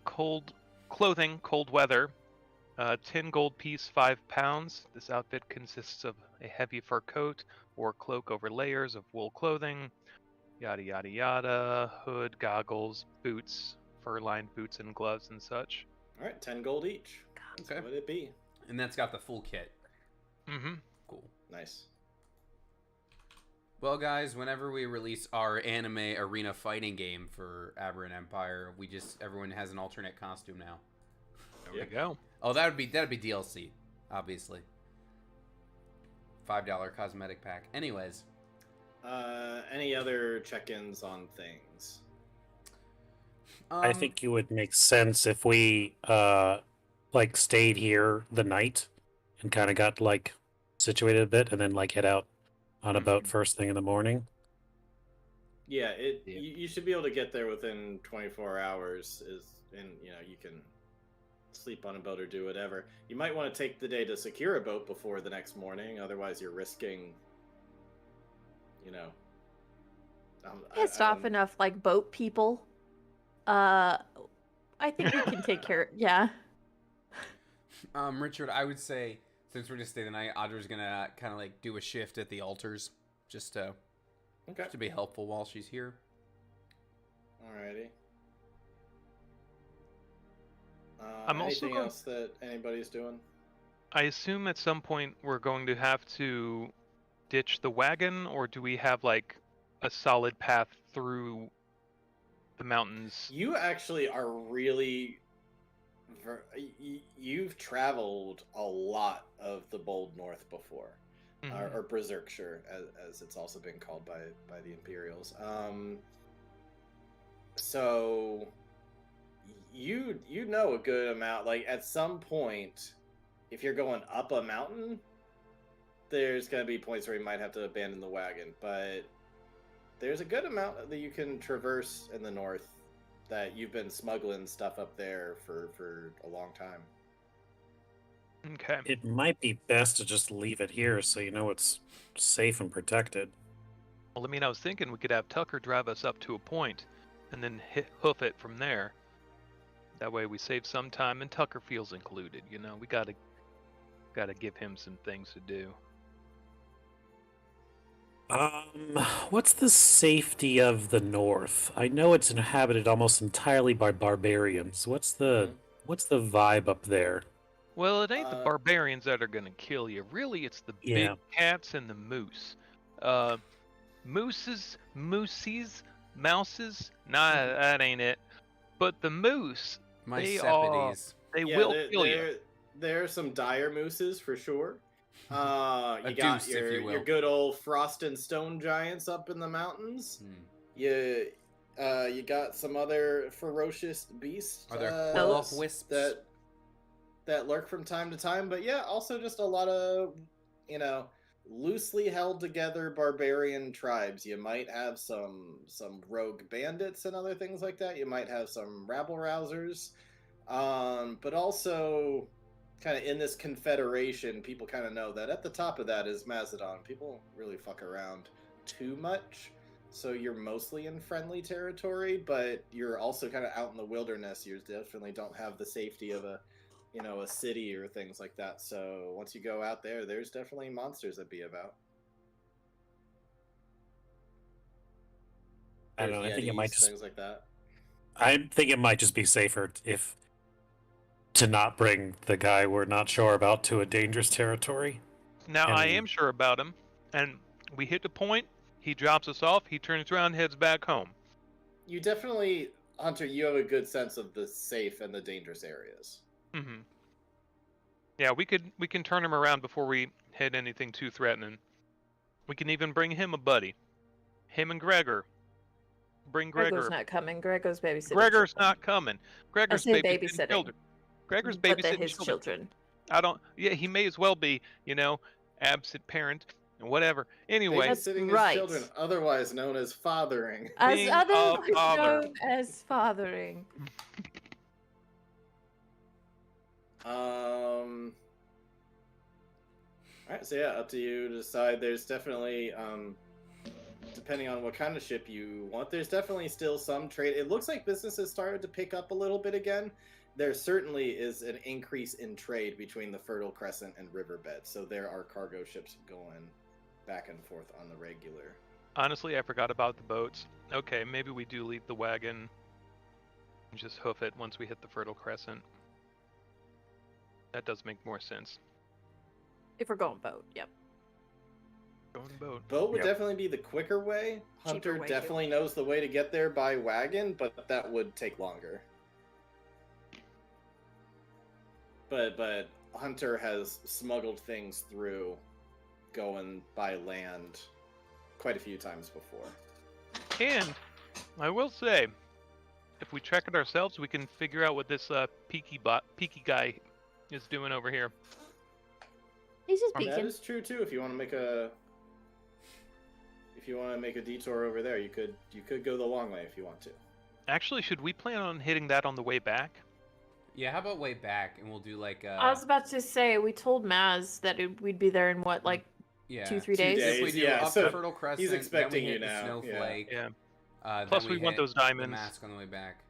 Cold clothing, cold weather. 10 gold piece, 5 pounds. This outfit consists of a heavy fur coat or cloak over layers of wool clothing. Yada yada yada. Hood, goggles, boots, fur-lined boots and gloves and such. All right, 10 gold each. That's Okay. what it'd be. And that's got the full kit. Mm-hmm. Cool. Nice. Well, guys, whenever we release our anime arena fighting game for Aberrant Empire, everyone has an alternate costume now. There we go. Oh, that'd be DLC, obviously. $5 cosmetic pack. Anyways, Any other check-ins on things? I think it would make sense if we like stayed here the night and kind of got like situated a bit, and then like head out on a boat first thing in the morning. Yeah, you should be able to get there within 24 hours. And you can sleep on a boat or do whatever. You might want to take the day to secure a boat before the next morning. Otherwise, you're risking. Pissed off enough like boat people. I think we can take care. Yeah. Richard, I would say since we're gonna stay the night, Audra's gonna kind of like do a shift at the altars, just to be helpful while she's here. Alrighty. I'm also anything else that anybody's doing? I assume at some point we're going to have to ditch the wagon, or do we have like a solid path through the mountains? You actually are really. You've traveled a lot of the Bold North before, or Berserkshire, as it's also been called by the Imperials. So you know a good amount. Like at some point, if you're going up a mountain, there's gonna be points where you might have to abandon the wagon, but there's a good amount that you can traverse in the north. That you've been smuggling stuff up there for a long time. Okay. It might be best to just leave it here so you know it's safe and protected. Well, I mean, I was thinking we could have Tucker drive us up to a point, and then hoof it from there. That way, we save some time, and Tucker feels included. You know, we gotta give him some things to do. What's the safety of the north? I know it's inhabited almost entirely by barbarians. What's the vibe up there? Well, it ain't the barbarians that are gonna kill you. Really, it's the big cats and the moose. Mooses, mouses. Nah, that ain't it. But the moose, they will kill you. There are some dire mooses for sure. You got deuce, if you will. your good old frost and stone giants up in the mountains. You got some other ferocious beasts. Are there wisps that lurk from time to time? But yeah, also just a lot of loosely held together barbarian tribes. You might have some rogue bandits and other things like that. You might have some rabble rousers, but also. Kind of in this confederation, people kind of know that at the top of that is Macedon. People don't really fuck around too much, so you're mostly in friendly territory, but you're also kind of out in the wilderness. You definitely don't have the safety of a city or things like that. So once you go out there, there's definitely monsters that be about. I don't know. I think it might just things like that. I think it might just be safer to not bring the guy we're not sure about to a dangerous territory. Now, I am sure about him, and we hit the point, he drops us off, he turns around and heads back home. You definitely, Hunter, you have a good sense of the safe and the dangerous areas. Mm-hmm. Yeah, we can turn him around before we hit anything too threatening. We can even bring him a buddy. Him and Gregor. Bring Gregor. Gregor's not coming. Gregor's babysitting. Gregor's not coming. Gregor's babysitting children. Gregor's but babysitting his children. Yeah, he may as well be, absent parent and whatever. Anyway. Babysitting his children, otherwise known as fathering. Otherwise known as fathering. Alright, so yeah, up to you to decide. There's definitely, depending on what kind of ship you want, there's definitely still some trade. It looks like business has started to pick up a little bit again. There certainly is an increase in trade between the Fertile Crescent and Riverbed, so there are cargo ships going back and forth on the regular. Honestly, I forgot about the boats. Okay, maybe we do leave the wagon and just hoof it once we hit the Fertile Crescent. That does make more sense. If we're going boat, yep. Going boat. Boat would definitely be the quicker way. Hunter definitely knows the way to get there by wagon, but that would take longer. But Hunter has smuggled things through going by land quite a few times before. And I will say, if we track it ourselves, we can figure out what this peaky guy is doing over here. He's just peeking. That is true too. If you want to make a detour over there, you could go the long way if you want to. Actually, should we plan on hitting that on the way back? Yeah, how about way back, and we'll do like I was about to say, we told Maz that we'd be there in what, 2-3 days? If we do up so to Fertile Crescent, he's expecting then we hit you now. the Snowflake. Yeah. Then Plus, we want hit those diamonds. The mask on the way back.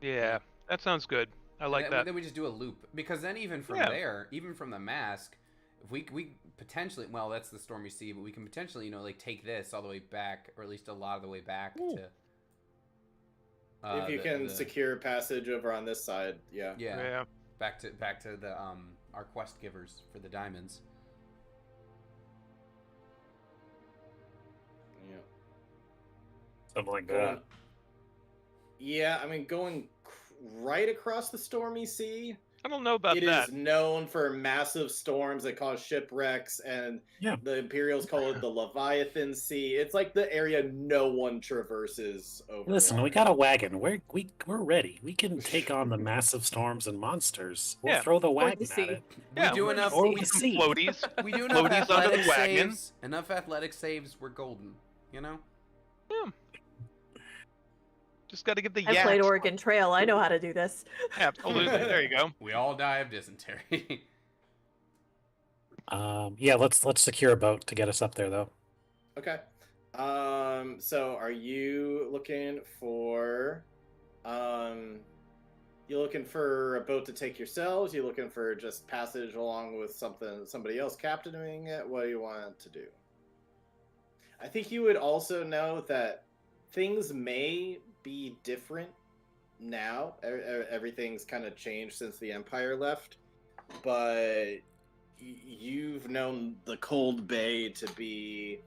Yeah, that sounds good. I like and that. then we just do a loop, because then even from there, even from the mask, if we potentially, well, that's the Stormy Sea, but we can potentially, like take this all the way back, or at least a lot of the way back to. If you can secure passage over on this side, yeah. Yeah. Back to the our quest givers for the diamonds. Yeah. Something like that. Yeah, I mean, going right across the Stormy Sea. I don't know about that. It is known for massive storms that cause shipwrecks, and the Imperials call it the Leviathan Sea. It's like the area no one traverses over. Listen, we got a wagon. We're ready. We can take on the massive storms and monsters. We'll throw the wagon at it. We do enough. We some floaties. We do enough floaties under the wagon. Enough athletic saves. We're golden. Yeah. Just got to get the I played Oregon Trail. I know how to do this. Absolutely. There you go. We all die of dysentery. Yeah, let's secure a boat to get us up there, though. Okay. So are you looking for you looking for a boat to take yourselves? You looking for just passage along with somebody else captaining it? What do you want to do? I think you would also know that things may be different now. Everything's kind of changed since the Empire left, but you've known the Cold Bay to be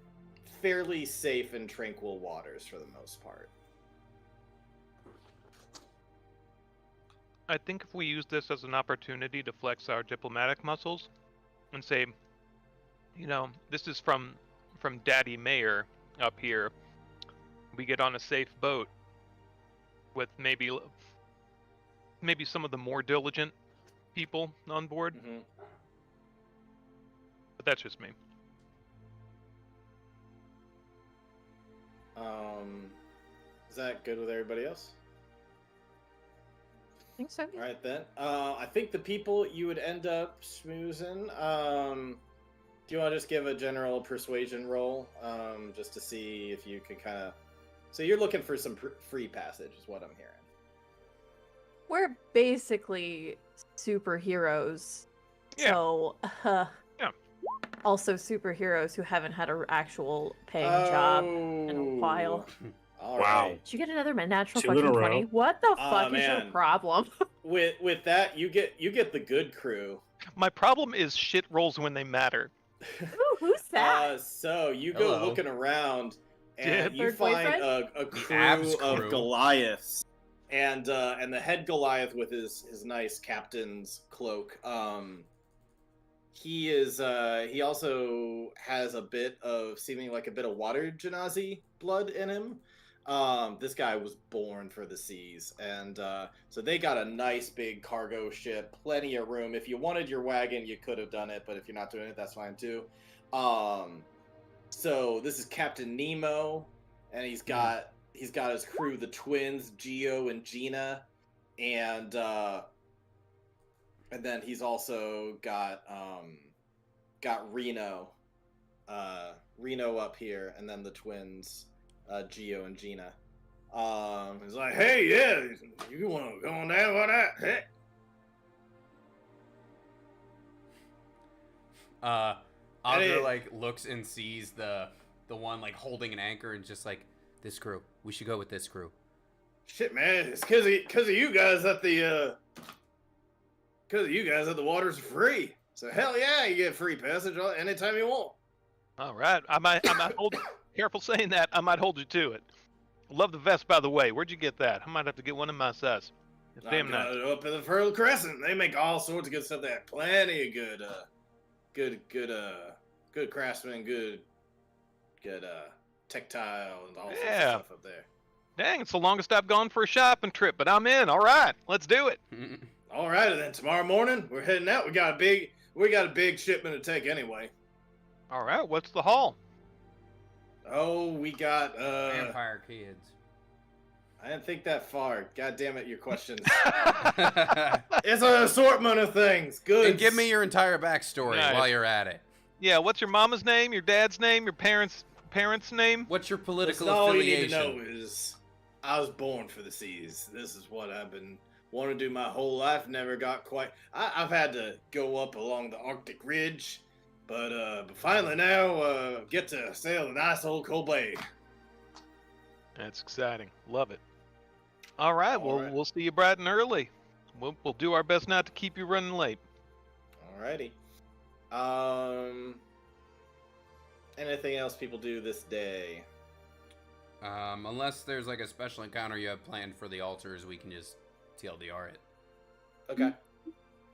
fairly safe and tranquil waters for the most part. I think if we use this as an opportunity to flex our diplomatic muscles and say, this is from Daddy Mayor up here. We get on a safe boat with maybe some of the more diligent people on board. Mm-hmm. But that's just me. Is that good with everybody else? I think so. All right then. I think the people you would end up schmoozing. Do you want to just give a general persuasion roll, just to see if you can kind of? So you're looking for some free passage, is what I'm hearing. We're basically superheroes. Yeah. So, also superheroes who haven't had an actual paying job in a while. All Wow. right. Did you get another natural 2 in a fucking row. 20? What the fuck is your man. problem? With that, you get the good crew. My problem is shit rolls when they matter. Ooh, who's that? So you go Hello. looking around, and you Third find boyfriend? a Ab's crew crew. of Goliaths, and the head Goliath with his nice captain's cloak. He also has a bit of seeming like a bit of water genasi blood in him. This guy was born for the seas, and so they got a nice big cargo ship, plenty of room. If you wanted your wagon, you could have done it, but if you're not doing it, that's fine too. So this is Captain Nemo, and he's got his crew, the twins, Gio and Gina, and then he's also got Reno up here, and then the twins, Gio and Gina. He's like, hey, yeah, you want to go on down with that? Hey. Andre like looks and sees the one like holding an anchor and just like, this crew. We should go with this crew. Shit, man, it's because of you guys that the water's free. So hell yeah, you get free passage anytime you want. All right, I might hold. Careful saying that. I might hold you to it. Love the vest, by the way. Where'd you get that? I might have to get one in my size. It's damn I got nice. it up in the Fertile Crescent. They make all sorts of good stuff. They have plenty of good craftsmen, good tactile and all sorts of stuff up there. Dang, it's the longest I've gone for a shopping trip, but I'm in. All right, let's do it. All right, then tomorrow morning we're heading out. We got a big shipment to take anyway. All right, what's the haul? Oh, we got Vampire kids. I didn't think that far. God damn it, your questions. It's an assortment of things. Good. And give me your entire backstory Nice. while you're at it. Yeah, what's your mama's name? Your dad's name? Your parents' name? What's your political all affiliation? you need to know is I was born for the seas. This is what I've been wanted to do my whole life. Never got quite. I've had to go up along the Arctic Ridge, but finally now get to sail the nice old cold blade. That's exciting. Love it. All right. All right. We'll see you bright and early. We'll do our best not to keep you running late. Alrighty. Anything else people do this day? Unless there's like a special encounter you have planned for the altars, we can just TLDR it. Okay.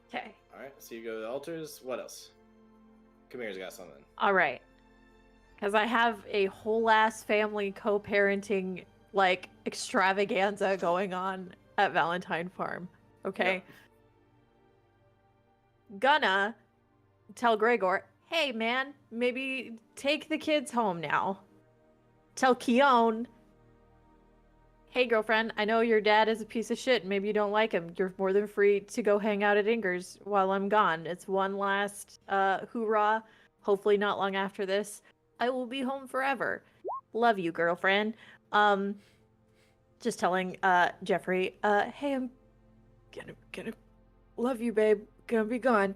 Okay. Alright, so you go to the altars. What else? Kamir's got something. All right. Because I have a whole ass family co-parenting like extravaganza going on at Valentine Farm. Okay. Yep. Gonna tell Gregor, hey man, maybe take the kids home now. Tell Keone, hey girlfriend, I know your dad is a piece of shit. Maybe you don't like him. You're more than free to go hang out at Inger's while I'm gone. It's one last hoorah. Hopefully not long after this. I will be home forever. Love you, girlfriend. Just telling Jeffrey, hey, I'm gonna love you, babe. Gonna be gone.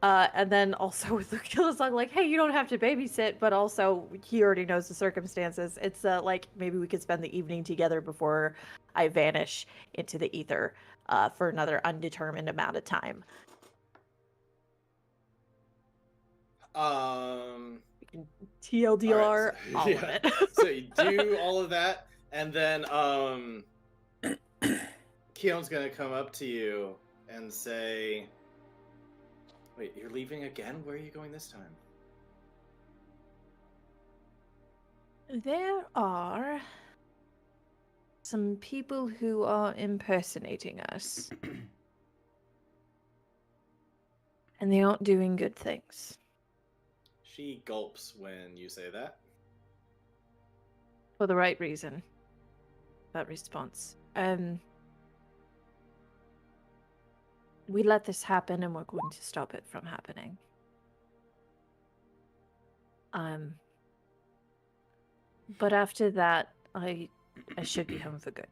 And then also with the kill song, like, hey, you don't have to babysit, but also he already knows the circumstances. It's like maybe we could spend the evening together before I vanish into the ether for another undetermined amount of time. TLDR, Alright, so- all yeah. of it. So you do all of that, and then Keone's gonna come up to you and say, wait, you're leaving again? Where are you going this time? There are some people who are impersonating us. And they aren't doing good things. She gulps when you say that. For the right reason. That response. We let this happen and we're going to stop it from happening. But after that, I should be home for good.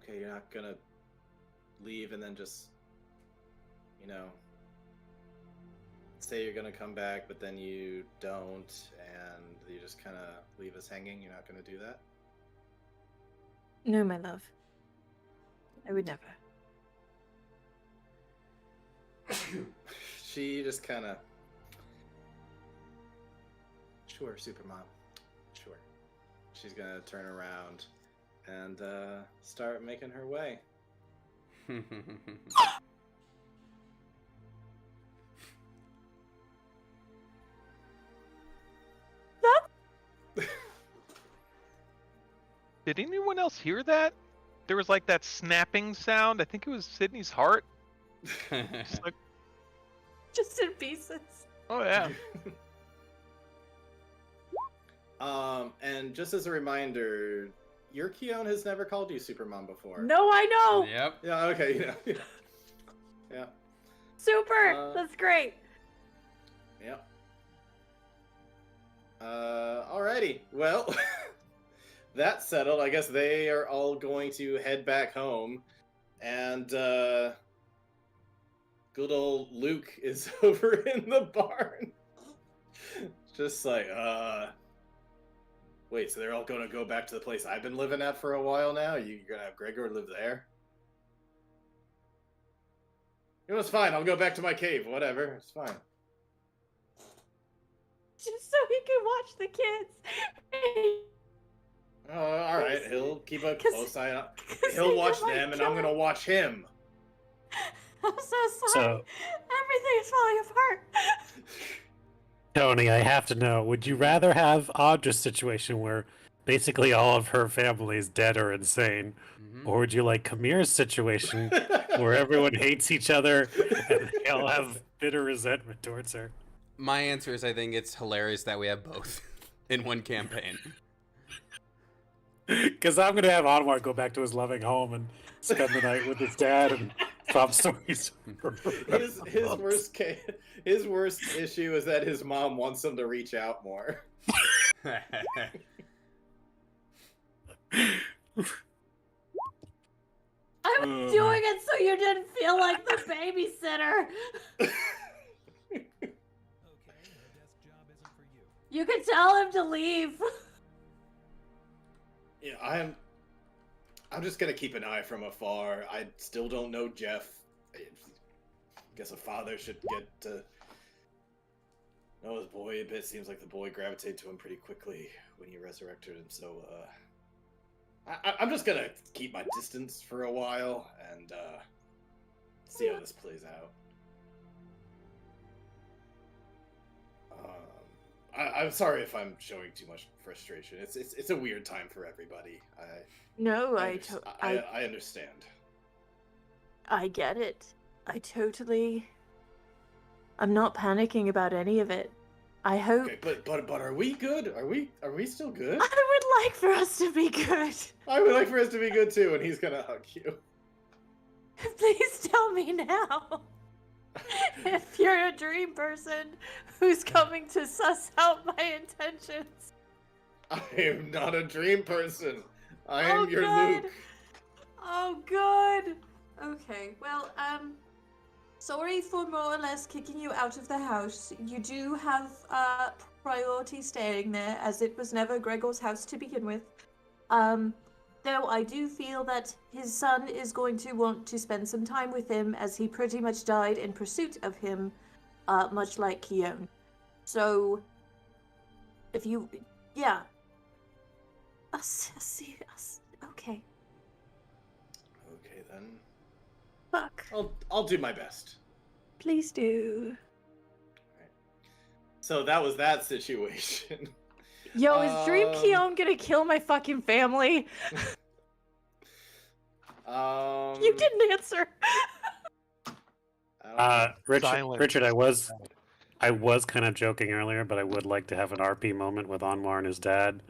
Okay, you're not gonna leave and then just, say you're gonna come back, but then you don't, and you just kind of leave us hanging. You're not gonna do that? No, my love. I would never. She just kind of... Sure, Supermom. Sure. She's gonna turn around and start making her way. Did anyone else hear that? There was like that snapping sound. I think it was Sydney's heart. Just like, Just in pieces. oh yeah. And just as a reminder, your Keone has never called you Supermom before. No, I know. Yep. Yeah, okay, yeah. Super. That's great. Yep. Alrighty. Well, that's settled. I guess they are all going to head back home. And, good old Luke is over in the barn. Just like, wait, so they're all gonna go back to the place I've been living at for a while now? You're gonna have Gregor live there? It's fine, I'll go back to my cave, whatever, it's fine. Just so he can watch the kids. Alright, he'll keep a 'Cause- close eye on... 'cause He'll he watch might them, and kill I'm gonna him. watch him. I'm so sorry. So, Everything is falling apart. Tony, I have to know, would you rather have Audra's situation where basically all of her family is dead or insane, or would you like Kamir's situation where everyone hates each other and they all have bitter resentment towards her? My answer is I think it's hilarious that we have both in one campaign. Because I'm going to have Anwar go back to his loving home and spend the night with his dad and swap stories. His worst issue is that his mom wants him to reach out more. I was doing it so you didn't feel like the babysitter. You can tell him to leave. Yeah, I'm just gonna keep an eye from afar. I still don't know Jeff. I guess a father should get to know his boy a bit. Seems like the boy gravitated to him pretty quickly when you resurrected him. So, I'm just gonna keep my distance for a while and see how this plays out. I'm sorry if I'm showing too much frustration. It's a weird time for everybody. No, I understand. I get it. I'm not panicking about any of it. I hope. Okay, but are we good? Are we still good? I would like for us to be good. I would like for us to be good too, and he's gonna hug you. Please tell me now. If you're a dream person who's coming to suss out my intentions. I am not a dream person. I am your good. Luke. Oh, good. Okay, well, sorry for more or less kicking you out of the house. You do have priority staying there, as it was never Gregor's house to begin with. Though I do feel that his son is going to want to spend some time with him, as he pretty much died in pursuit of him, much like Keon. So, if you... yeah. See us. Okay. Okay then. Fuck. I'll do my best. Please do. So that was that situation. Yo, is Dream Keon gonna kill my fucking family? You didn't answer. Richard, I was kind of joking earlier, but I would like to have an RP moment with Anwar and his dad,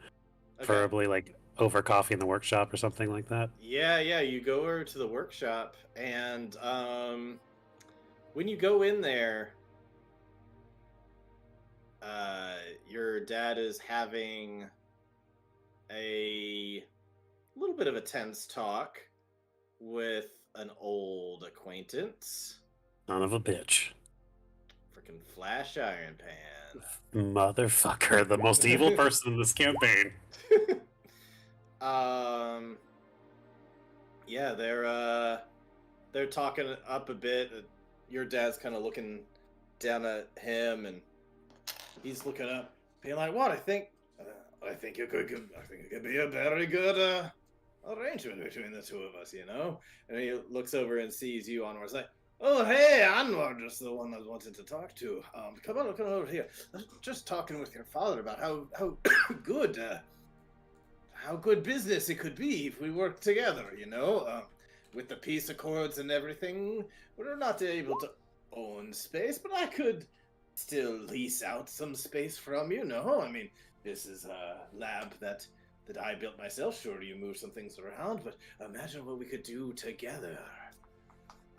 preferably like over coffee in the workshop or something like that. Yeah, you go over to the workshop, and when you go in there, your dad is having a little bit of a tense talk with an old acquaintance. Son of a bitch. Freaking Flash Iron Pan. Motherfucker, the most evil person in this campaign. Yeah, they're talking up a bit. Your dad's kind of looking down at him, and he's looking up, being like, "What? I think it could be a very good arrangement between the two of us, you know." And he looks over and sees you, Anwar's like, "Oh, hey, Anwar, just the one I wanted to talk to. Come on over here. Just talking with your father about how good business it could be if we worked together, you know, with the peace accords and everything. We're not able to own space, but I could still lease out some space from you, no? I mean, this is a lab that I built myself. Sure, you move some things around, but imagine what we could do together.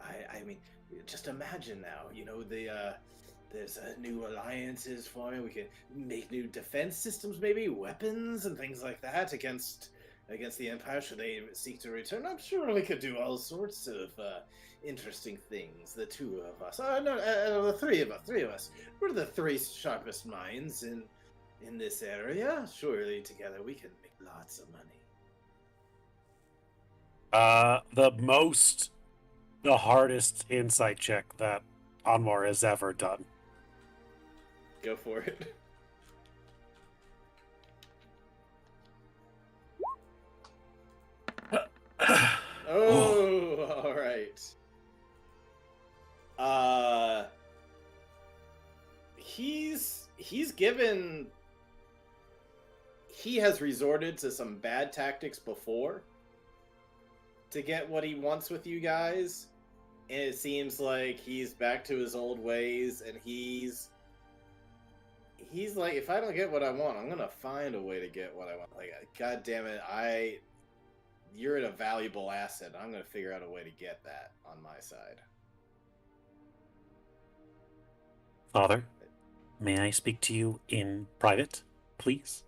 I mean, just imagine now, you know, there's new alliances forming. We can make new defense systems, maybe weapons and things like that against the Empire should they seek to return. I'm sure we could do all sorts of interesting things. The two of us, the three of us. We're the three sharpest minds in this area. Surely together we can make lots of money. The hardest insight check that Anwar has ever done. Go for it. Oh, all right. He has resorted to some bad tactics before to get what he wants with you guys, and it seems like he's back to his old ways, and he's like, if I don't get what I want, I'm gonna find a way to get what I want. Like, God damn it, you're a valuable asset. I'm gonna figure out a way to get that on my side. Father, may I speak to you in private, please?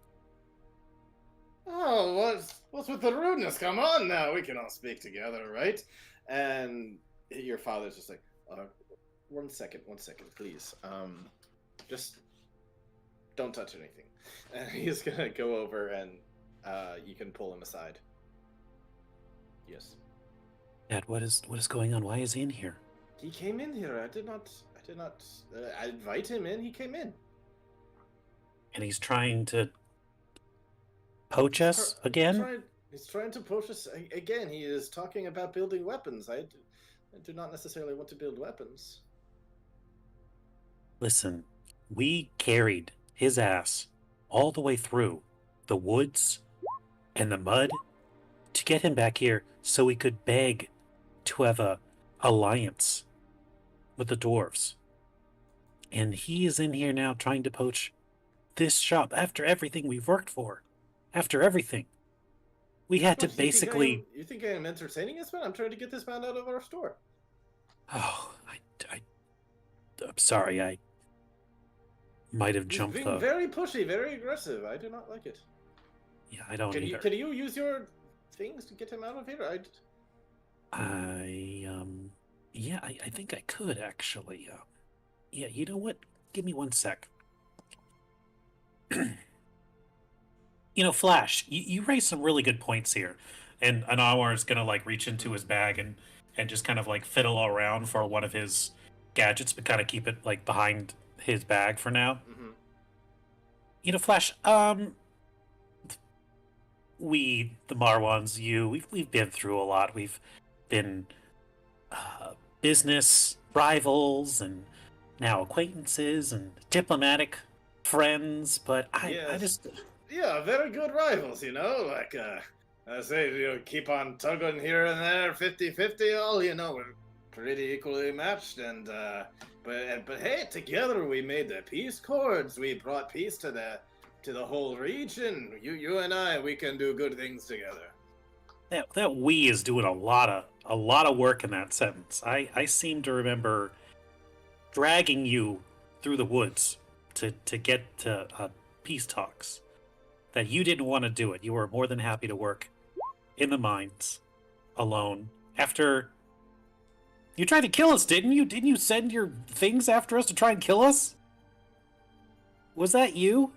Oh, what's with the rudeness? Come on now, we can all speak together, right? And your father's just like, 1 second, please. Just don't touch anything. And he's gonna go over and you can pull him aside. Yes. Dad, what is going on? Why is he in here? He came in here. I did not I invite him in. He came in. And he's trying to poach us again? He's trying to poach us again. He is talking about building weapons. I do not necessarily want to build weapons. Listen, we carried his ass all the way through the woods and the mud to get him back here so we could beg to have a alliance with the dwarves. And he is in here now trying to poach this shop after everything we've worked for. After everything. We had to basically... You think I am entertaining this man? I'm trying to get this man out of our store. Oh, I'm sorry, I might have He's jumped being the... very pushy, very aggressive. I do not like it. Yeah, I don't either. Can you use your things to get him out of here? Yeah, I think I could, actually. Yeah, you know what? Give me 1 sec. You know, Flash, you raised some really good points here. And Anwar is going to, like, reach into his bag and just kind of, like, fiddle around for one of his gadgets, but kind of keep it, like, behind his bag for now. Mm-hmm. You know, Flash, we, the Marwans, we've been through a lot. We've been business rivals and now acquaintances and diplomatic friends, but I just... Yeah, very good rivals, you know, like, I say, you know, keep on tugging here and there, 50-50, all, you know, we're pretty equally matched, and, but hey, together we made the peace cords, we brought peace to the whole region, you and I, we can do good things together. That we is doing a lot of work in that sentence. I seem to remember dragging you through the woods to get to peace talks. That you didn't want to do it. You were more than happy to work in the mines alone. After you tried to kill us, didn't you? Didn't you send your things after us to try and kill us? Was that you?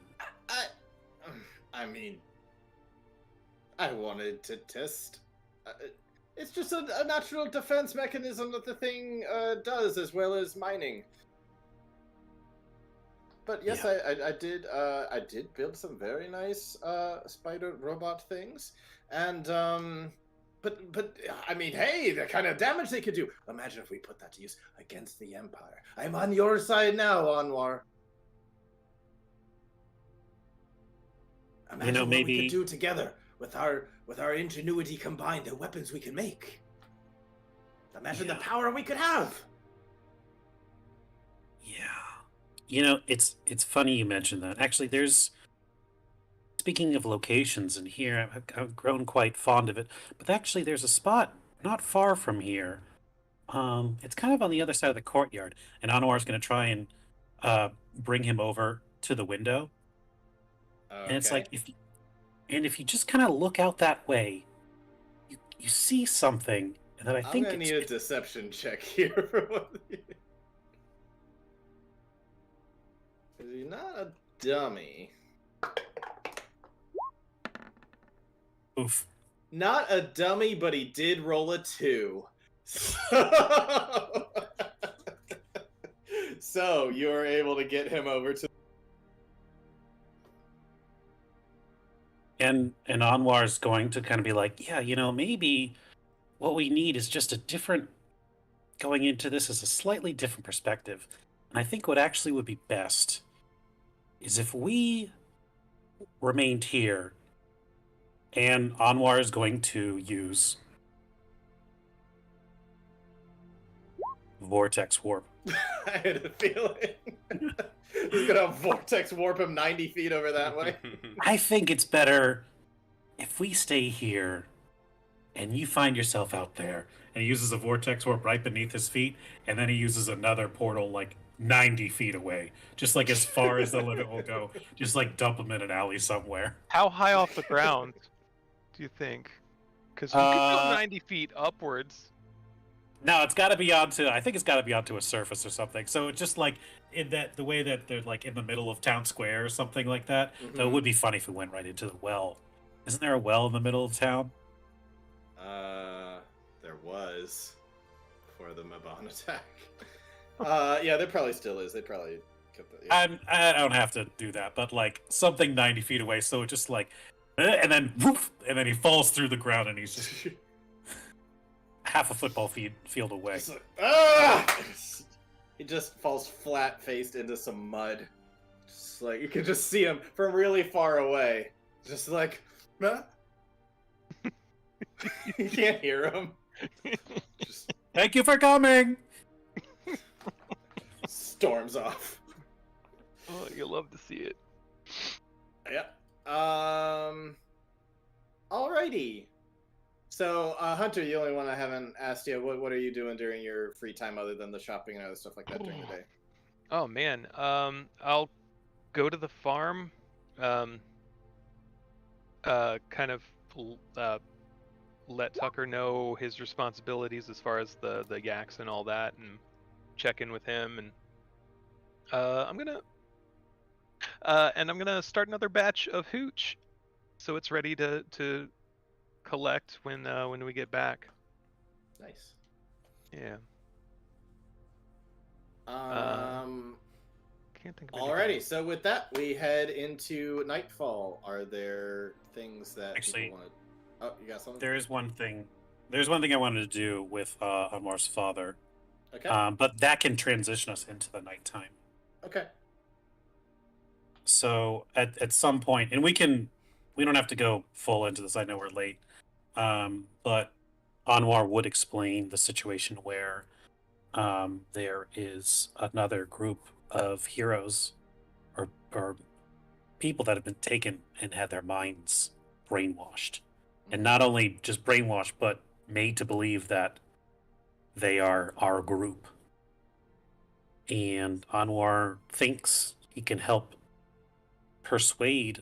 I mean, I wanted to test. It's just a natural defense mechanism that the thing does, as well as mining. But yes, yeah. I did build some very nice spider robot things, and but I mean, hey, the kind of damage they could do. Imagine if we put that to use against the Empire. I'm on your side now, Anwar. Imagine what we could do together with our ingenuity combined, the weapons we can make. Imagine the power we could have. Yeah. You know, it's funny you mentioned that. Actually, speaking of locations in here, I've grown quite fond of it. But actually, there's a spot not far from here. It's kind of on the other side of the courtyard, and Anwar's going to try and bring him over to the window. Okay. And it's like if you just kind of look out that way, you see something that I think I'm gonna need a deception check here for one of you. You're not a dummy. Oof. Not a dummy, but he did roll a 2. So you're able to get him over to. And Anwar's going to kind of be like, yeah, you know, maybe what we need is just going into this as a slightly different perspective. And I think what actually would be best is if we remained here and Anwar is going to use Vortex Warp. I had a feeling. He's gonna Vortex Warp him 90 feet over that way. I think it's better if we stay here and you find yourself out there and he uses a vortex warp right beneath his feet, and then he uses another portal like 90 feet away, just like as far as the limit will go. Just like dump him in an alley somewhere. How high off the ground do you think? Because you could go Uh, 90 feet upwards. No, it's got to be onto. I think it's got to be onto a surface or something. So it's just like in that the way that they're like in the middle of town square or something like that. So it would be funny if it went right into the well. Isn't there a well in the middle of town? There was for the Mabon attack. Yeah, there probably still is. They probably kept it. Yeah. I don't have to do that, but like something 90 feet away. So it just like, and then woof, and then he falls through the ground and he's just half a football field away. Just like, ah! He just falls flat faced into some mud. Just like you can just see him from really far away. Just like, huh? You can't hear him. Just Thank you for coming. storms off. Oh, you love to see it. Yeah. Alrighty. So, Hunter, the only one I haven't asked you, what are you doing during your free time other than the shopping and other stuff like that during the day? Oh man, I'll go to the farm, kind of let Tucker know his responsibilities as far as the yaks and all that, and check in with him, and I'm gonna start another batch of hooch, so it's ready to collect when we get back. Nice. Yeah. Can't think of anything Alrighty, else. so with that, we head into Nightfall. Are there things that Actually, people want to... Oh, you got something? There is one thing. There's one thing I wanted to do with Anwar's father, Okay. but that can transition us into the nighttime. Okay. So at some point, and we don't have to go full into this. I know we're late, but Anwar would explain the situation where there is another group of heroes or people that have been taken and had their minds brainwashed, and not only just brainwashed, but made to believe that they are our group. And Anwar thinks he can help persuade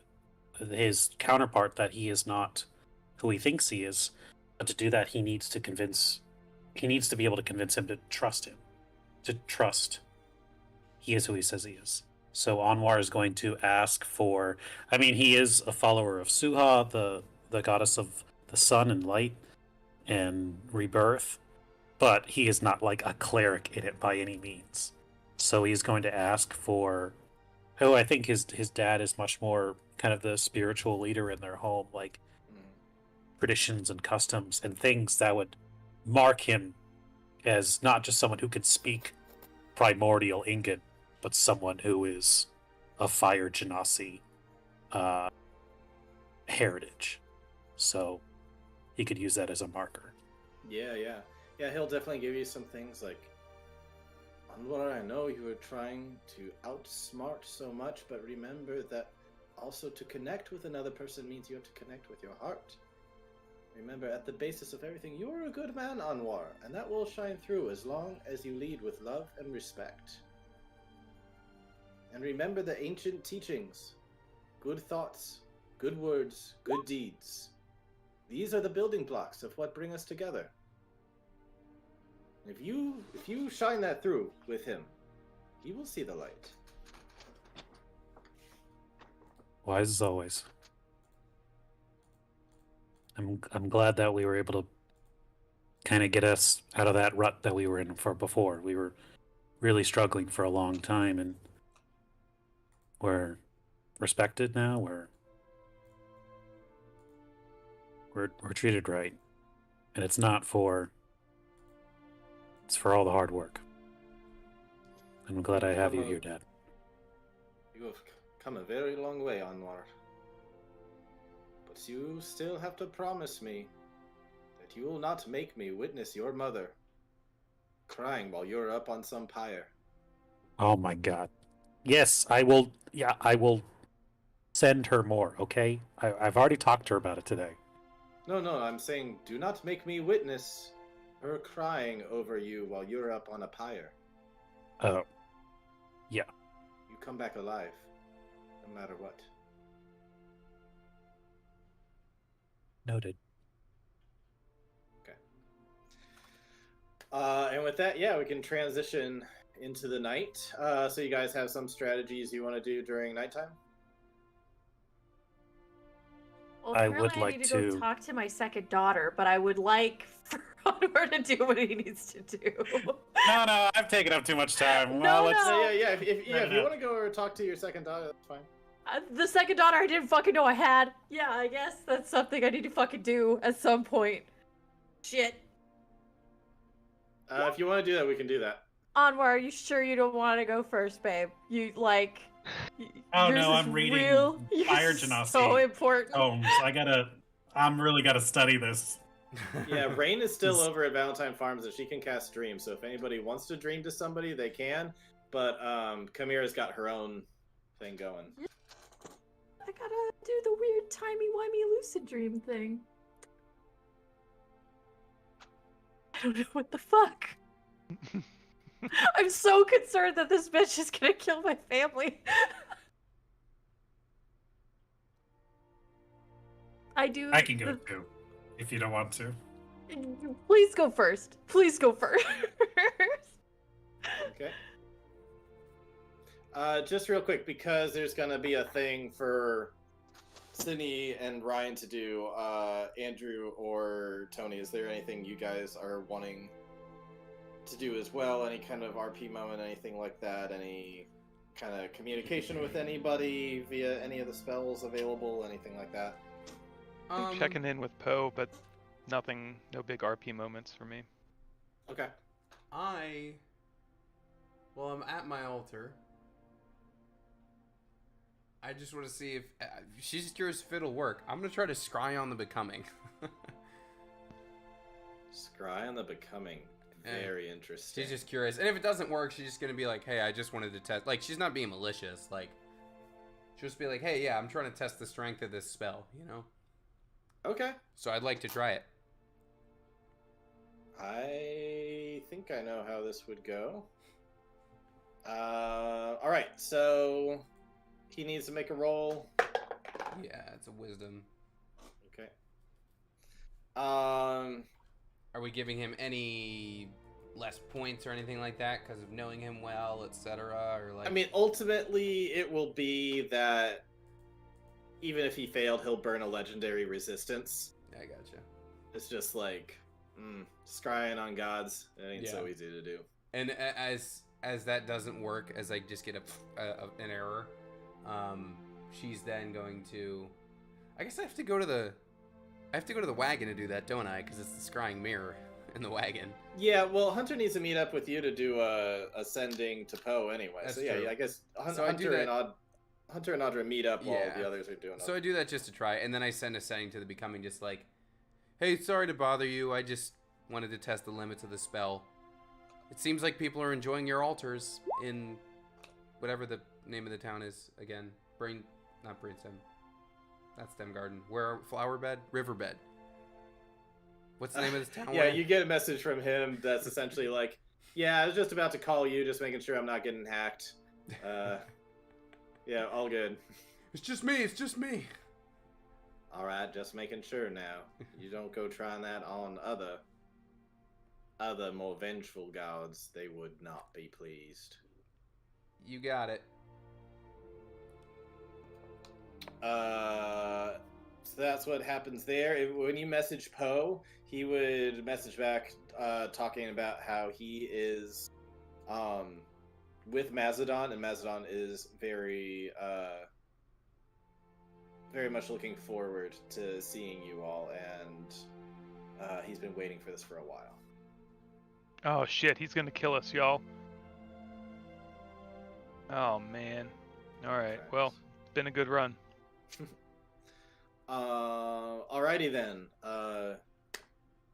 his counterpart that he is not who he thinks he is, but to do that he needs to be able to convince him to trust he is who he says he is. So Anwar is going to ask for, I mean, he is a follower of Suha, the goddess of the sun and light and rebirth, but he is not like a cleric in it by any means. So he's going to ask for, I think his dad is much more kind of the spiritual leader in their home, like traditions and customs and things that would mark him as not just someone who could speak primordial Ingan, but someone who is of fire Genasi heritage. So he could use that as a marker. Yeah. He'll definitely give you some things like, Anwar, I know you are trying to outsmart so much, but remember that also to connect with another person means you have to connect with your heart. Remember, at the basis of everything, you are a good man, Anwar, and that will shine through as long as you lead with love and respect. And remember the ancient teachings. Good thoughts, good words, good deeds. These are the building blocks of what bring us together. If you shine that through with him, he will see the light. Wise as always. I'm glad that we were able to kind of get us out of that rut that we were in for before. We were really struggling for a long time, and we're respected now. We're treated right, and it's for all the hard work. I'm glad I have you here, Dad. You have come a very long way, Anwar. But you still have to promise me that you will not make me witness your mother crying while you're up on some pyre. Oh my God. Yes, I will. Yeah, I will send her more, okay? I've already talked to her about it today. No, I'm saying do not make me witness Her crying over you while you're up on a pyre. Oh, yeah. You come back alive, no matter what. Noted. Okay. And with that, yeah, we can transition into the night. So you guys have some strategies you want to do during nighttime? Well, I apparently would I like need to go to- talk to my second daughter, but I would like for Onward to do what he needs to do. No, I've taken up too much time. No, let's... no. Yeah. If No, you no. want to go or talk to your second daughter, that's fine. The second daughter I didn't fucking know I had. Yeah, I guess that's something I need to fucking do at some point. Shit. If you want to do that, we can do that. Anwar, are you sure you don't want to go first, babe? You like. Oh, yours no, is I'm reading real. Fire Yours is Genasi so important. I'm really gotta study this. Yeah, Rain is still over at Valentine Farms and she can cast dream. So if anybody wants to dream to somebody, they can. But Kamira's got her own thing going. I gotta do the weird timey-wimey lucid dream thing. I don't know what the fuck. I'm so concerned that this bitch is gonna kill my family. I can go too, if you don't want to. Please go first. Please go first. Okay. Just real quick, because there's gonna be a thing for Sydney and Ryan to do. Andrew or Tony, is there anything you guys are wanting to do as well? Any kind of RP moment, anything like that? Any kind of communication with anybody via any of the spells available? Anything like that? I'm checking in with Poe, but nothing, no big RP moments for me. Okay. I'm at my altar. I just want to see if she's curious if it'll work. I'm gonna try to scry on the becoming. Scry on the becoming. Very interesting. She's just curious, and if it doesn't work, she's just gonna be like, "Hey, I just wanted to test." Like, she's not being malicious. Like, she'll just be like, "Hey, yeah, I'm trying to test the strength of this spell," you know. Okay. So I'd like to try it. I think I know how this would go. All right, so he needs to make a roll. Yeah, it's a wisdom. Okay. Are we giving him any less points or anything like that because of knowing him well, etc.? Or like? I mean, ultimately, it will be that even if he failed, he'll burn a legendary resistance. I gotcha. It's just like scrying on gods. It ain't so easy to do. And as that doesn't work, as I just get an error, she's then going to. I guess I have to go to the wagon to do that, don't I? Because it's the scrying mirror in the wagon. Yeah, well, Hunter needs to meet up with you to do ascending to Poe anyway. That's so yeah, true. I guess So I do that. Hunter and Audra meet up while the others are doing. So I do that just to try, and then I send a setting to the becoming, just like, "Hey, sorry to bother you. I just wanted to test the limits of the spell. It seems like people are enjoying your altars in whatever the name of the town is again. Not Brainstem. That's Stem Garden. Where Flowerbed? Riverbed. What's the name of this town? Yeah, you get a message from him that's essentially like, "Yeah, I was just about to call you, just making sure I'm not getting hacked. Yeah, all good. It's just me. It's just me. All right, just making sure now. You don't go trying that on other more vengeful gods. They would not be pleased." You got it. So that's what happens there. When you message Poe, he would message back talking about how he is with Mazadon, and Mazadon is very much looking forward to seeing you all, and he's been waiting for this for a while. Oh shit, he's gonna kill us, y'all. Oh man. Alright, well, it's been a good run. Alrighty then.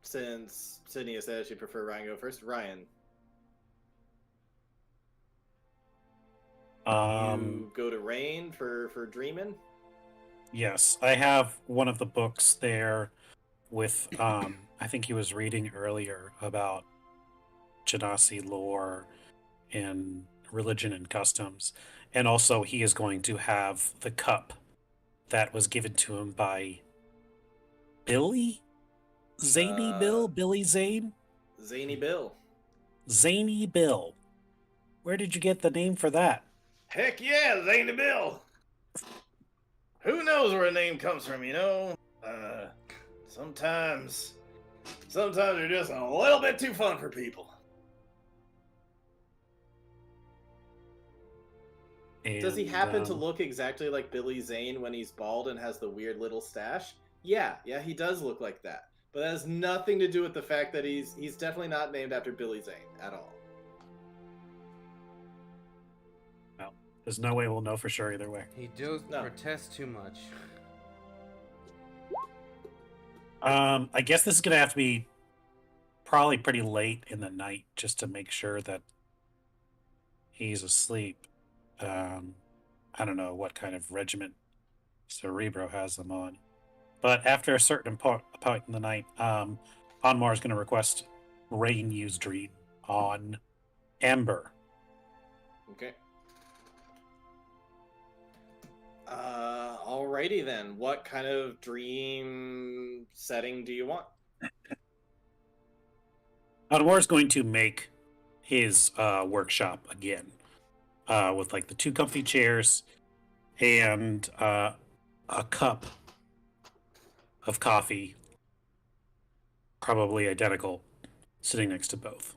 Since Sydney has said she'd prefer Ryan go first, Ryan. You go to Rain for dreaming? Yes, I have one of the books there with I think he was reading earlier about Genasi lore and religion and customs, and also he is going to have the cup that was given to him by Billy Billy Zane. Zany Bill. Zany Bill. Where did you get the name for that? Heck yeah, Zany Bill. Who knows where a name comes from, you know? Sometimes they're just a little bit too fun for people. Does he happen to look exactly like Billy Zane when he's bald and has the weird little stash? Yeah, he does look like that. But that has nothing to do with the fact that he's definitely not named after Billy Zane at all. Well, there's no way we'll know for sure either way. He does No. protest too much. I guess this is gonna have to be probably pretty late in the night just to make sure that he's asleep. I don't know what kind of regiment Cerebro has them on, but after a certain point in the night, Anmar is going to request Rain use Dream on Amber. Okay. Alrighty then. What kind of dream setting do you want? Anmar is going to make his workshop again, with like the 2 comfy chairs and a cup of coffee, probably identical, sitting next to both.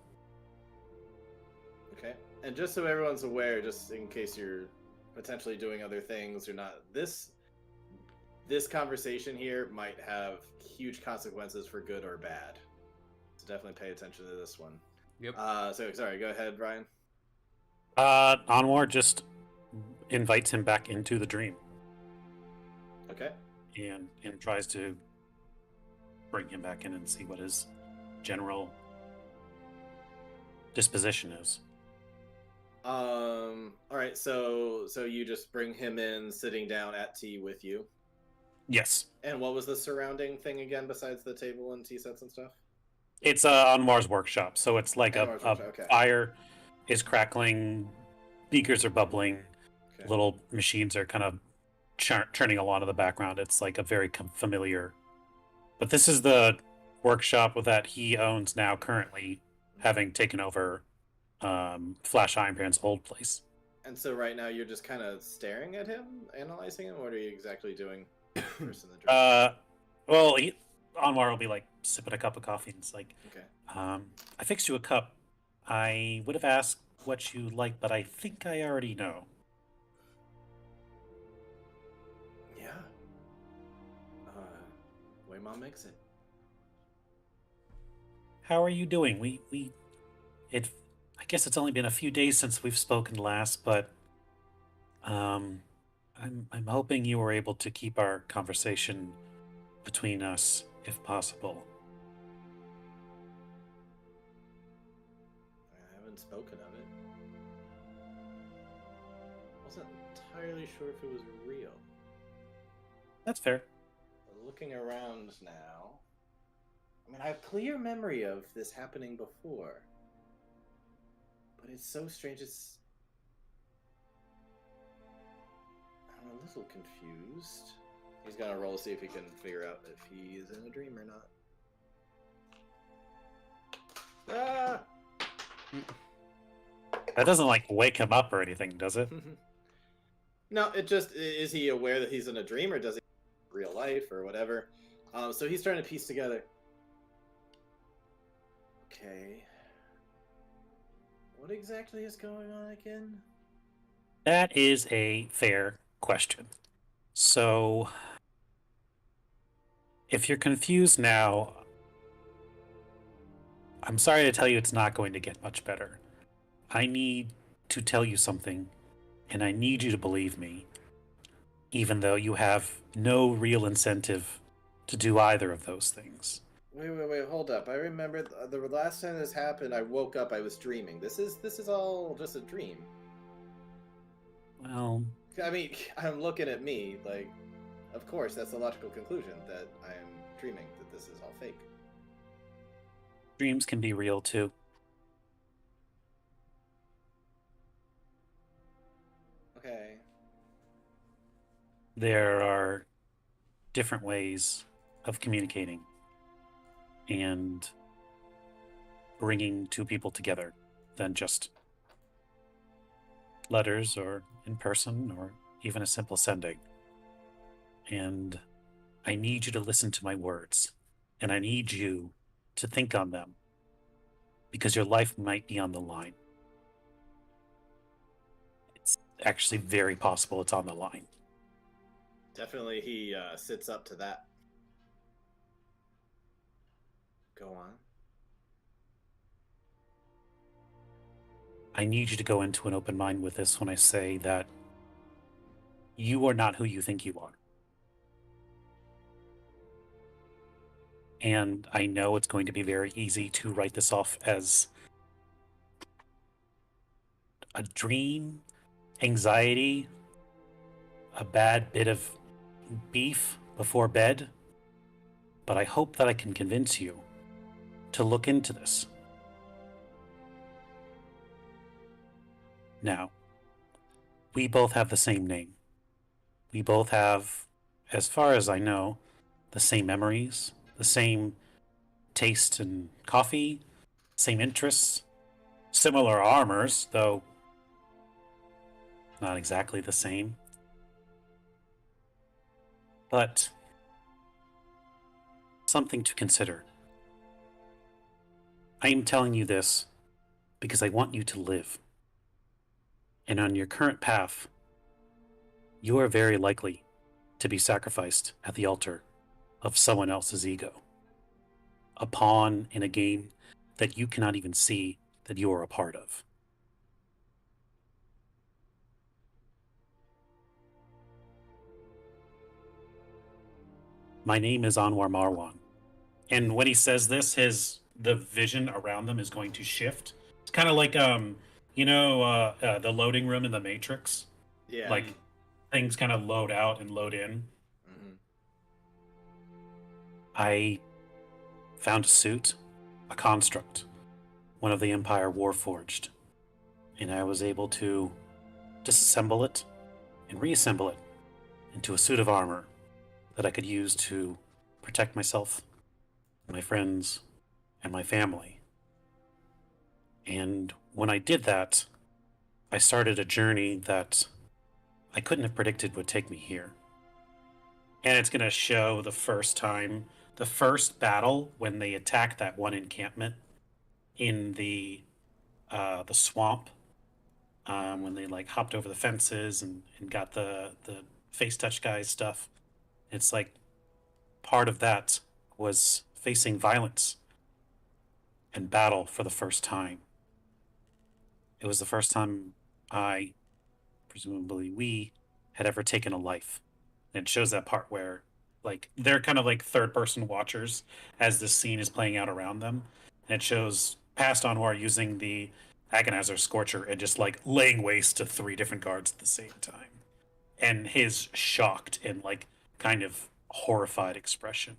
Okay. And just so everyone's aware, just in case you're potentially doing other things or not, this conversation here might have huge consequences for good or bad. So definitely pay attention to this one. Yep. So sorry, go ahead, Brian. Anwar just invites him back into the dream. Okay. And tries to bring him back in and see what his general disposition is. All right. So you just bring him in, sitting down at tea with you. Yes. And what was the surrounding thing again, besides the table and tea sets and stuff? It's Anwar's workshop, so it's like Anwar's a workshop, okay. fire is crackling, beakers are bubbling, Okay. little machines are kind of churning along in the background. It's like a very familiar. But this is the workshop that he owns now, currently, having taken over Flash Ironbrand's old place. And so right now you're just kind of staring at him, analyzing him. What are you exactly doing? First in the dream? Well, Anwar will be like sipping a cup of coffee, and it's like, Okay. I fixed you a cup. I would have asked what you like, but I think I already know. Yeah. Way Mom makes it. How are you doing? I guess it's only been a few days since we've spoken last, but I'm hoping you were able to keep our conversation between us, if possible. I haven't spoken of it. Wasn't entirely sure if it was real. That's fair. Looking around now, I mean, I have clear memory of this happening before, but it's so strange. I'm a little confused. He's gonna roll to see if he can figure out if he is in a dream or not. Ah! That doesn't like wake him up or anything, does it? No, it just, is he aware that he's in a dream, or does he real life or whatever? So he's trying to piece together. Okay. What exactly is going on again? That is a fair question. So, if you're confused now, I'm sorry to tell you it's not going to get much better. I need to tell you something, and I need you to believe me, even though you have no real incentive to do either of those things. Wait, hold up. I remember the last time this happened, I woke up, I was dreaming. This is all just a dream. Well, I mean, I'm looking at me, like, of course, that's the logical conclusion, that I am dreaming, that this is all fake. Dreams can be real too. Okay. There are different ways of communicating and bringing two people together than just letters or in person or even a simple sending. And I need you to listen to my words, and I need you to think on them because your life might be on the line. It's actually very possible it's on the line. Definitely he sits up to that. Go on. I need you to go into an open mind with this when I say that you are not who you think you are. And I know it's going to be very easy to write this off as a dream, anxiety, a bad bit of beef before bed. But I hope that I can convince you to look into this. Now, we both have the same name. We both have, as far as I know, the same memories, the same taste in coffee, same interests, similar armors, though not exactly the same. But something to consider. I am telling you this because I want you to live. And on your current path, you are very likely to be sacrificed at the altar of someone else's ego. A pawn in a game that you cannot even see that you are a part of. My name is Anwar Marwan. And when he says this, the vision around them is going to shift. It's kind of like the loading room in the Matrix. Yeah. Like things kind of load out and load in. Mm-hmm. I found a suit, a construct, one of the Empire Warforged, and I was able to disassemble it and reassemble it into a suit of armor that I could use to protect myself, my friends, and my family. And when I did that, I started a journey that I couldn't have predicted would take me here. And it's going to show the first battle when they attacked that one encampment in the swamp, when they like hopped over the fences and got the face touch guys stuff. It's like part of that was facing violence and battle for the first time. It was the first time presumably we, had ever taken a life. And it shows that part where like they're kind of like third person watchers as this scene is playing out around them. And it shows past Anwar using the Agonizer Scorcher and just like laying waste to 3 different guards at the same time. And his shocked and like kind of horrified expression.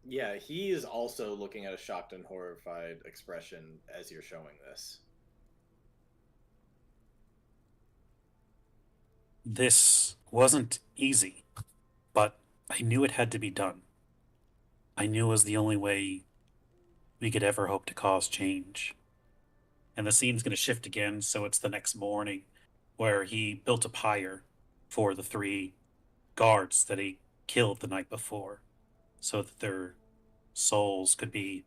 Yeah, he is also looking at a shocked and horrified expression as you're showing this. This wasn't easy, but I knew it had to be done. I knew it was the only way we could ever hope to cause change. And the scene's going to shift again, so it's the next morning where he built a pyre for the 3 guards that he killed the night before so that their souls could be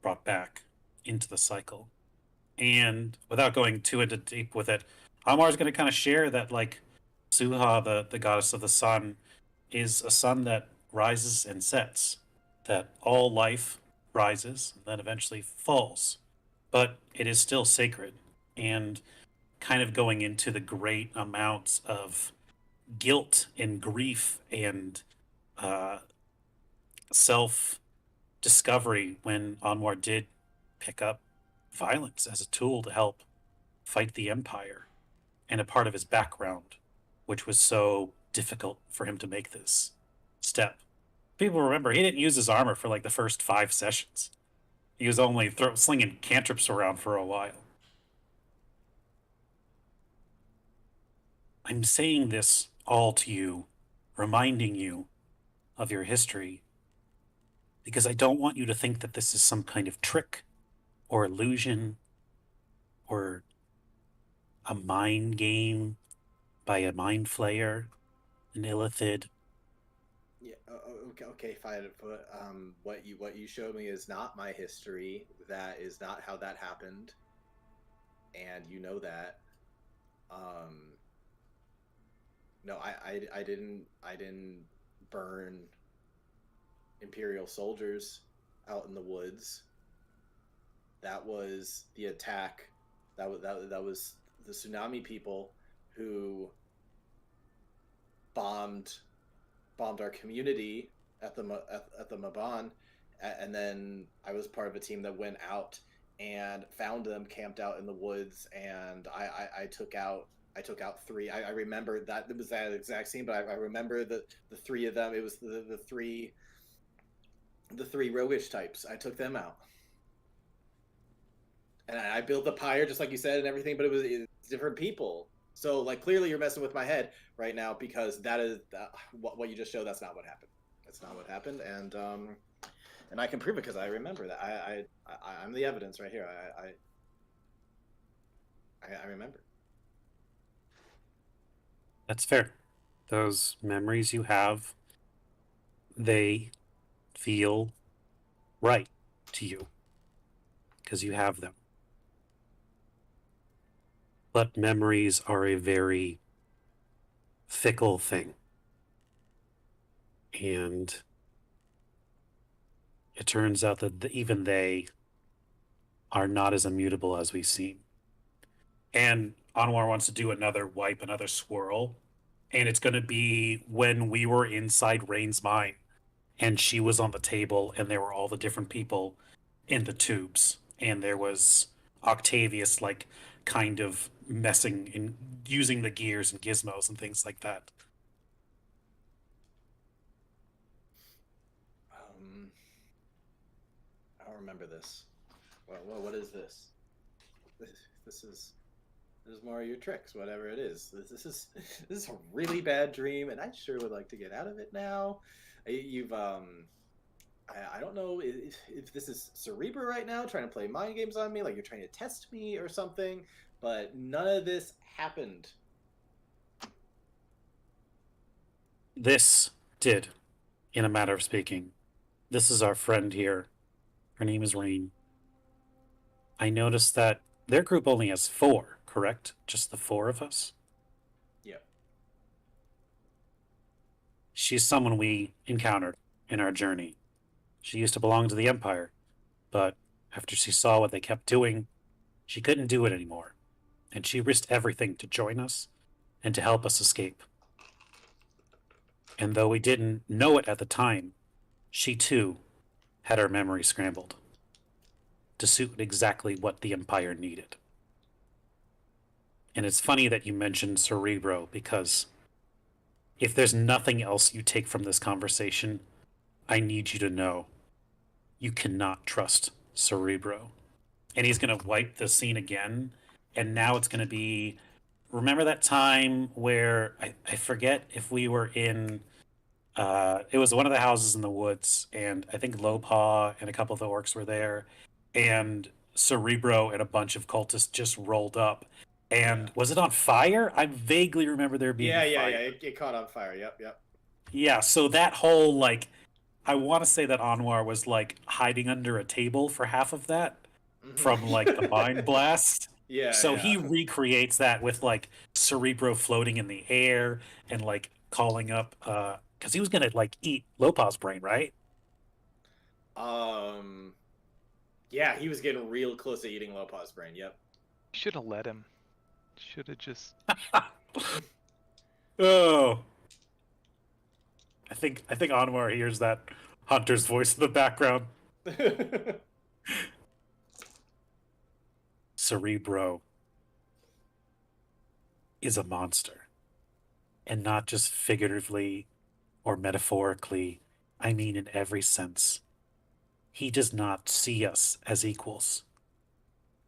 brought back into the cycle. And without going too into deep with it, Amar's going to kind of share that like Suha, the goddess of the sun, is a sun that rises and sets, that all life rises and then eventually falls, but it is still sacred, and kind of going into the great amounts of guilt and grief and self discovery when Anwar did pick up violence as a tool to help fight the Empire, and a part of his background, which was so difficult for him to make this step. People remember he didn't use his armor for like the first 5 sessions. He was only slinging cantrips around for a while. I'm saying this all to you, reminding you of your history, because I don't want you to think that this is some kind of trick or illusion or a mind game by a mind flayer, an illithid. Yeah. Okay. Fine. But what you showed me is not my history. That is not how that happened, and you know that. No, I didn't burn Imperial soldiers out in the woods. That was the attack. That was the tsunami people who bombed our community at the Maban, and then I was part of a team that went out and found them camped out in the woods, and I took out 3. I remember that it was that exact scene, but I remember the 3 of them. It was the three roguish types. I took them out, and I built the pyre just like you said and everything, but it was different people. So like clearly you're messing with my head right now, because that is what you just showed. That's not what happened. That's not what happened, and I can prove it because I remember that. I'm the evidence right here. I remember. That's fair. Those memories you have, they feel right to you because you have them. But memories are a very fickle thing. And it turns out that even they are not as immutable as we seem. And Anwar wants to do another wipe, another swirl. And it's going to be when we were inside Rain's mind and she was on the table and there were all the different people in the tubes. And there was Octavius, like, kind of messing and using the gears and gizmos and things like that. I don't remember this. What is this? This is more of your tricks, whatever it is. This is a really bad dream, and I sure would like to get out of it now. You've I don't know if this is Cerebra right now trying to play mind games on me, like you're trying to test me or something, but none of this happened. This did, in a matter of speaking. This is our friend here. Her name is Rain. I noticed that their group only has 4, correct? Just the 4 of us? Yep. She's someone we encountered in our journey. She used to belong to the Empire, but after she saw what they kept doing, she couldn't do it anymore, and she risked everything to join us and to help us escape. And though we didn't know it at the time, she too had her memory scrambled to suit exactly what the Empire needed. And it's funny that you mentioned Cerebro, because if there's nothing else you take from this conversation, I need you to know you cannot trust Cerebro. And he's going to wipe the scene again, and now it's going to be, remember that time where I forget if we were in it was one of the houses in the woods, and I think Lopaw and a couple of the orcs were there, and Cerebro and a bunch of cultists just rolled up. And was it on fire? I vaguely remember there being fire. Yeah. It caught on fire. Yep. Yeah, so that whole, like, I want to say that Anwar was, like, hiding under a table for half of that from, like, the mind blast. Yeah. So he recreates that with, like, Cerebro floating in the air and, like, calling up, because he was going to, like, eat Lopaw's brain, right? Yeah, he was getting real close to eating Lopaw's brain, yep. Should have let him. Should have just... Oh. I think Anwar hears that Hunter's voice in the background. Cerebro is a monster. And not just figuratively or metaphorically. I mean in every sense. He does not see us as equals.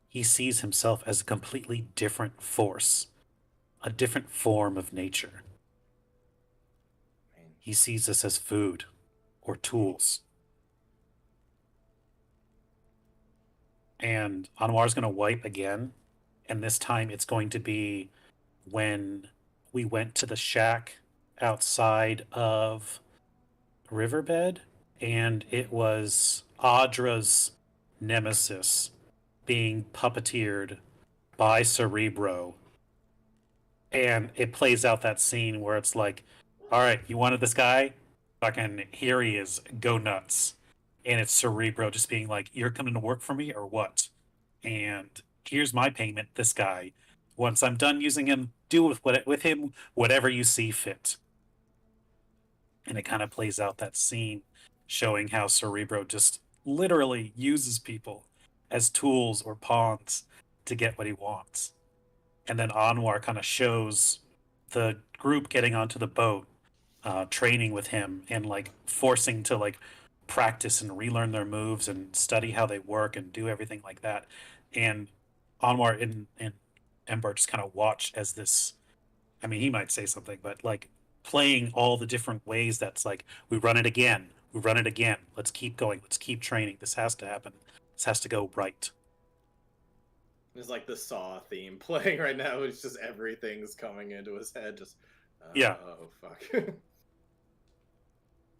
He sees himself as a completely different force, a different form of nature. He sees us as food or tools. And Anwar's going to wipe again, and this time it's going to be when we went to the shack outside of Riverbed, and it was Audra's nemesis being puppeteered by Cerebro. And it plays out that scene where it's like, all right, you wanted this guy? Fucking here he is, go nuts. And it's Cerebro just being like, you're coming to work for me or what? And here's my payment, this guy. Once I'm done using him, do with him whatever you see fit. And it kind of plays out that scene showing how Cerebro just literally uses people as tools or pawns to get what he wants. And then Anwar kind of shows the group getting onto the boat, training with him and like forcing to like practice and relearn their moves and study how they work and do everything like that. And Anwar and Ember just kind of watch as this. I mean, he might say something, but like playing all the different ways that's like, we run it again, we run it again. Let's keep going. Let's keep training. This has to happen. This has to go right. There's like the Saw theme playing right now. It's just everything's coming into his head. Just Yeah. Oh fuck.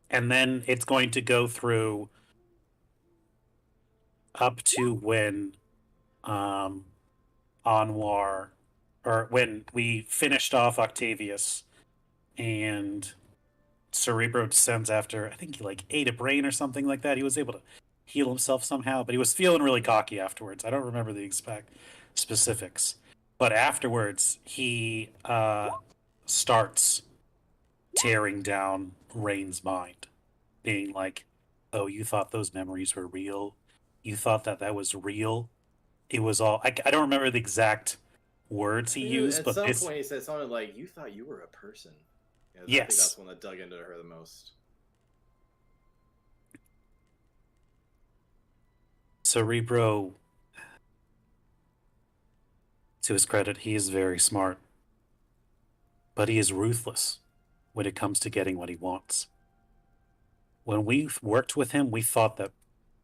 And then it's going to go through up to when Anwar, or when we finished off Octavius and Cerebro sends after, I think he like ate a brain or something like that. He was able to heal himself somehow, but he was feeling really cocky afterwards. I don't remember the exact specifics. But afterwards, he starts tearing down Rain's mind, being like, oh, you thought those memories were real? You thought that that was real? It was all... I don't remember the exact words he used, but at some point he said something like, you thought you were a person. Yeah, yes. I think that's one that dug into her the most. Cerebro, to his credit, he is very smart. But he is ruthless when it comes to getting what he wants. When we worked with him, we thought that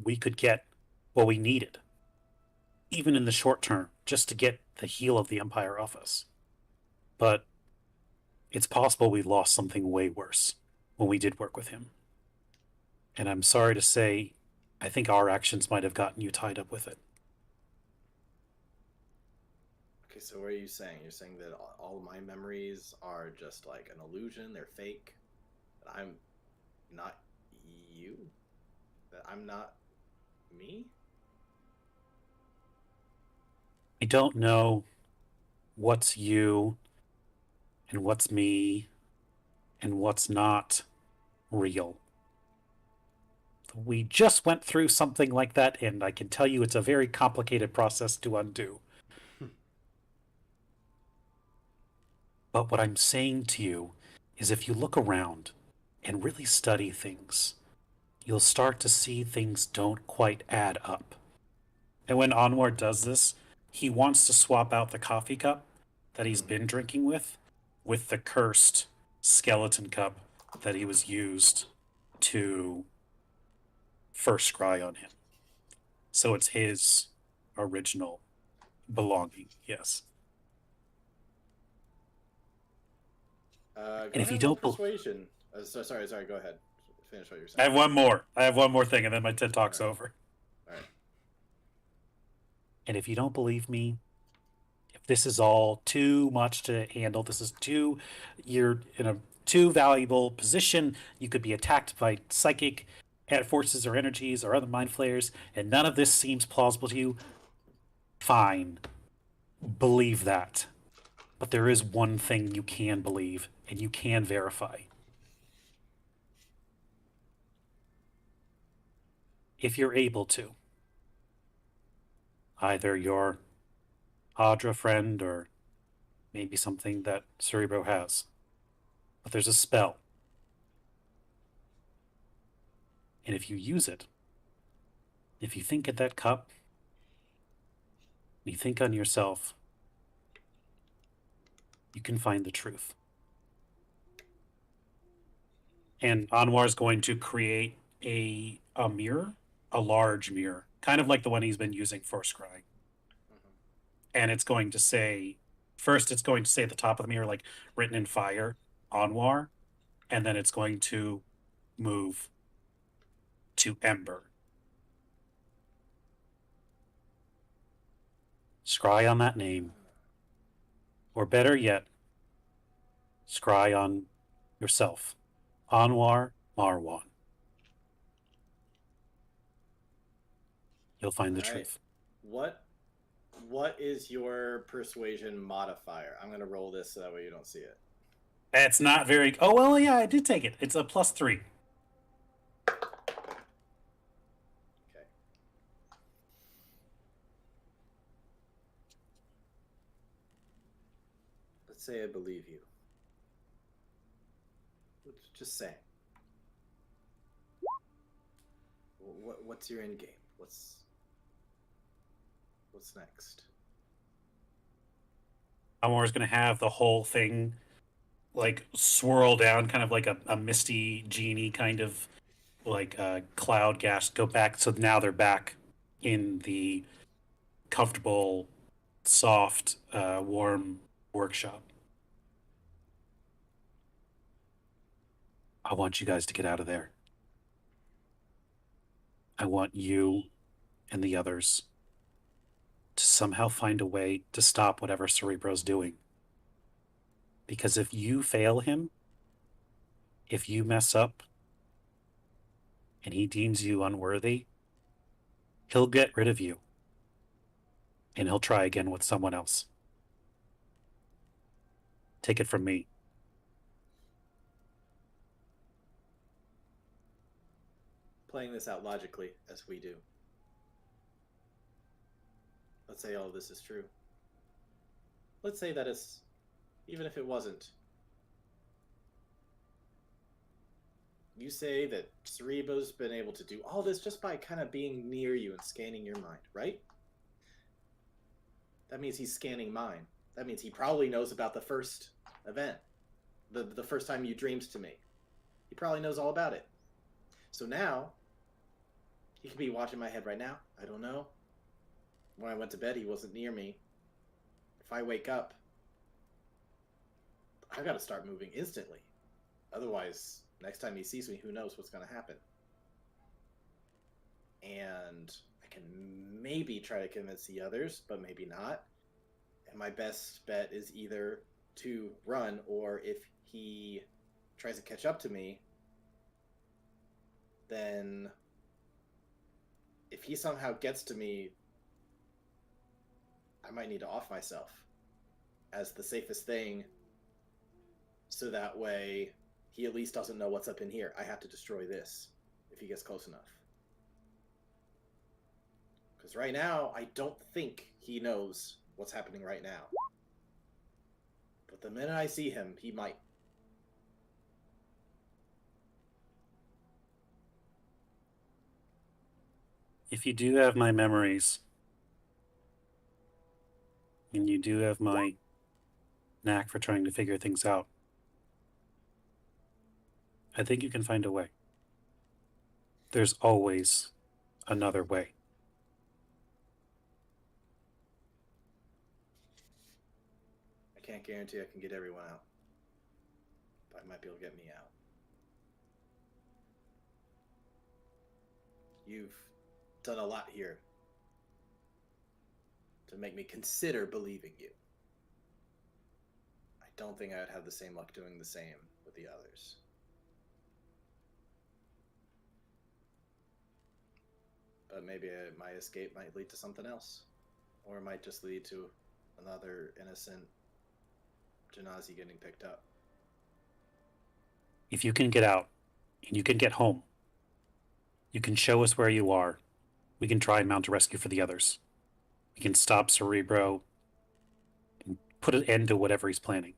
we could get what we needed, even in the short term, just to get the heel of the Empire off us. But it's possible we lost something way worse when we did work with him. And I'm sorry to say, I think our actions might have gotten you tied up with it. Okay, so what are you saying? You're saying that all of my memories are just like an illusion, they're fake, that I'm not you? That I'm not me? I don't know what's you and what's me and what's not real. We just went through something like that, and I can tell you it's a very complicated process to undo. But what I'm saying to you is if you look around and really study things, you'll start to see things don't quite add up. And when Anwar does this, he wants to swap out the coffee cup that he's been drinking with the cursed skeleton cup that he was used to first scry on him. So it's his original belonging, yes. Go And if you ahead, don't persuasion. Sorry, go ahead. Finish what you're saying. I have one more thing, and then my TED Talk's over. All right. And if you don't believe me, if this is all too much to handle, you're in a too valuable position, you could be attacked by psychic forces or energies or other mind flayers, and none of this seems plausible to you, fine. Believe that. But there is one thing you can believe, and you can verify. If you're able to. Either your Audra friend or maybe something that Cerebro has. But there's a spell. And if you use it, if you think at that cup, you think on yourself, you can find the truth. And Anwar's going to create a mirror, a large mirror, kind of like the one he's been using for scrying. And it's going to say, first it's going to say at the top of the mirror, like written in fire, Anwar, and then it's going to move to ember. Scry on that name. Or better yet, scry on yourself. Anwar Marwan. You'll find the All right. truth. What is your persuasion modifier? I'm gonna roll this so that way you don't see it. It's not very. Oh well, yeah, I did take it. It's a +3. Okay. Let's say I believe you. Just say. What's your end game? What's next? Anwar's going to have the whole thing like swirl down, kind of like a misty genie kind of like cloud gas go back. So now they're back in the comfortable, soft, warm workshop. I want you guys to get out of there. I want you and the others to somehow find a way to stop whatever Cerebro's doing. Because if you fail him, if you mess up, and he deems you unworthy, he'll get rid of you. And he'll try again with someone else. Take it from me. Playing this out logically, as we do. Let's say all of this is true. Let's say that it's, even if it wasn't. You say that Cerebro's been able to do all this just by kind of being near you and scanning your mind, right? That means he's scanning mine. That means he probably knows about the first event. The first time you dreamed to me. He probably knows all about it. So now, he could be watching my head right now. I don't know. When I went to bed, he wasn't near me. If I wake up, I gotta start moving instantly. Otherwise, next time he sees me, who knows what's gonna happen. And I can maybe try to convince the others, but maybe not. And my best bet is either to run, or if he tries to catch up to me, then if he somehow gets to me, I might need to off myself as the safest thing, so that way he at least doesn't know what's up in here. I have to destroy this if he gets close enough. Because right now, I don't think he knows what's happening right now. But the minute I see him, he might. If you do have my memories, and you do have my knack for trying to figure things out, I think you can find a way. There's always another way. I can't guarantee I can get everyone out, but I might be able to get me out. You've done a lot here to make me consider believing you. I don't think I would have the same luck doing the same with the others. But maybe my escape might lead to something else. Or it might just lead to another innocent Janazi getting picked up. If you can get out, and you can get home, you can show us where you are, we can try and mount a rescue for the others. We can stop Cerebro and put an end to whatever he's planning.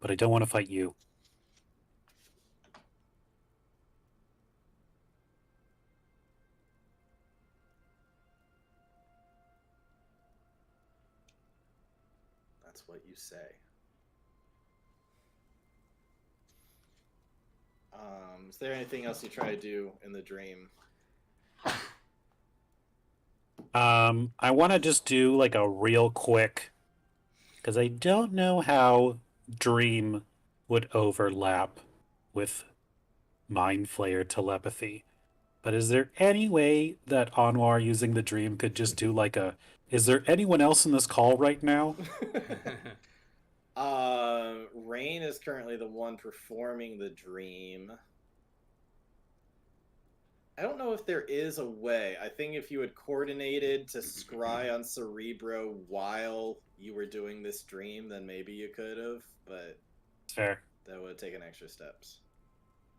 But I don't want to fight you. That's what you say. Is there anything else you try to do in the dream? I want to just do like a real quick, because I don't know how dream would overlap with mind flayer telepathy. But is there any way that Anwar using the dream could just do like a, is there anyone else in this call right now? Rain is currently the one performing the dream. I don't know if there is a way. I think if you had coordinated to scry on Cerebro while you were doing this dream, then maybe you could have, but Fair. that would have taken extra steps.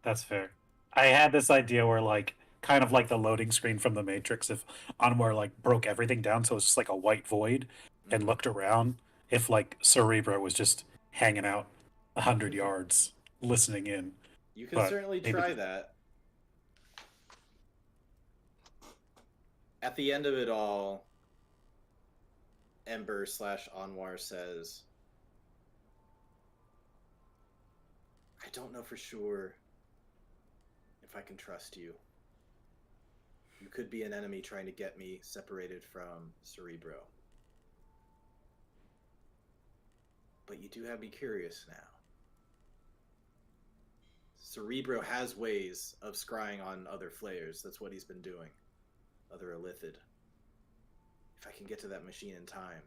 That's fair. I had this idea where like kind of like the loading screen from the Matrix, if Anwar like broke everything down so it's just like a white void and looked around, if like Cerebro was just hanging out 100 yards listening in. You can But certainly maybe- try that. At the end of it all, Ember/Anwar says, I don't know for sure if I can trust you. You could be an enemy trying to get me separated from Cerebro. But you do have me curious now. Cerebro has ways of scrying on other flayers. That's what he's been doing. Other Illithid. If I can get to that machine in time,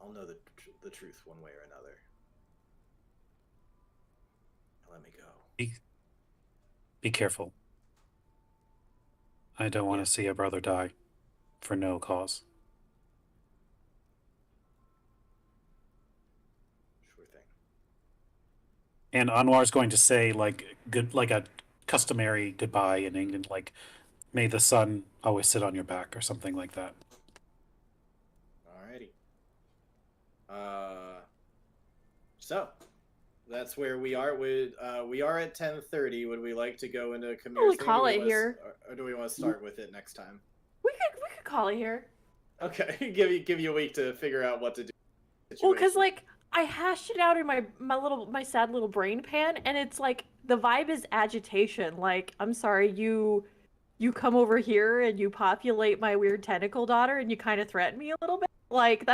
I'll know the truth one way or another. Now let me go. Be careful. I don't want to see a brother die for no cause. Sure thing. And Anwar's going to say like good, like a customary goodbye in England, like may the sun always sit on your back or something like that. Alrighty. So that's where we are. We are at 10:30. Would we like to go into community? we call it here. Or do we want to start with it next time? We could call it here. Okay, give you a week to figure out what to do. Well, because like I hashed it out in my sad little brain pan, and it's like the vibe is agitation. Like, I'm sorry, you come over here and you populate my weird tentacle daughter, and you kind of threaten me a little bit. Like,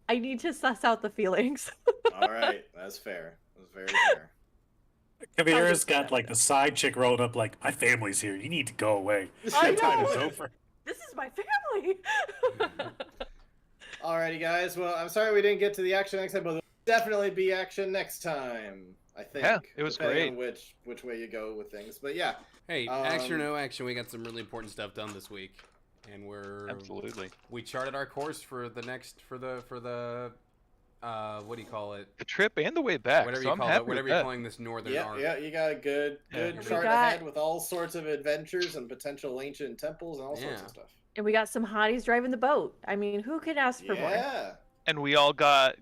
I need to suss out the feelings. All right, that's fair. That's very fair. Kabir's got like the side chick rolled up like, my family's here. You need to go away. I That time is know. over. This is my family. Alrighty, guys. Well, I'm sorry we didn't get to the action next time, but there'll definitely be action next time. I think. Yeah, it was depending great. on which way you go with things, but yeah. Hey, action or no action, we got some really important stuff done this week, and Absolutely. we charted our course for the what do you call it? The trip and the way back. Whatever so you I'm call happy it, whatever with you're that. calling this northern Yeah, arc. yeah, you got a good Yeah. chart ahead with all sorts of adventures and potential ancient temples and all sorts Yeah. of stuff. And we got some hotties driving the boat. I mean, who could ask for more? Yeah. And we all got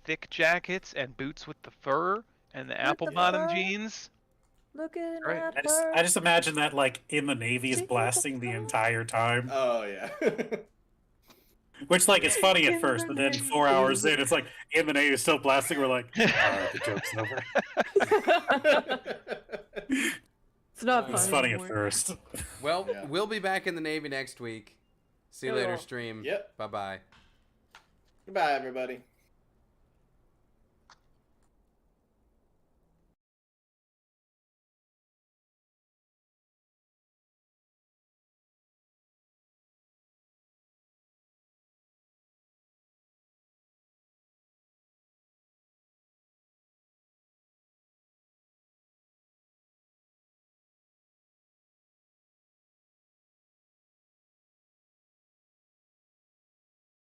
thick jackets and boots with the fur and the apple bottom fur. jeans. Looking Right. at I just imagine that like in the Navy is Sing blasting the the entire time. Oh yeah. Which like it's funny at In first, the but then Navy. 4 hours in, it's like in the Navy is still blasting. We're like, alright, the joke's over. It's not It's funny funny at anymore. first. Well, Yeah. we'll be back in the Navy next week. See you Yeah, we later, will. stream. Yep. Bye bye. Goodbye, everybody.